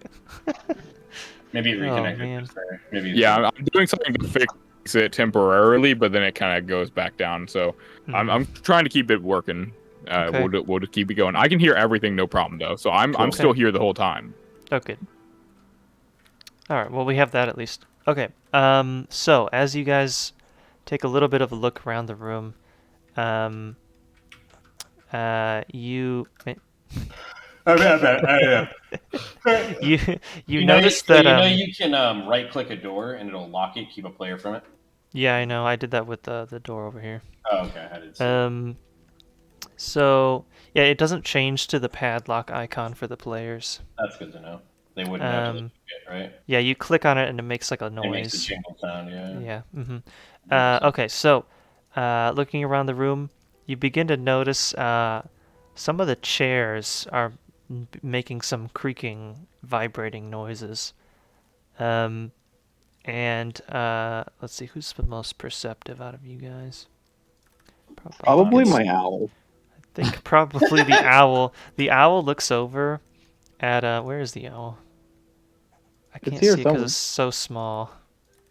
Maybe it Oh, reconnected. man. just there. Maybe it's Yeah, I'm doing something to fix it temporarily, but then it kind of goes back down. So I'm trying to keep it working. Okay. We'll just keep it going. I can hear everything, no problem though. So I'm still here the whole time. Oh, good. All right. Well, we have that at least. Okay. So as you guys take a little bit of a look around the room, you notice that you can right click a door and it'll lock it, keep a player from it. Yeah, I know. I did that with the door over here. Oh, okay, I didn't see. So yeah, it doesn't change to the padlock icon for the players. That's good to know. They wouldn't have to look at it, right? Yeah, you click on it and it makes like a It makes a noise. jingle sound, yeah. Yeah. Mm-hmm. Okay, so looking around the room, you begin to notice some of the chairs are making some creaking, vibrating noises. And let's see, who's the most perceptive out of you guys? Probably my owl. I think probably the owl. The owl looks over at where is the owl? I can't here see it because somewhere. it's so small.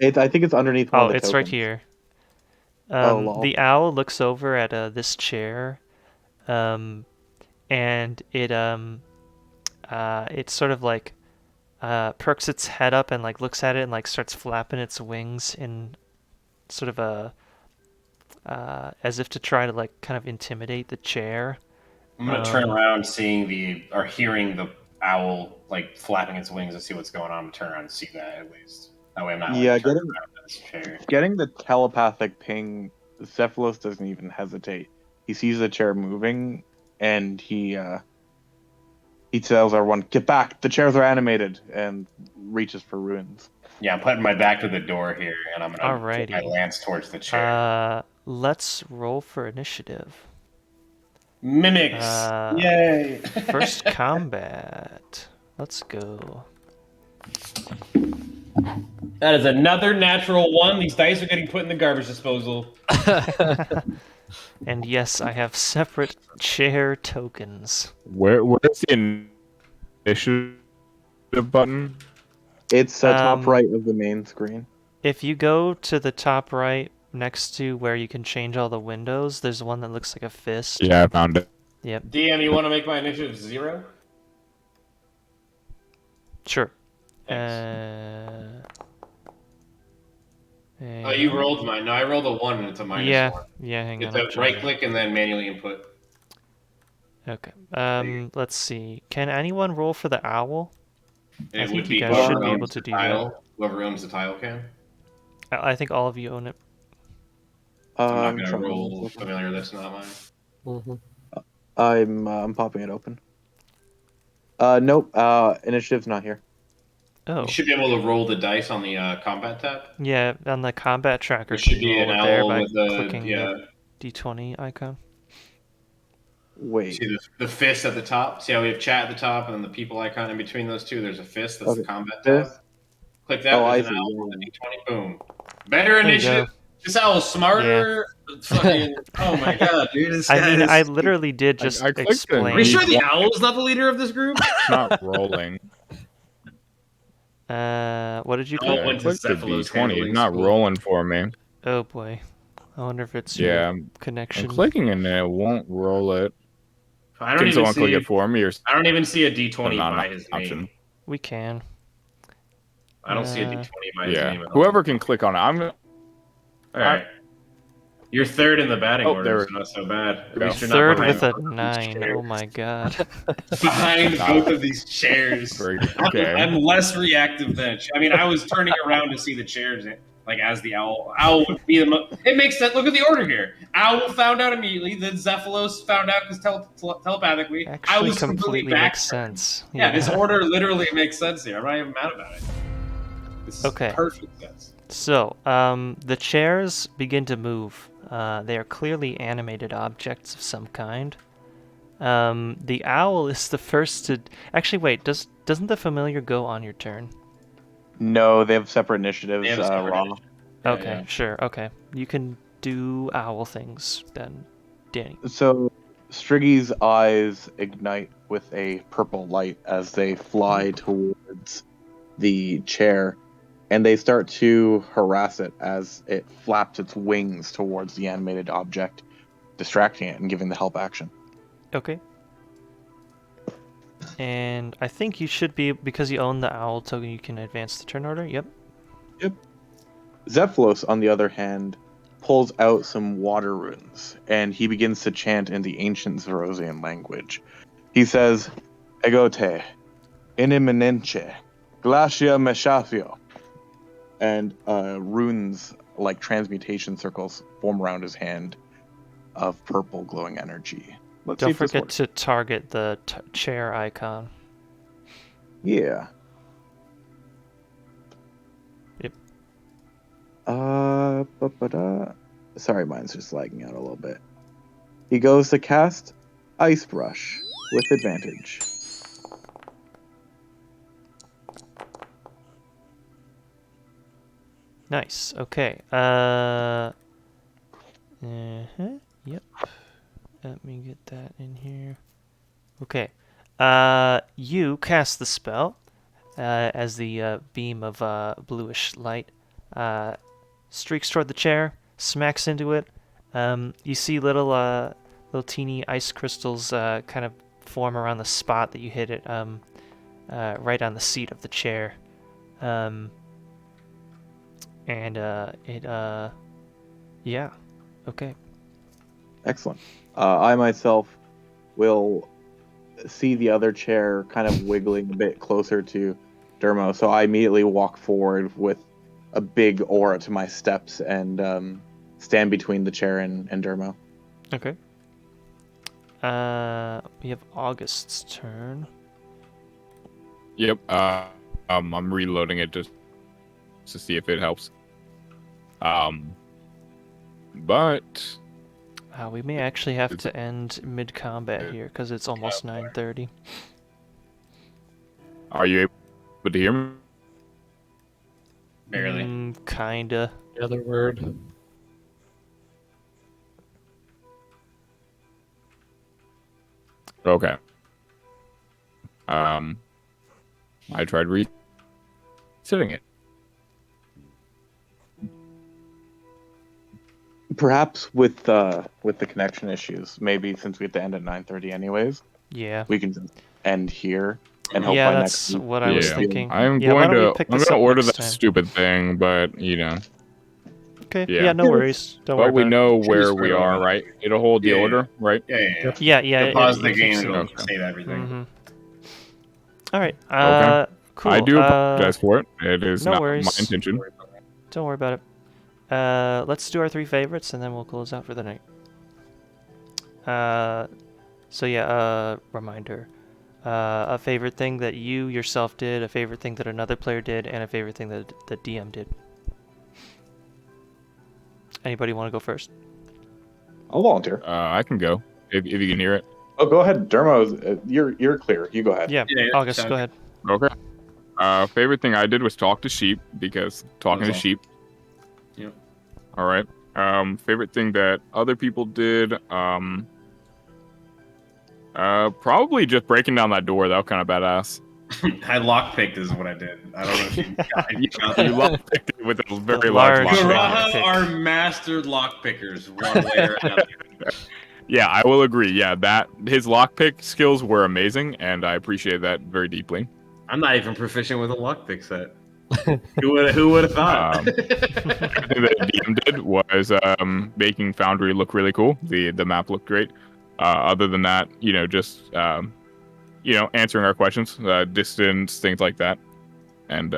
I think it's underneath one Oh, of the it's right tokens. here. Lol. The owl looks over at this chair, and it sort of like perks its head up and like looks at it and like starts flapping its wings in sort of a as if to try to like kind of intimidate the chair. I'm gonna turn around, hearing the owl like flapping its wings and see what's going on. I'm gonna turn around and see that at least. That way I'm not like, Yeah, turning around in this chair. Getting the telepathic ping, Cephalus doesn't even hesitate. He sees the chair moving, and he tells everyone, "Get back! The chairs are animated!" and reaches for ruins. Yeah, I'm putting my back to the door here, and I'm gonna put my Alrighty. lance towards the chair. Let's roll for initiative. Mimics! Yay! First combat. Let's go. That is another natural 1. These dice are getting put in the garbage disposal. And yes, I have separate chair tokens. Where's the initiative button? It's top right of the main screen. If you go to the top right next to where you can change all the windows, there's one that looks like a fist. Yeah, I found it. Yep. DM, you want to make my initiative 0? Sure. Thanks. Hang Oh, you on. rolled mine. No, I rolled a 1 and it's a -1. Yeah, hang You on. have I'll to check. right click and then manually input. Okay. Let's see. Can anyone roll for the owl? And I it think would you be guys whoever should be able owns to the do that. tile. Whoever owns the tile can. I think all of you own it. I'm not trying gonna to roll look. familiar. That's not mine. I'm popping it open. Nope. Initiative's not here. Oh. You should be able to roll the dice on the combat tab. Yeah, on the combat tracker, There should can you be roll an it there owl by with the clicking the D20 icon? Wait. See the fist at the top. See how we have chat at the top and then the people icon in between those two. There's a fist. That's the combat tab. Fist? Click that. Oh, I There's see. an owl Yeah, with yeah. a D20. Boom. Better There you initiative. go. This owl's smarter. Fucking. Oh my god, dude. This guy I mean, is... I literally did just I clicked the explain. Are you sure the owl is not the leader of this group? It's not rolling. What did you Oh, click? I went to clicked the Cephalos D20. handling It's not school. rolling for me. Oh boy. I wonder if it's Yeah, your I'm connection. clicking and it won't roll it. I don't Can even someone see. click it for me or I don't even see a D20 not by an his option? name. We can. I don't see a D20 by his Yeah, name at all. whoever can click on it. I'm gonna. All right. You're third in the batting Oh, order. there It's not so bad. At go. least you're Third not with a behind 9. Oh my god. behind both of these chairs. Very good. Okay. I'm less reactive than. I mean, I was turning around to see the chairs, like as the owl. Owl would be the most. It makes sense. Look at the order here. Owl found out immediately. Then Zephylos found out because telepathically. I Actually, was completely back. makes sense. Yeah, this order literally makes sense here. I'm not even mad about it. This is Okay. perfect sense. So, the chairs begin to move. They are clearly animated objects of some kind. The owl is the first to... Actually, wait, doesn't the familiar go on your turn? No, they have separate initiatives. They have separate Raw. initiatives. Yeah, Okay, yeah. sure, okay. You can do owl things then, Danny. So Striggy's eyes ignite with a purple light as they fly towards the chair, and they start to harass it as it flaps its wings towards the animated object, distracting it and giving the help action. Okay. And I think you should be, because you own the owl token, you can advance the turn order. Yep. Zephylos, on the other hand, pulls out some water runes, and he begins to chant in the ancient Zerosian language. He says, Egote, iniminence, glacia meshatio. And runes, like transmutation circles, form around his hand of purple glowing energy. Let's see Don't if this forget works. to target the chair icon. Yeah. Yep. Sorry, mine's just lagging out a little bit. He goes to cast Ice Brush with advantage. Nice. Okay. Yep. Let me get that in here. Okay. You cast the spell as the beam of bluish light streaks toward the chair, smacks into it. You see little teeny ice crystals kind of form around the spot that you hit it, right on the seat of the chair. Yeah. Okay. Excellent. I myself will see the other chair kind of wiggling a bit closer to Dermo, so I immediately walk forward with a big aura to my steps and stand between the chair and Dermo. Okay. We have August's turn. Yep. I'm reloading it just to see if it helps. But We may actually have to end mid-combat here because it's almost 9:30. are you able to hear me? Barely. Kinda. The other word. Okay. I tried resetting it. Perhaps with the connection issues, maybe since we have to end at 9:30 anyways, Yeah. we can just end here and hope Yeah, by that's next week. what I was Yeah. thinking. I'm Yeah, why going don't we to pick I'm this going up to order next that time? stupid thing, but you know, Okay. Yeah. Yeah, no worries. Don't worry but we about know Should be where spread we over are, that. right? It'll hold the Yeah. order, right? Yeah. it. Yeah, You'll pause the it game keeps and it'll Okay. save everything. Mm-hmm. All right. Okay. Cool. I do apologize for it. It is no not worries. my intention. Don't worry about it. Let's do our 3 favorites and then we'll close out for the night. So yeah, reminder. A favorite thing that you yourself did, a favorite thing that another player did, and a favorite thing that the DM did. Anybody want to go first? I'll volunteer. I can go if you can hear it. Oh, go ahead, Dermo. You're clear. You go ahead. Yeah, Yeah, August, sounds go ahead. Okay. Favorite thing I did was talk to sheep because talking to That's sheep. Yep. All right. Favorite thing that other people did. Probably just breaking down that door. That was kind of badass. I lockpicked is what I did. I don't know if you got You it. lockpicked it with a very large large lock. lock. Garaha are master lockpickers, one way or another. Yeah, I will agree. Yeah, that his lockpick skills were amazing, and I appreciate that very deeply. I'm not even proficient with a lockpick set. Who would have thought? Everything that DM did was making Foundry look really cool. The map looked great. Other than that, just answering our questions, distance, things like that, and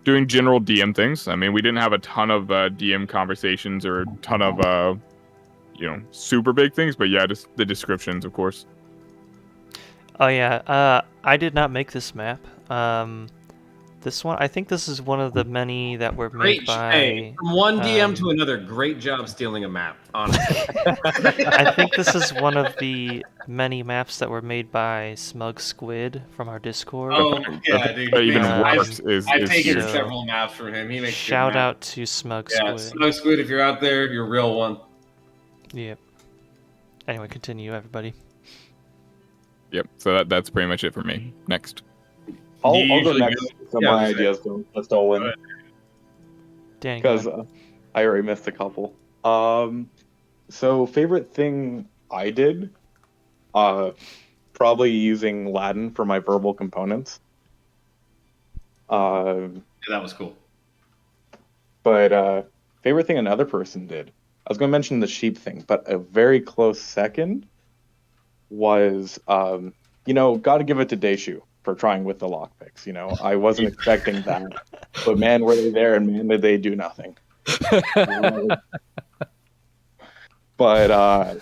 doing general DM things. I mean, we didn't have a ton of DM conversations or a ton of super big things, but yeah, just the descriptions, of course. Oh yeah, I did not make this map. This one, I think this is one of the many that were made Great. by. Hey, from one DM to another, great job stealing a map. Honestly, I think this is one of the many maps that were made by Smug Squid from our Discord. oh yeah, dude. But even man, worse is I've taken huge. several maps from him. He makes Shout good maps. out to Smug Yeah, Squid. Snow Squid, if you're out there, you're a real one. Yep. Anyway, continue, everybody. Yep. So that's pretty much it for me. Next. I'll go Usually next. go- So yeah, I my was ideas go stolen Danny, go because ahead. I already missed a couple. So favorite thing I did, probably using Latin for my verbal components. Yeah, that was cool. But favorite thing another person did, I was going to mention the sheep thing, but a very close second was, got to give it to Deishu for trying with the lockpicks. I wasn't expecting that, but man, were they there, and man, did they do nothing. But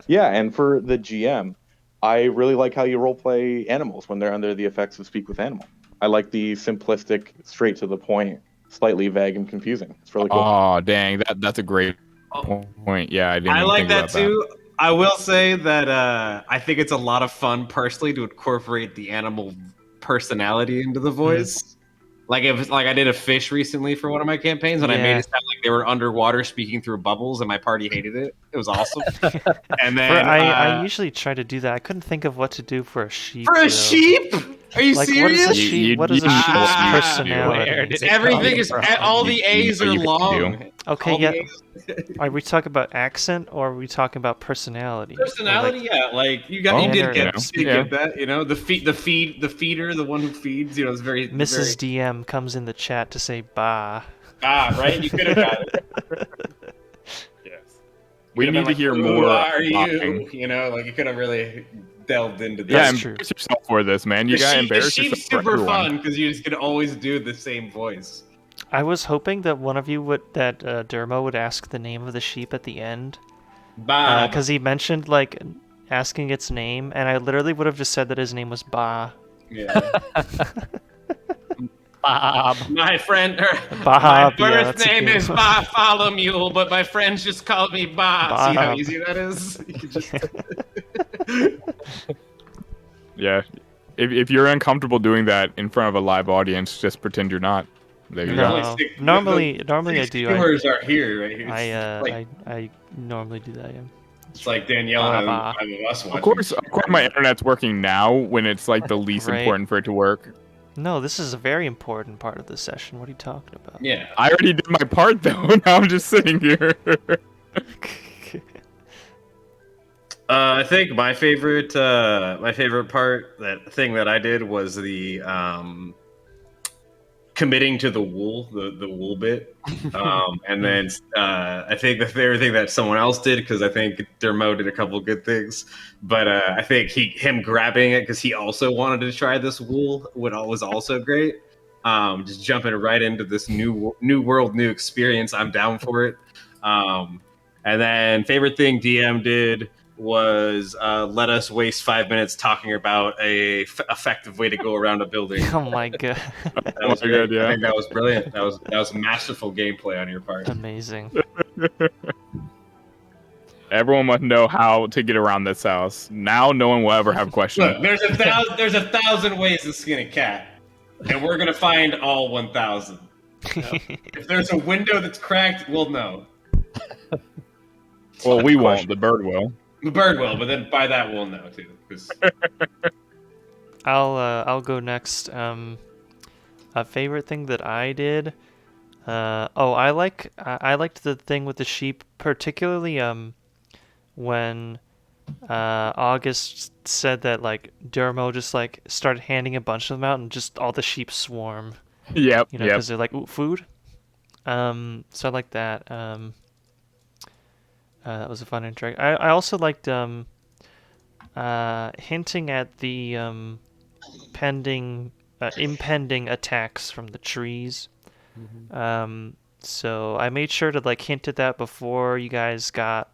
yeah, and for the GM, I really like how you roleplay animals when they're under the effects of Speak with Animal. I like the simplistic, straight to the point, slightly vague and confusing. It's really cool. Oh, dang, that's a great point. Yeah, I didn't I even like think that about too. I will say that I think it's a lot of fun personally to incorporate the animal personality into the voice. Like I did a fish recently for one of my campaigns, and I made Yeah. it sound like they were underwater speaking through bubbles, and my party hated it. It was awesome. And For, then I usually try to do that. I couldn't think of what to do for a sheep. for a though. sheep, are you Like, what is a serious? sheep? What is a you- sheep's Ah, personality? where did it Everything come is from? all the You A's know are you can long. do. Okay, All the yeah. A's- Are we talking about accent or are we talking about personality? Or, like, Personality, yeah. Like you Oh, did Manner- get, you know, get that, the feeder, the one who feeds, is very Mrs. DM comes in the chat to say bah. right. You could have got it. Yes. We Could've need been to like, hear Who more. are you? talking. Like you could have really delved into that. Yeah, That's true. embarrass yourself for this, man. You The gotta sheep- embarrass the yourself sheep's for super everyone. fun because you just could always do the same voice. I was hoping that one of you Dermo would ask the name of the sheep at the end. Bob. Because he mentioned, like, asking its name, and I literally would have just said that his name was Ba. Yeah. Bob. My friend, Bob, my yeah, birth that's a name good is one. Ba Follow but my friends just call me Ba. See how Bob. easy that is? You can just... Yeah. If you're uncomfortable doing that in front of a live audience, just pretend you're not. There you No. go. Normally I do. Viewers are here, right? It's I like, I normally do that. Yeah. it's like Danielle and Ba. five of us watching. Of course, my internet's working now when it's like the least Right. important for it to work. No, this is a very important part of the session. What are you talking about? Yeah. I already did my part though. Now I'm just sitting here. I think my favorite part, that thing that I did, was the committing to the wool, the wool bit, and then I think the favorite thing that someone else did, because I think Dermo did a couple good things, but I think him grabbing it because he also wanted to try this wool was also great. Just jumping right into this new world, new experience. I'm down for it. And then favorite thing DM did was let us waste 5 minutes talking about a effective way to go around a building. Oh my god. That was good, good. yeah. I think that was brilliant. That was masterful gameplay on your part. Amazing. Everyone must know how to get around this house. Now no one will ever have questions. Look, there's a thousand ways to skin a cat, and we're gonna find all 1,000. If there's a window that's cracked, we'll know. Well, we won't. The bird will. The bird will, but then by that we'll know too. 'Cause I'll go next. A favorite thing that I did. I liked the thing with the sheep, particularly when August said that like Dermo just like started handing a bunch of them out and just all the sheep swarm. Yep. You know, because they're like, ooh, food. So I like that. That was a fun interaction. I also liked hinting at the impending attacks from the trees. So I made sure to like hint at that before you guys got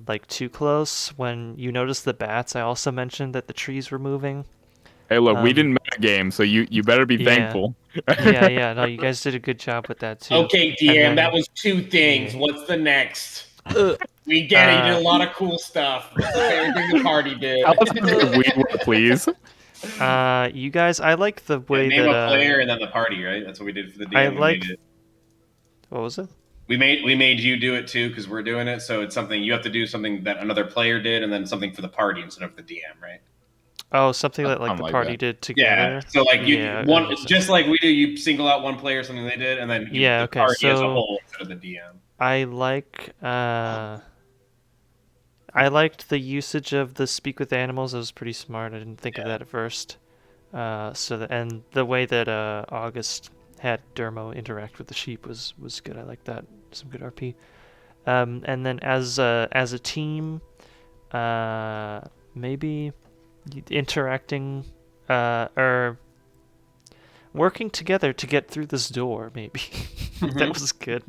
like too close. When you noticed the bats, I also mentioned that the trees were moving. Hey, look, we didn't metagame, so you better be thankful. yeah. No, you guys did a good job with that too. Okay, DM, then- that was 2 things. Yeah. What's the next? We get it. You did a lot of cool stuff. That's everything the party did. Let's do the weed one, please. You guys, I like the way name that a player and then the party, right? That's what we did for the DM. I We like- made it. What was it? We made you do it too because we're doing it. So it's something you have to do something that another player did, and then something for the party instead of the DM, right? Oh, something that like Something the like party that. did together. Yeah. So like you Yeah, one that makes sense. just like we do, you single out one player something they did, and then you Yeah, the okay, party as a so- whole instead of the DM. I liked the usage of the speak with animals. It was pretty smart. I didn't think of that at first. And the way that August had Dermo interact with the sheep was good. I like that. Some good RP. And then as a team, maybe interacting or working together to get through this door. Maybe that was good.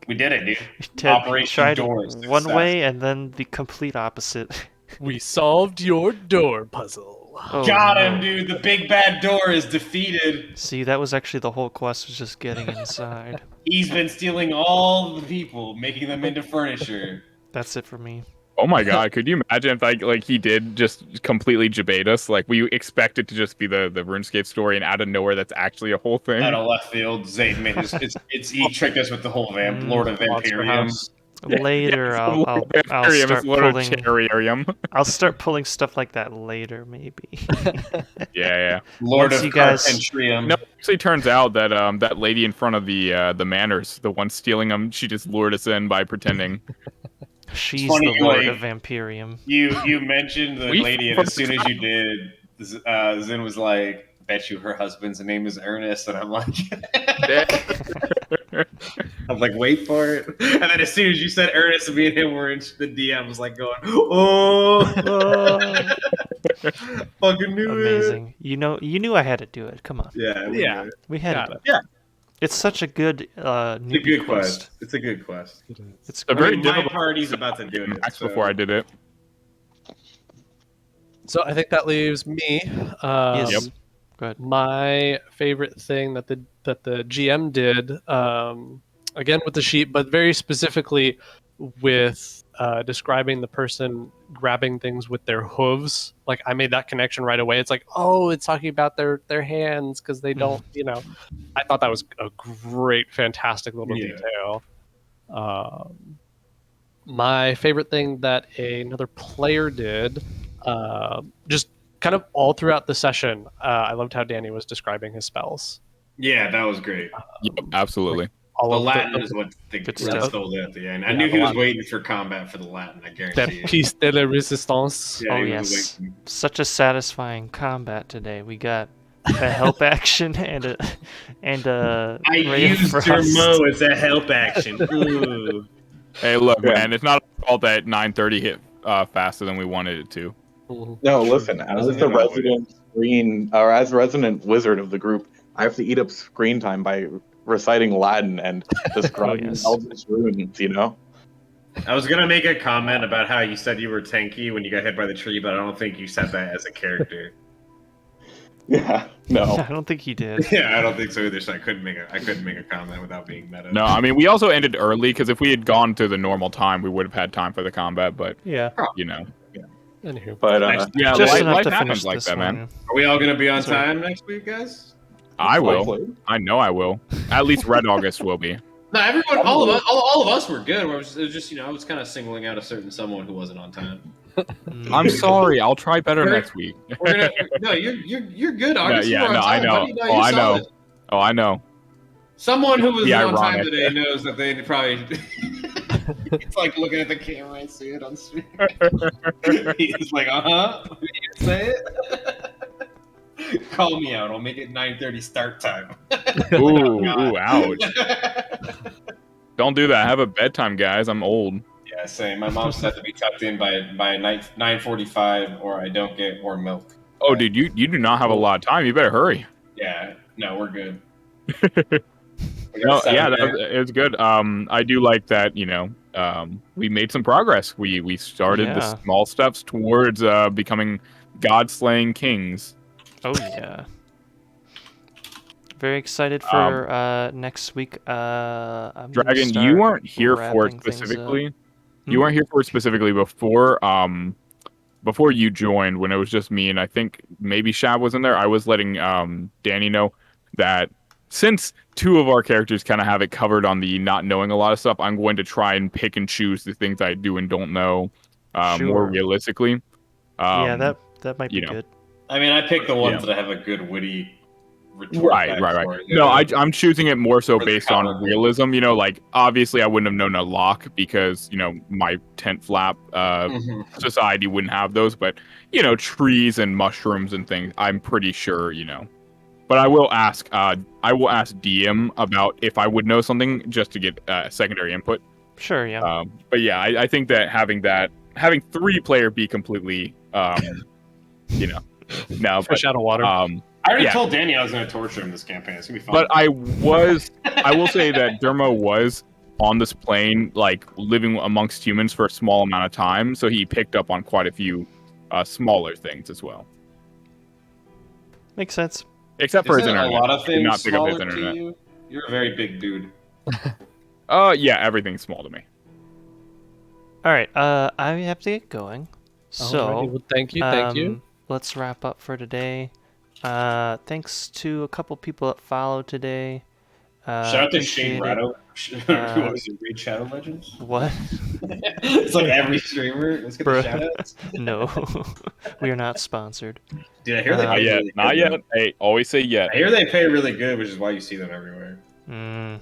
We did it, dude. Ted Operation tried Doors. one way and then the complete opposite. We solved your door puzzle. Oh, Got no. him, dude. The big bad door is defeated. See, that was actually the whole quest, was just getting inside. He's been stealing all the people, making them into furniture. That's it for me. Oh my god, could you imagine if like he did just completely debate us? Like we expect it to just be the RuneScape story, and out of nowhere that's actually a whole thing. Out of left field, Zayden made it's he tricked us with the whole Lord of Monster Vampyrium. House. Later, I'll Vampyrium, start it's Lord pulling. of Terrarium. I'll start pulling stuff like that later, maybe. Yeah. Lord Once of you guys- Carpentrium. No, it actually turns out that that lady in front of the manors, the one stealing them, she just lured us in by pretending. She's funny, the Lord like- of Vampyrium. You mentioned the We lady, and fucked as soon as you did, Zin was like, "Bet you her husband's name is Ernest," and I'm like, I'm like, wait for it. And then as soon as you said Ernest, and me and him were in the DM was like going, oh, fucking knew it. Amazing. You knew I had to do it. Come on. Yeah, Yeah. We had Got to. it. Yeah. It's such a good It's a newbie good quest. It's a good quest. It's A I very mean, my difficult party's about to do it. max So. before I did it. So I think that leaves me. Yes. Yep. Go ahead. My favorite thing that the GM did, again with the sheep, but very specifically with describing the person grabbing things with their hooves. Like I made that connection right away. It's like, oh, it's talking about their hands because they don't, I thought that was a great, fantastic little Yeah. detail. My favorite thing that another player did, just kind of all throughout the session, I loved how Danny was describing his spells. Yeah, that was great. Yep, absolutely. all The of Latin is what Good stuff. stole it at the end. I Yeah, knew the he was Latin. waiting for combat for the Latin. I the guarantee it. piece de la resistance. Yeah, Oh he was yes, waiting. such a satisfying combat today. We got a help action and a I ray of used frost. your Mo as a help action. Ooh. Hey, look, Yeah. man, it's not our fault that 9:30 hit faster than we wanted it to. No, listen. As Doesn't the hit always. resident screen, or as resident wizard of the group, I have to eat up screen time by reciting Latin and describing yes. Eldritch runes. You know. I was gonna make a comment about how you said you were tanky when you got hit by the tree, but I don't think you said that as a character. Yeah. No. I don't think he did. Yeah, I don't think so either. So I couldn't make a comment without being meta. No, I mean, we also ended early because if we had gone to the normal time, we would have had time for the combat. But Yeah. you know, Anywho, But yeah, Just life, enough life to happens finish like this that, one. man. Are we all gonna be on Sorry. time next week, guys? I will. Hopefully. I know I will. At least Red August will be. No, everyone, all of us were good. It was just, I was kind of singling out a certain someone who wasn't on time. I'm sorry. I'll try better next week. We're gonna, no, you're good, August. Yeah, you were no, on I time, know. buddy. No, Oh, you're I know. solid. Oh, I know. Someone who was Be on time ironic. today knows that they probably. It's like looking at the camera and see it on screen. He's like, You say it. Call me out. I'll make it 9:30 start time. Ooh, ouch. Don't do that. I have a bedtime, guys. I'm old. Yeah, same. My mom said to be tucked in by 9:45, or I don't get warm milk. Oh, dude, you do not have a lot of time. You better hurry. Yeah, no, we're good. No, yeah, it was good. I do like that. We made some progress. We started the Yeah. small steps towards becoming god-slaying kings. Oh yeah. Very excited for next week. I'm gonna Dragon, start you weren't here for it wrapping things specifically. up. You weren't here for it specifically before you joined, when it was just me, and I think maybe Shab was in there. I was letting Danny know that since two of our characters kind of have it covered on the not knowing a lot of stuff, I'm going to try and pick and choose the things I do and don't know more Sure. realistically. Yeah, that might be good. I mean, I picked the ones that have a good witty retort. Right. backstory, No, I'm choosing it more so For the based on cover. realism. Like obviously I wouldn't have known a lock because my tent flap society wouldn't have those, but trees and mushrooms and things. I'm pretty sure. But I will ask DM about if I would know something just to get secondary input. Sure, yeah. But yeah, I think that having 3-player be completely no, fish out of water. I already Yeah. told Danny I was going to torture him this campaign. It's going to be fun. But I will say that Dermo was on this plane, like living amongst humans for a small amount of time, so he picked up on quite a few smaller things as well. Makes sense. Except for his Isn't internet. a lot of He did not things pick up his smaller to internet. you? You're a very big dude. Yeah, everything's small to me. All right, I have to get going. So, Alrighty, well, thank you. Let's wrap up for today. Thanks to a couple people that followed today. Shout out to Shane appreciate it. Ratto. What was it? Read Shadow Legends? What? It's like every streamer. Let's get the Bruh. shout outs. No, we are not sponsored. Dude, I hear they Not pay Not yet. really Not good, yet. though. Hey, always say yet. I hear they pay really good, which is why you see them everywhere. All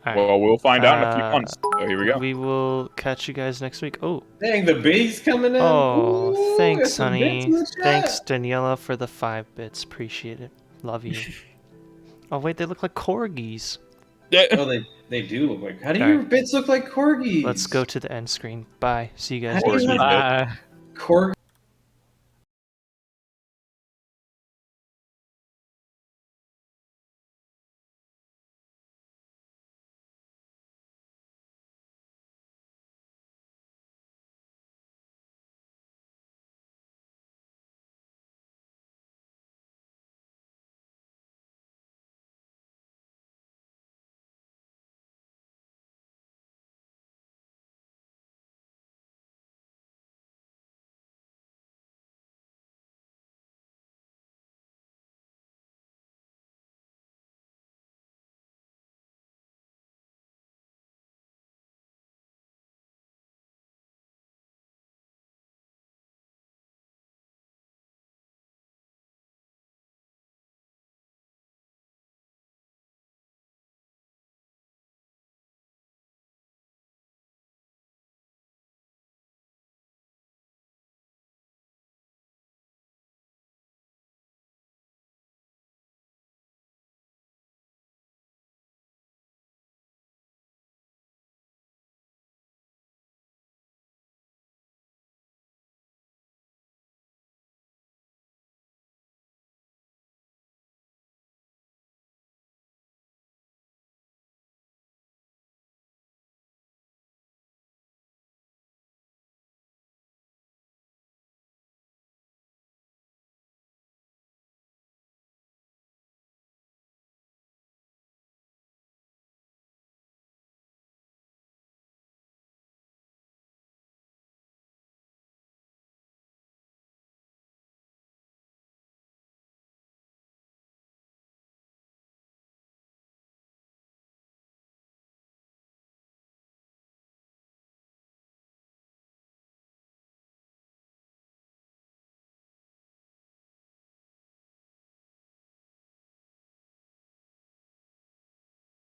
right. Well, we'll find out in a few months. So here we go. We will catch you guys next week. Oh, Dang, the base coming in. oh, Ooh, thanks, got some bits honey. in the chat. Thanks, Daniela, for the 5 bits. Appreciate it. Love you. Oh wait, they look like corgis. Oh, they do look like. How do All your right. bits look like corgis? Let's go to the end screen. Bye. See you guys How do next you week. have Bye. corgi